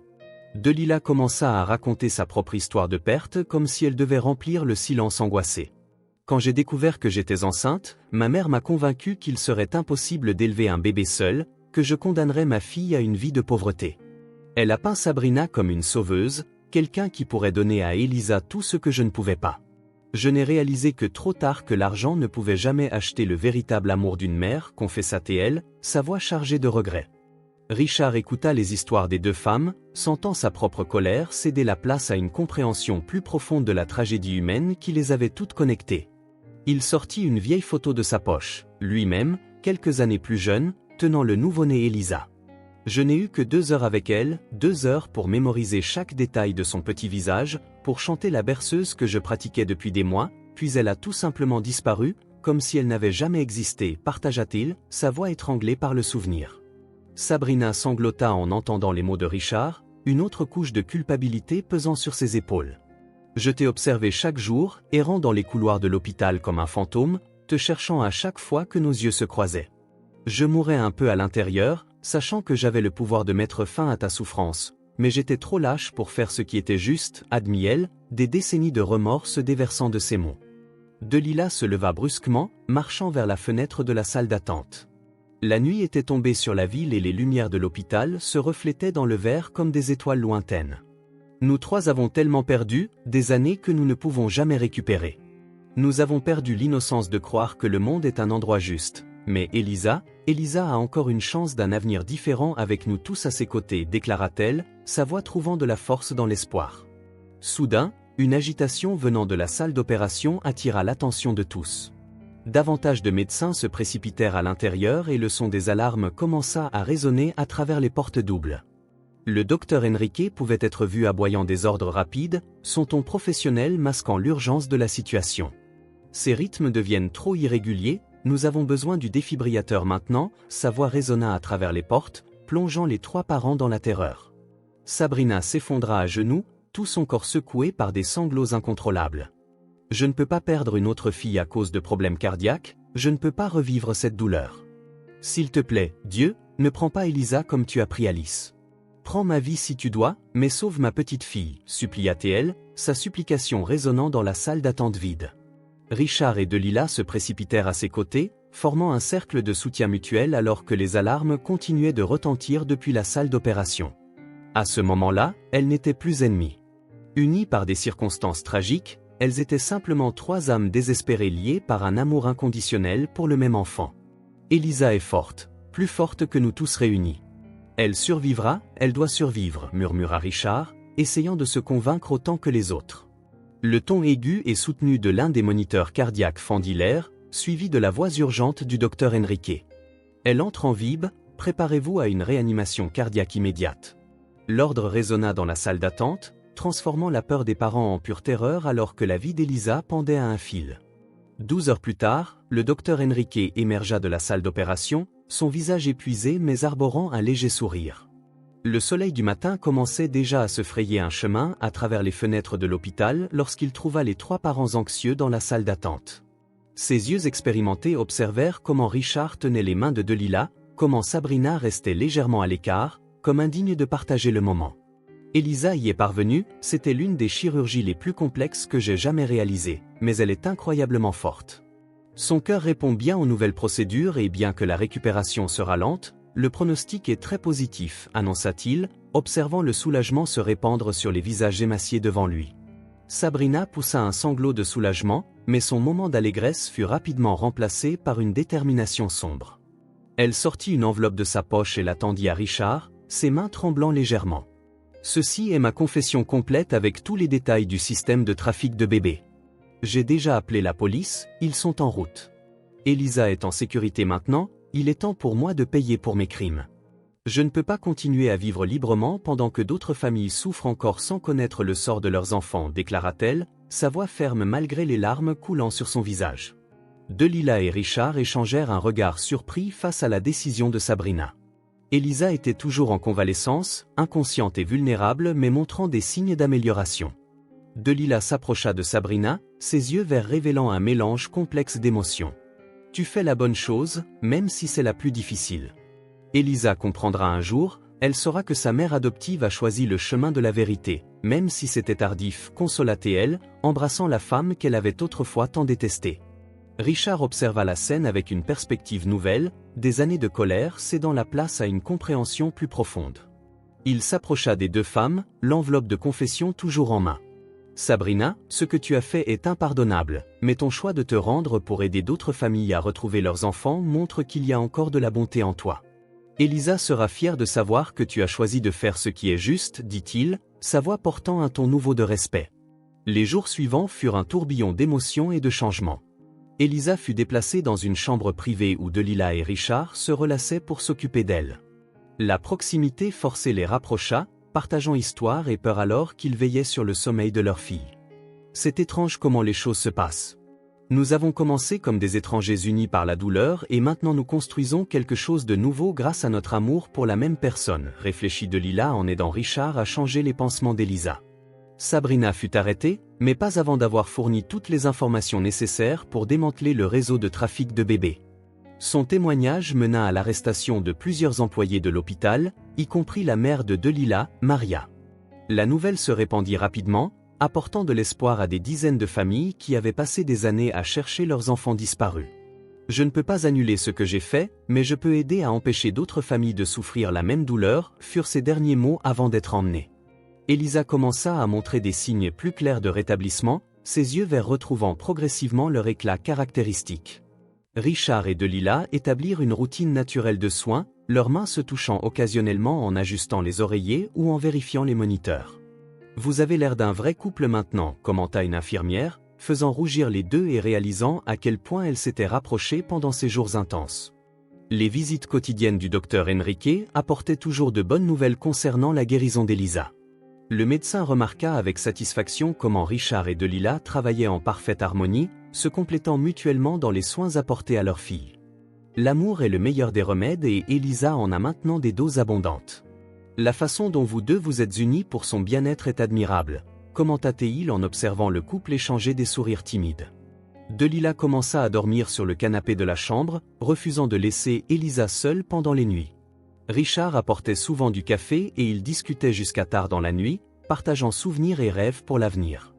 Delilah commença à raconter sa propre histoire de perte comme si elle devait remplir le silence angoissé. Quand j'ai découvert que j'étais enceinte, ma mère m'a convaincu qu'il serait impossible d'élever un bébé seul, que je condamnerais ma fille à une vie de pauvreté. Elle a peint Sabrina comme une sauveuse, quelqu'un qui pourrait donner à Elisa tout ce que je ne pouvais pas. Je n'ai réalisé que trop tard que l'argent ne pouvait jamais acheter le véritable amour d'une mère, confessa-t-elle, sa voix chargée de regret. Richard écouta les histoires des 2 femmes, sentant sa propre colère céder la place à une compréhension plus profonde de la tragédie humaine qui les avait toutes connectées. Il sortit une vieille photo de sa poche, lui-même, quelques années plus jeune, tenant le nouveau-né Elisa. Je n'ai eu que 2 heures avec elle, 2 heures pour mémoriser chaque détail de son petit visage, pour chanter la berceuse que je pratiquais depuis des mois, puis elle a tout simplement disparu, comme si elle n'avait jamais existé, partagea-t-il, sa voix étranglée par le souvenir. Sabrina sanglota en entendant les mots de Richard, une autre couche de culpabilité pesant sur ses épaules. Je t'ai observé chaque jour, errant dans les couloirs de l'hôpital comme un fantôme, te cherchant à chaque fois que nos yeux se croisaient. Je mourais un peu à l'intérieur, sachant que j'avais le pouvoir de mettre fin à ta souffrance, mais j'étais trop lâche pour faire ce qui était juste, admit-elle, des décennies de remords se déversant de ses mots. Delilah se leva brusquement, marchant vers la fenêtre de la salle d'attente. La nuit était tombée sur la ville et les lumières de l'hôpital se reflétaient dans le verre comme des étoiles lointaines. Nous 3 avons tellement perdu, des années que nous ne pouvons jamais récupérer. Nous avons perdu l'innocence de croire que le monde est un endroit juste. Mais Elisa a encore une chance d'un avenir différent avec nous tous à ses côtés, déclara-t-elle, sa voix trouvant de la force dans l'espoir. Soudain, une agitation venant de la salle d'opération attira l'attention de tous. Davantage de médecins se précipitèrent à l'intérieur et le son des alarmes commença à résonner à travers les portes doubles. Le docteur Enrique pouvait être vu aboyant des ordres rapides, son ton professionnel masquant l'urgence de la situation. Ces rythmes deviennent trop irréguliers, nous avons besoin du défibrillateur maintenant, sa voix résonna à travers les portes, plongeant les 3 parents dans la terreur. Sabrina s'effondra à genoux, tout son corps secoué par des sanglots incontrôlables. Je ne peux pas perdre une autre fille à cause de problèmes cardiaques, je ne peux pas revivre cette douleur. S'il te plaît, Dieu, ne prends pas Elisa comme tu as pris Alice. Prends ma vie si tu dois, mais sauve ma petite fille, supplia-t-elle, sa supplication résonnant dans la salle d'attente vide. Richard et Delilah se précipitèrent à ses côtés, formant un cercle de soutien mutuel alors que les alarmes continuaient de retentir depuis la salle d'opération. À ce moment-là, elles n'étaient plus ennemies. Unies par des circonstances tragiques, elles étaient simplement 3 âmes désespérées liées par un amour inconditionnel pour le même enfant. Elisa est forte, plus forte que nous tous réunis. Elle survivra, elle doit survivre, murmura Richard, essayant de se convaincre autant que les autres. Le ton aigu et soutenu de l'un des moniteurs cardiaques fendit l'air, suivi de la voix urgente du docteur Henrique. Elle entre en vib, préparez-vous à une réanimation cardiaque immédiate. L'ordre résonna dans la salle d'attente, transformant la peur des parents en pure terreur alors que la vie d'Elisa pendait à un fil. 12 heures plus tard, le docteur Henrique émergea de la salle d'opération, son visage épuisé mais arborant un léger sourire. Le soleil du matin commençait déjà à se frayer un chemin à travers les fenêtres de l'hôpital lorsqu'il trouva les 3 parents anxieux dans la salle d'attente. Ses yeux expérimentés observèrent comment Richard tenait les mains de Delilah, comment Sabrina restait légèrement à l'écart, comme indigne de partager le moment. Elisa y est parvenue, c'était l'une des chirurgies les plus complexes que j'ai jamais réalisées, mais elle est incroyablement forte. Son cœur répond bien aux nouvelles procédures et bien que la récupération sera lente, le pronostic est très positif, annonça-t-il, observant le soulagement se répandre sur les visages émaciés devant lui. Sabrina poussa un sanglot de soulagement, mais son moment d'allégresse fut rapidement remplacé par une détermination sombre. Elle sortit une enveloppe de sa poche et la tendit à Richard, ses mains tremblant légèrement. Ceci est ma confession complète avec tous les détails du système de trafic de bébés. J'ai déjà appelé la police, ils sont en route. Elisa est en sécurité maintenant, il est temps pour moi de payer pour mes crimes. Je ne peux pas continuer à vivre librement pendant que d'autres familles souffrent encore sans connaître le sort de leurs enfants, déclara-t-elle, sa voix ferme malgré les larmes coulant sur son visage. Delilah et Richard échangèrent un regard surpris face à la décision de Sabrina. Elisa était toujours en convalescence, inconsciente et vulnérable mais montrant des signes d'amélioration. Delilah s'approcha de Sabrina, ses yeux verts révélant un mélange complexe d'émotions. « Tu fais la bonne chose, même si c'est la plus difficile. » Elisa comprendra un jour, elle saura que sa mère adoptive a choisi le chemin de la vérité, même si c'était tardif, consola-t-elle, embrassant la femme qu'elle avait autrefois tant détestée. Richard observa la scène avec une perspective nouvelle, des années de colère cédant la place à une compréhension plus profonde. Il s'approcha des 2 femmes, l'enveloppe de confession toujours en main. « Sabrina, ce que tu as fait est impardonnable, mais ton choix de te rendre pour aider d'autres familles à retrouver leurs enfants montre qu'il y a encore de la bonté en toi. Elisa sera fière de savoir que tu as choisi de faire ce qui est juste, dit-il, sa voix portant un ton nouveau de respect. Les jours suivants furent un tourbillon d'émotions et de changements. Elisa fut déplacée dans une chambre privée où Delilah et Richard se relassaient pour s'occuper d'elle. La proximité forcée les rapprocha, partageant histoire et peur alors qu'ils veillaient sur le sommeil de leur fille. C'est étrange comment les choses se passent. Nous avons commencé comme des étrangers unis par la douleur et maintenant nous construisons quelque chose de nouveau grâce à notre amour pour la même personne, réfléchit Delilah en aidant Richard à changer les pansements d'Elisa. Sabrina fut arrêtée, mais pas avant d'avoir fourni toutes les informations nécessaires pour démanteler le réseau de trafic de bébés. Son témoignage mena à l'arrestation de plusieurs employés de l'hôpital, y compris la mère de Delilah, Maria. La nouvelle se répandit rapidement, apportant de l'espoir à des dizaines de familles qui avaient passé des années à chercher leurs enfants disparus. Je ne peux pas annuler ce que j'ai fait, mais je peux aider à empêcher d'autres familles de souffrir la même douleur, furent ses derniers mots avant d'être emmenée. Elisa commença à montrer des signes plus clairs de rétablissement, ses yeux verts retrouvant progressivement leur éclat caractéristique. Richard et Delilah établirent une routine naturelle de soins, leurs mains se touchant occasionnellement en ajustant les oreillers ou en vérifiant les moniteurs. « Vous avez l'air d'un vrai couple maintenant, » commenta une infirmière, faisant rougir les 2 et réalisant à quel point elle s'était rapprochée pendant ces jours intenses. Les visites quotidiennes du docteur Henrique apportaient toujours de bonnes nouvelles concernant la guérison d'Elisa. Le médecin remarqua avec satisfaction comment Richard et Delilah travaillaient en parfaite harmonie, se complétant mutuellement dans les soins apportés à leur fille. L'amour est le meilleur des remèdes et Elisa en a maintenant des doses abondantes. La façon dont vous 2 vous êtes unis pour son bien-être est admirable, commenta-t-il en observant le couple échanger des sourires timides. Delilah commença à dormir sur le canapé de la chambre, refusant de laisser Elisa seule pendant les nuits. Richard apportait souvent du café et ils discutaient jusqu'à tard dans la nuit, partageant souvenirs et rêves pour l'avenir.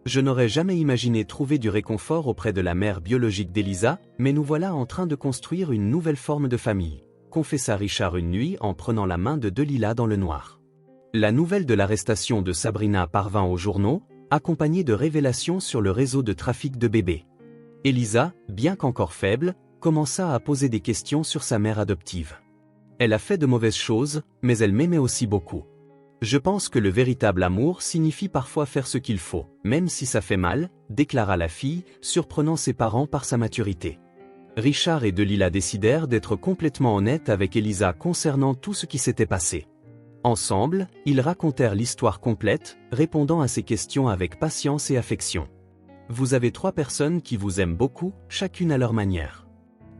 Je n'aurais jamais imaginé trouver du réconfort auprès de la mère biologique d'Elisa, mais nous voilà en train de construire une nouvelle forme de famille, confessa Richard une nuit en prenant la main de Delilah dans le noir. La nouvelle de l'arrestation de Sabrina parvint aux journaux, accompagnée de révélations sur le réseau de trafic de bébés. Elisa, bien qu'encore faible, commença à poser des questions sur sa mère adoptive. Elle a fait de mauvaises choses, mais elle m'aimait aussi beaucoup. Je pense que le véritable amour signifie parfois faire ce qu'il faut, même si ça fait mal, déclara la fille, surprenant ses parents par sa maturité. Richard et Delilah décidèrent d'être complètement honnêtes avec Elisa concernant tout ce qui s'était passé. Ensemble, ils racontèrent l'histoire complète, répondant à ses questions avec patience et affection. Vous avez 3 personnes qui vous aiment beaucoup, chacune à leur manière.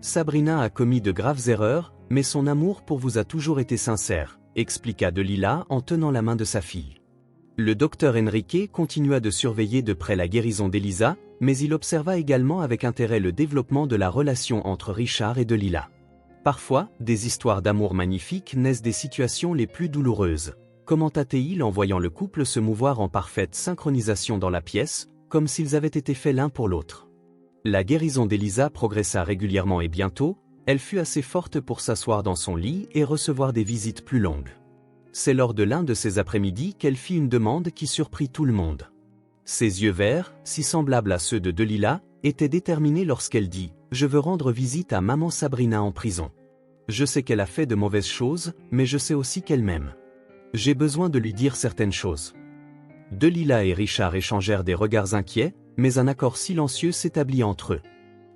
Sabrina a commis de graves erreurs, mais son amour pour vous a toujours été sincère, expliqua Delilah en tenant la main de sa fille. Le docteur Enrique continua de surveiller de près la guérison d'Elisa, mais il observa également avec intérêt le développement de la relation entre Richard et Delilah. Parfois, des histoires d'amour magnifiques naissent des situations les plus douloureuses, commenta-t-il en voyant le couple se mouvoir en parfaite synchronisation dans la pièce, comme s'ils avaient été faits l'un pour l'autre. La guérison d'Elisa progressa régulièrement et bientôt, elle fut assez forte pour s'asseoir dans son lit et recevoir des visites plus longues. C'est lors de l'un de ces après-midi qu'elle fit une demande qui surprit tout le monde. Ses yeux verts, si semblables à ceux de Delilah, étaient déterminés lorsqu'elle dit « Je veux rendre visite à maman Sabrina en prison. Je sais qu'elle a fait de mauvaises choses, mais je sais aussi qu'elle m'aime. J'ai besoin de lui dire certaines choses. » Delilah et Richard échangèrent des regards inquiets, mais un accord silencieux s'établit entre eux.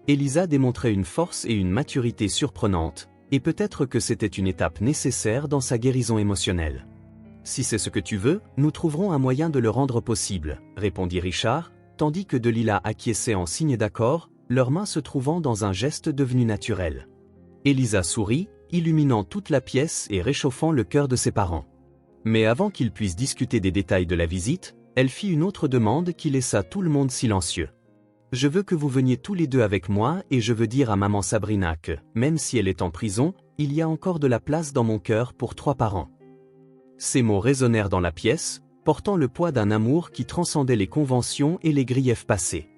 Elisa démontrait une force et une maturité surprenantes, et peut-être que c'était une étape nécessaire dans sa guérison émotionnelle. « Si c'est ce que tu veux, nous trouverons un moyen de le rendre possible, » répondit Richard, tandis que Delilah acquiesçait en signe d'accord, leurs mains se trouvant dans un geste devenu naturel. Elisa sourit, illuminant toute la pièce et réchauffant le cœur de ses parents. Mais avant qu'ils puissent discuter des détails de la visite, elle fit une autre demande qui laissa tout le monde silencieux. « Je veux que vous veniez tous les deux avec moi et je veux dire à maman Sabrina que, même si elle est en prison, il y a encore de la place dans mon cœur pour 3 parents. » Ces mots résonnèrent dans la pièce, portant le poids d'un amour qui transcendait les conventions et les griefs passés.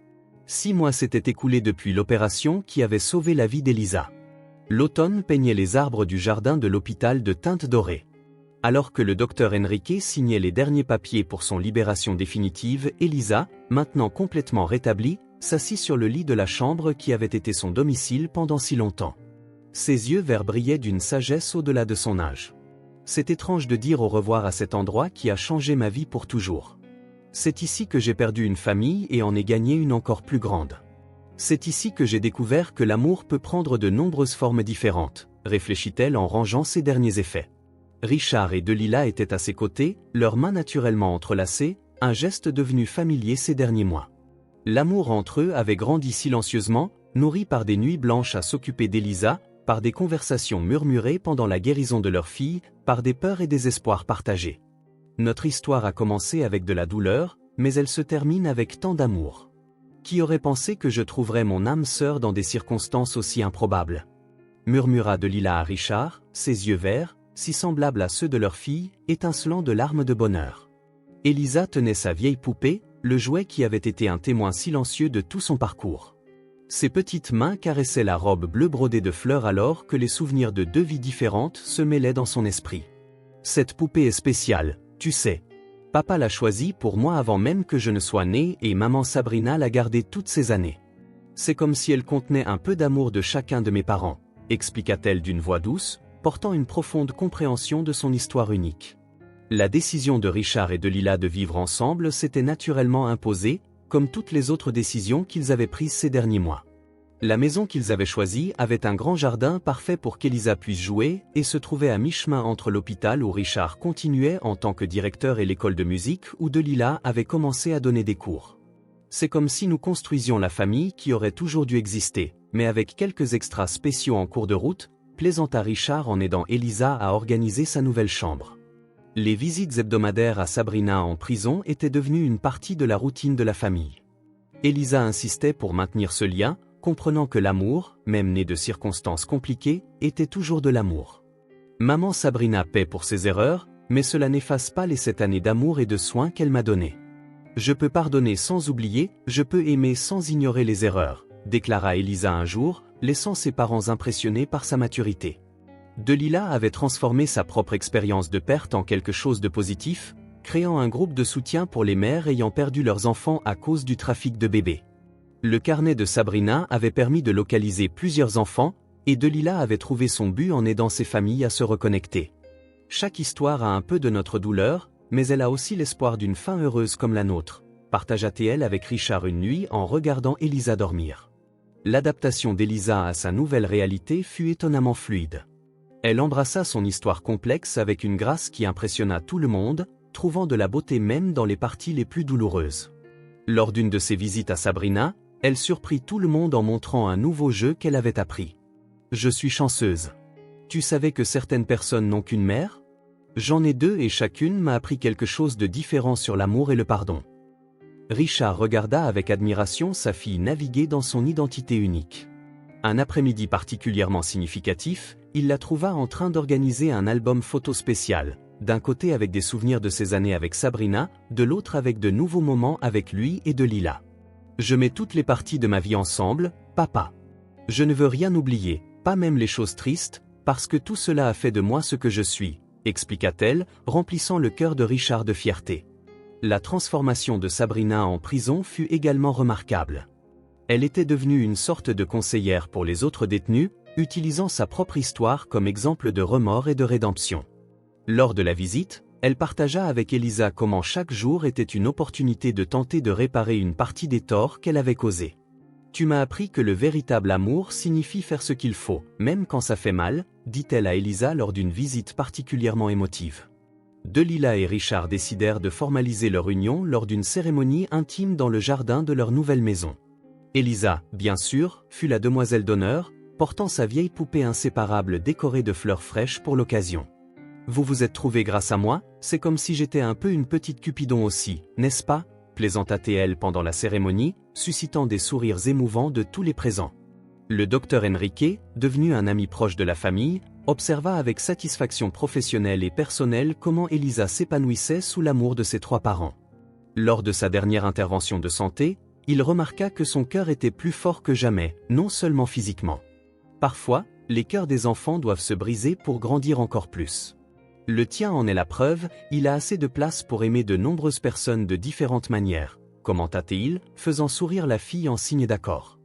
6 mois s'étaient écoulés depuis l'opération qui avait sauvé la vie d'Elisa. L'automne peignait les arbres du jardin de l'hôpital de teintes dorées. Alors que le docteur Enrique signait les derniers papiers pour son libération définitive, Elisa, maintenant complètement rétablie, s'assit sur le lit de la chambre qui avait été son domicile pendant si longtemps. Ses yeux verts brillaient d'une sagesse au-delà de son âge. C'est étrange de dire au revoir à cet endroit qui a changé ma vie pour toujours. C'est ici que j'ai perdu une famille et en ai gagné une encore plus grande. C'est ici que j'ai découvert que l'amour peut prendre de nombreuses formes différentes, réfléchit-elle en rangeant ses derniers effets. Richard et Delilah étaient à ses côtés, leurs mains naturellement entrelacées, un geste devenu familier ces derniers mois. L'amour entre eux avait grandi silencieusement, nourri par des nuits blanches à s'occuper d'Elisa, par des conversations murmurées pendant la guérison de leur fille, par des peurs et des espoirs partagés. Notre histoire a commencé avec de la douleur, mais elle se termine avec tant d'amour. Qui aurait pensé que je trouverais mon âme sœur dans des circonstances aussi improbables ? Murmura Delilah à Richard, ses yeux verts, si semblables à ceux de leur fille, étincelant de larmes de bonheur. Elisa tenait sa vieille poupée, le jouet qui avait été un témoin silencieux de tout son parcours. Ses petites mains caressaient la robe bleue brodée de fleurs alors que les souvenirs de 2 vies différentes se mêlaient dans son esprit. Cette poupée est spéciale, tu sais. Papa l'a choisie pour moi avant même que je ne sois née et maman Sabrina l'a gardée toutes ces années. C'est comme si elle contenait un peu d'amour de chacun de mes parents, expliqua-t-elle d'une voix douce, portant une profonde compréhension de son histoire unique. La décision de Richard et Delilah de vivre ensemble s'était naturellement imposée, comme toutes les autres décisions qu'ils avaient prises ces derniers mois. La maison qu'ils avaient choisie avait un grand jardin parfait pour qu'Elisa puisse jouer et se trouvait à mi-chemin entre l'hôpital où Richard continuait en tant que directeur et l'école de musique où Delilah avait commencé à donner des cours. C'est comme si nous construisions la famille qui aurait toujours dû exister, mais avec quelques extras spéciaux en cours de route, plaisanta Richard en aidant Elisa à organiser sa nouvelle chambre. Les visites hebdomadaires à Sabrina en prison étaient devenues une partie de la routine de la famille. Elisa insistait pour maintenir ce lien, comprenant que l'amour, même né de circonstances compliquées, était toujours de l'amour. Maman Sabrina paie pour ses erreurs, mais cela n'efface pas les 7 années d'amour et de soins qu'elle m'a données. Je peux pardonner sans oublier, je peux aimer sans ignorer les erreurs, déclara Elisa un jour, laissant ses parents impressionnés par sa maturité. Delilah avait transformé sa propre expérience de perte en quelque chose de positif, créant un groupe de soutien pour les mères ayant perdu leurs enfants à cause du trafic de bébés. Le carnet de Sabrina avait permis de localiser plusieurs enfants, et Delilah avait trouvé son but en aidant ses familles à se reconnecter. Chaque histoire a un peu de notre douleur, mais elle a aussi l'espoir d'une fin heureuse comme la nôtre, partagea-t-elle avec Richard une nuit en regardant Elisa dormir. L'adaptation d'Elisa à sa nouvelle réalité fut étonnamment fluide. Elle embrassa son histoire complexe avec une grâce qui impressionna tout le monde, trouvant de la beauté même dans les parties les plus douloureuses. Lors d'une de ses visites à Sabrina, elle surprit tout le monde en montrant un nouveau jeu qu'elle avait appris. « Je suis chanceuse. Tu savais que certaines personnes n'ont qu'une mère ? J'en ai deux et chacune m'a appris quelque chose de différent sur l'amour et le pardon. » Richard regarda avec admiration sa fille naviguer dans son identité unique. Un après-midi particulièrement significatif, il la trouva en train d'organiser un album photo spécial, d'un côté avec des souvenirs de ses années avec Sabrina, de l'autre avec de nouveaux moments avec lui et Delilah. « Je mets toutes les parties de ma vie ensemble, papa. Je ne veux rien oublier, pas même les choses tristes, parce que tout cela a fait de moi ce que je suis, » expliqua-t-elle, remplissant le cœur de Richard de fierté. La transformation de Sabrina en prison fut également remarquable. Elle était devenue une sorte de conseillère pour les autres détenus, utilisant sa propre histoire comme exemple de remords et de rédemption. Lors de la visite, elle partagea avec Elisa comment chaque jour était une opportunité de tenter de réparer une partie des torts qu'elle avait causés. « Tu m'as appris que le véritable amour signifie faire ce qu'il faut, même quand ça fait mal », dit-elle à Elisa lors d'une visite particulièrement émotive. Delilah et Richard décidèrent de formaliser leur union lors d'une cérémonie intime dans le jardin de leur nouvelle maison. Elisa, bien sûr, fut la demoiselle d'honneur, portant sa vieille poupée inséparable décorée de fleurs fraîches pour l'occasion. « Vous vous êtes trouvés grâce à moi, c'est comme si j'étais un peu une petite Cupidon aussi, n'est-ce pas ?» plaisanta-t-elle pendant la cérémonie, suscitant des sourires émouvants de tous les présents. Le docteur Enrique, devenu un ami proche de la famille, observa avec satisfaction professionnelle et personnelle comment Elisa s'épanouissait sous l'amour de ses trois parents. Lors de sa dernière intervention de santé, il remarqua que son cœur était plus fort que jamais, non seulement physiquement. Parfois, les cœurs des enfants doivent se briser pour grandir encore plus. Le tien en est la preuve, il a assez de place pour aimer de nombreuses personnes de différentes manières, commenta-t-il, faisant sourire la fille en signe d'accord.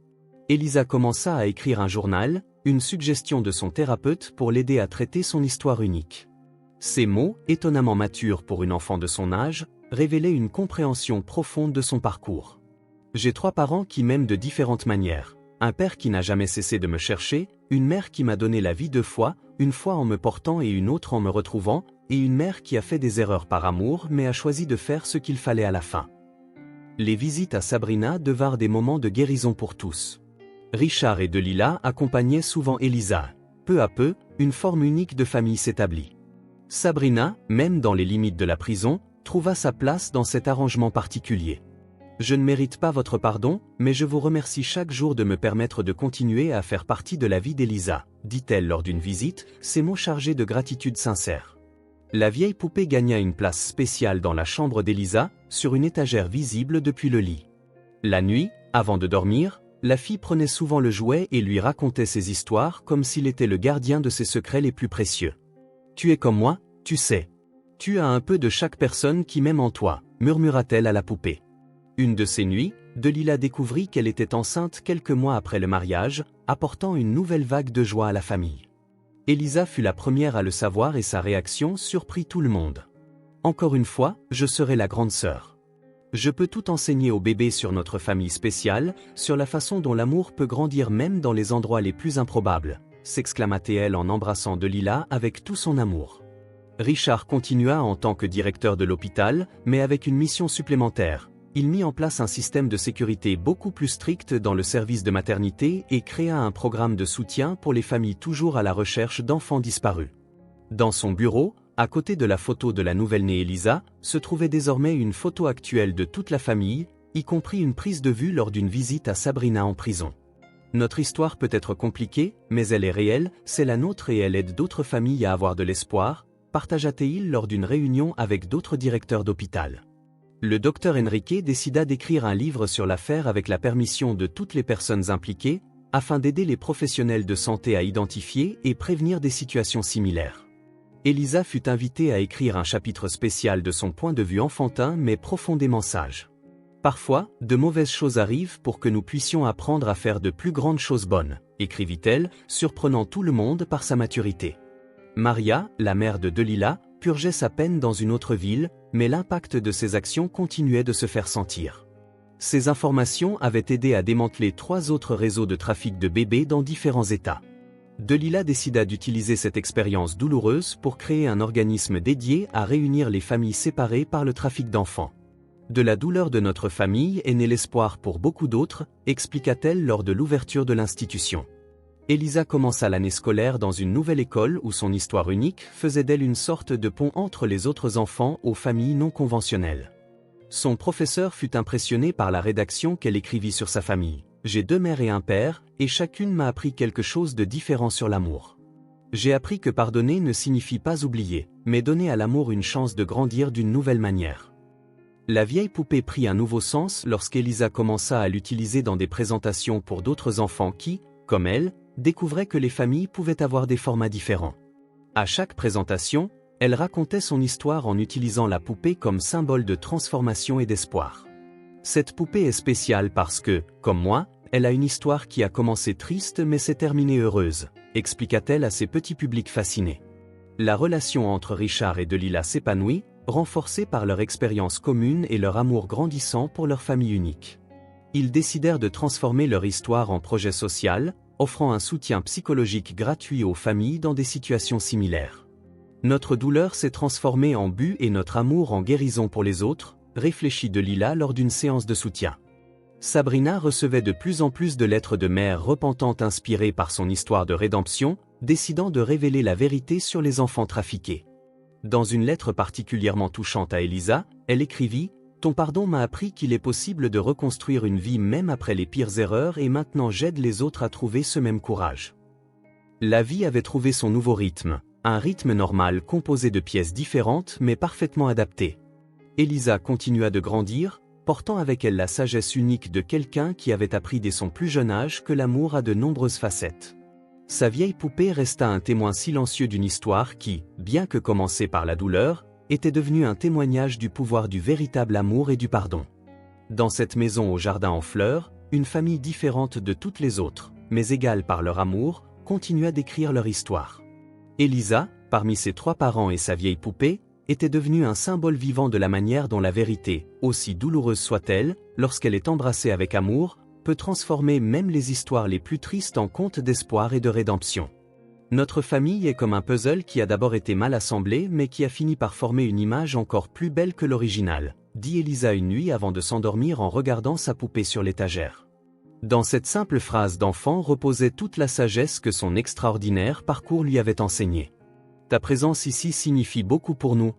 Elisa commença à écrire un journal, une suggestion de son thérapeute pour l'aider à traiter son histoire unique. Ces mots, étonnamment matures pour une enfant de son âge, révélaient une compréhension profonde de son parcours. « J'ai trois parents qui m'aiment de différentes manières. Un père qui n'a jamais cessé de me chercher, une mère qui m'a donné la vie 2 fois, une fois en me portant et une autre en me retrouvant, et une mère qui a fait des erreurs par amour mais a choisi de faire ce qu'il fallait à la fin. » Les visites à Sabrina devinrent des moments de guérison pour tous. Richard et Delilah accompagnaient souvent Elisa. Peu à peu, une forme unique de famille s'établit. Sabrina, même dans les limites de la prison, trouva sa place dans cet arrangement particulier. « Je ne mérite pas votre pardon, mais je vous remercie chaque jour de me permettre de continuer à faire partie de la vie d'Elisa, » dit-elle lors d'une visite, ses mots chargés de gratitude sincère. La vieille poupée gagna une place spéciale dans la chambre d'Elisa, sur une étagère visible depuis le lit. La nuit, avant de dormir, la fille prenait souvent le jouet et lui racontait ses histoires comme s'il était le gardien de ses secrets les plus précieux. « Tu es comme moi, tu sais. Tu as un peu de chaque personne qui m'aime en toi, » murmura-t-elle à la poupée. Une de ces nuits, Delilah découvrit qu'elle était enceinte quelques mois après le mariage, apportant une nouvelle vague de joie à la famille. Elisa fut la première à le savoir et sa réaction surprit tout le monde. « Encore une fois, je serai la grande sœur. Je peux tout enseigner au bébé sur notre famille spéciale, sur la façon dont l'amour peut grandir même dans les endroits les plus improbables, » s'exclama-t-elle en embrassant Delilah avec tout son amour. Richard continua en tant que directeur de l'hôpital, mais avec une mission supplémentaire. Il mit en place un système de sécurité beaucoup plus strict dans le service de maternité et créa un programme de soutien pour les familles toujours à la recherche d'enfants disparus. Dans son bureau, à côté de la photo de la nouvelle-née Elisa, se trouvait désormais une photo actuelle de toute la famille, y compris une prise de vue lors d'une visite à Sabrina en prison. « Notre histoire peut être compliquée, mais elle est réelle, c'est la nôtre et elle aide d'autres familles à avoir de l'espoir », partagea-t-il lors d'une réunion avec d'autres directeurs d'hôpital. Le docteur Enrique décida d'écrire un livre sur l'affaire avec la permission de toutes les personnes impliquées, afin d'aider les professionnels de santé à identifier et prévenir des situations similaires. Elisa fut invitée à écrire un chapitre spécial de son point de vue enfantin mais profondément sage. Parfois, de mauvaises choses arrivent pour que nous puissions apprendre à faire de plus grandes choses bonnes, écrivit-elle, surprenant tout le monde par sa maturité. Maria, la mère de Delilah, purgeait sa peine dans une autre ville, mais l'impact de ses actions continuait de se faire sentir. Ces informations avaient aidé à démanteler 3 autres réseaux de trafic de bébés dans différents États. Delilah décida d'utiliser cette expérience douloureuse pour créer un organisme dédié à réunir les familles séparées par le trafic d'enfants. De la douleur de notre famille est né l'espoir pour beaucoup d'autres, expliqua-t-elle lors de l'ouverture de l'institution. Elisa commença l'année scolaire dans une nouvelle école où son histoire unique faisait d'elle une sorte de pont entre les autres enfants aux familles non conventionnelles. Son professeur fut impressionné par la rédaction qu'elle écrivit sur sa famille. « J'ai 2 mères et un père, et chacune m'a appris quelque chose de différent sur l'amour. J'ai appris que pardonner ne signifie pas oublier, mais donner à l'amour une chance de grandir d'une nouvelle manière. » La vieille poupée prit un nouveau sens lorsqu'Elisa commença à l'utiliser dans des présentations pour d'autres enfants qui, comme elle, découvraient que les familles pouvaient avoir des formats différents. À chaque présentation, elle racontait son histoire en utilisant la poupée comme symbole de transformation et d'espoir. Cette poupée est spéciale parce que, comme moi, elle a une histoire qui a commencé triste mais s'est terminée heureuse, expliqua-t-elle à ses petits publics fascinés. La relation entre Richard et Delilah s'épanouit, renforcés par leur expérience commune et leur amour grandissant pour leur famille unique. Ils décidèrent de transformer leur histoire en projet social, offrant un soutien psychologique gratuit aux familles dans des situations similaires. Notre douleur s'est transformée en but et notre amour en guérison pour les autres, réfléchit Delilah lors d'une séance de soutien. Sabrina recevait de plus en plus de lettres de mères repentantes inspirées par son histoire de rédemption, décidant de révéler la vérité sur les enfants trafiqués. Dans une lettre particulièrement touchante à Elisa, elle écrivit « Ton pardon m'a appris qu'il est possible de reconstruire une vie même après les pires erreurs et maintenant j'aide les autres à trouver ce même courage. » La vie avait trouvé son nouveau rythme, un rythme normal composé de pièces différentes mais parfaitement adaptées. Elisa continua de grandir, portant avec elle la sagesse unique de quelqu'un qui avait appris dès son plus jeune âge que l'amour a de nombreuses facettes. Sa vieille poupée resta un témoin silencieux d'une histoire qui, bien que commencée par la douleur, était devenue un témoignage du pouvoir du véritable amour et du pardon. Dans cette maison au jardin en fleurs, une famille différente de toutes les autres, mais égale par leur amour, continua d'écrire leur histoire. Elisa, parmi ses 3 parents et sa vieille poupée, était devenue un symbole vivant de la manière dont la vérité, aussi douloureuse soit-elle, lorsqu'elle est embrassée avec amour, peut transformer même les histoires les plus tristes en contes d'espoir et de rédemption. Notre famille est comme un puzzle qui a d'abord été mal assemblé mais qui a fini par former une image encore plus belle que l'original, dit Elisa une nuit avant de s'endormir en regardant sa poupée sur l'étagère. Dans cette simple phrase d'enfant reposait toute la sagesse que son extraordinaire parcours lui avait enseignée. Ta présence ici signifie beaucoup pour nous,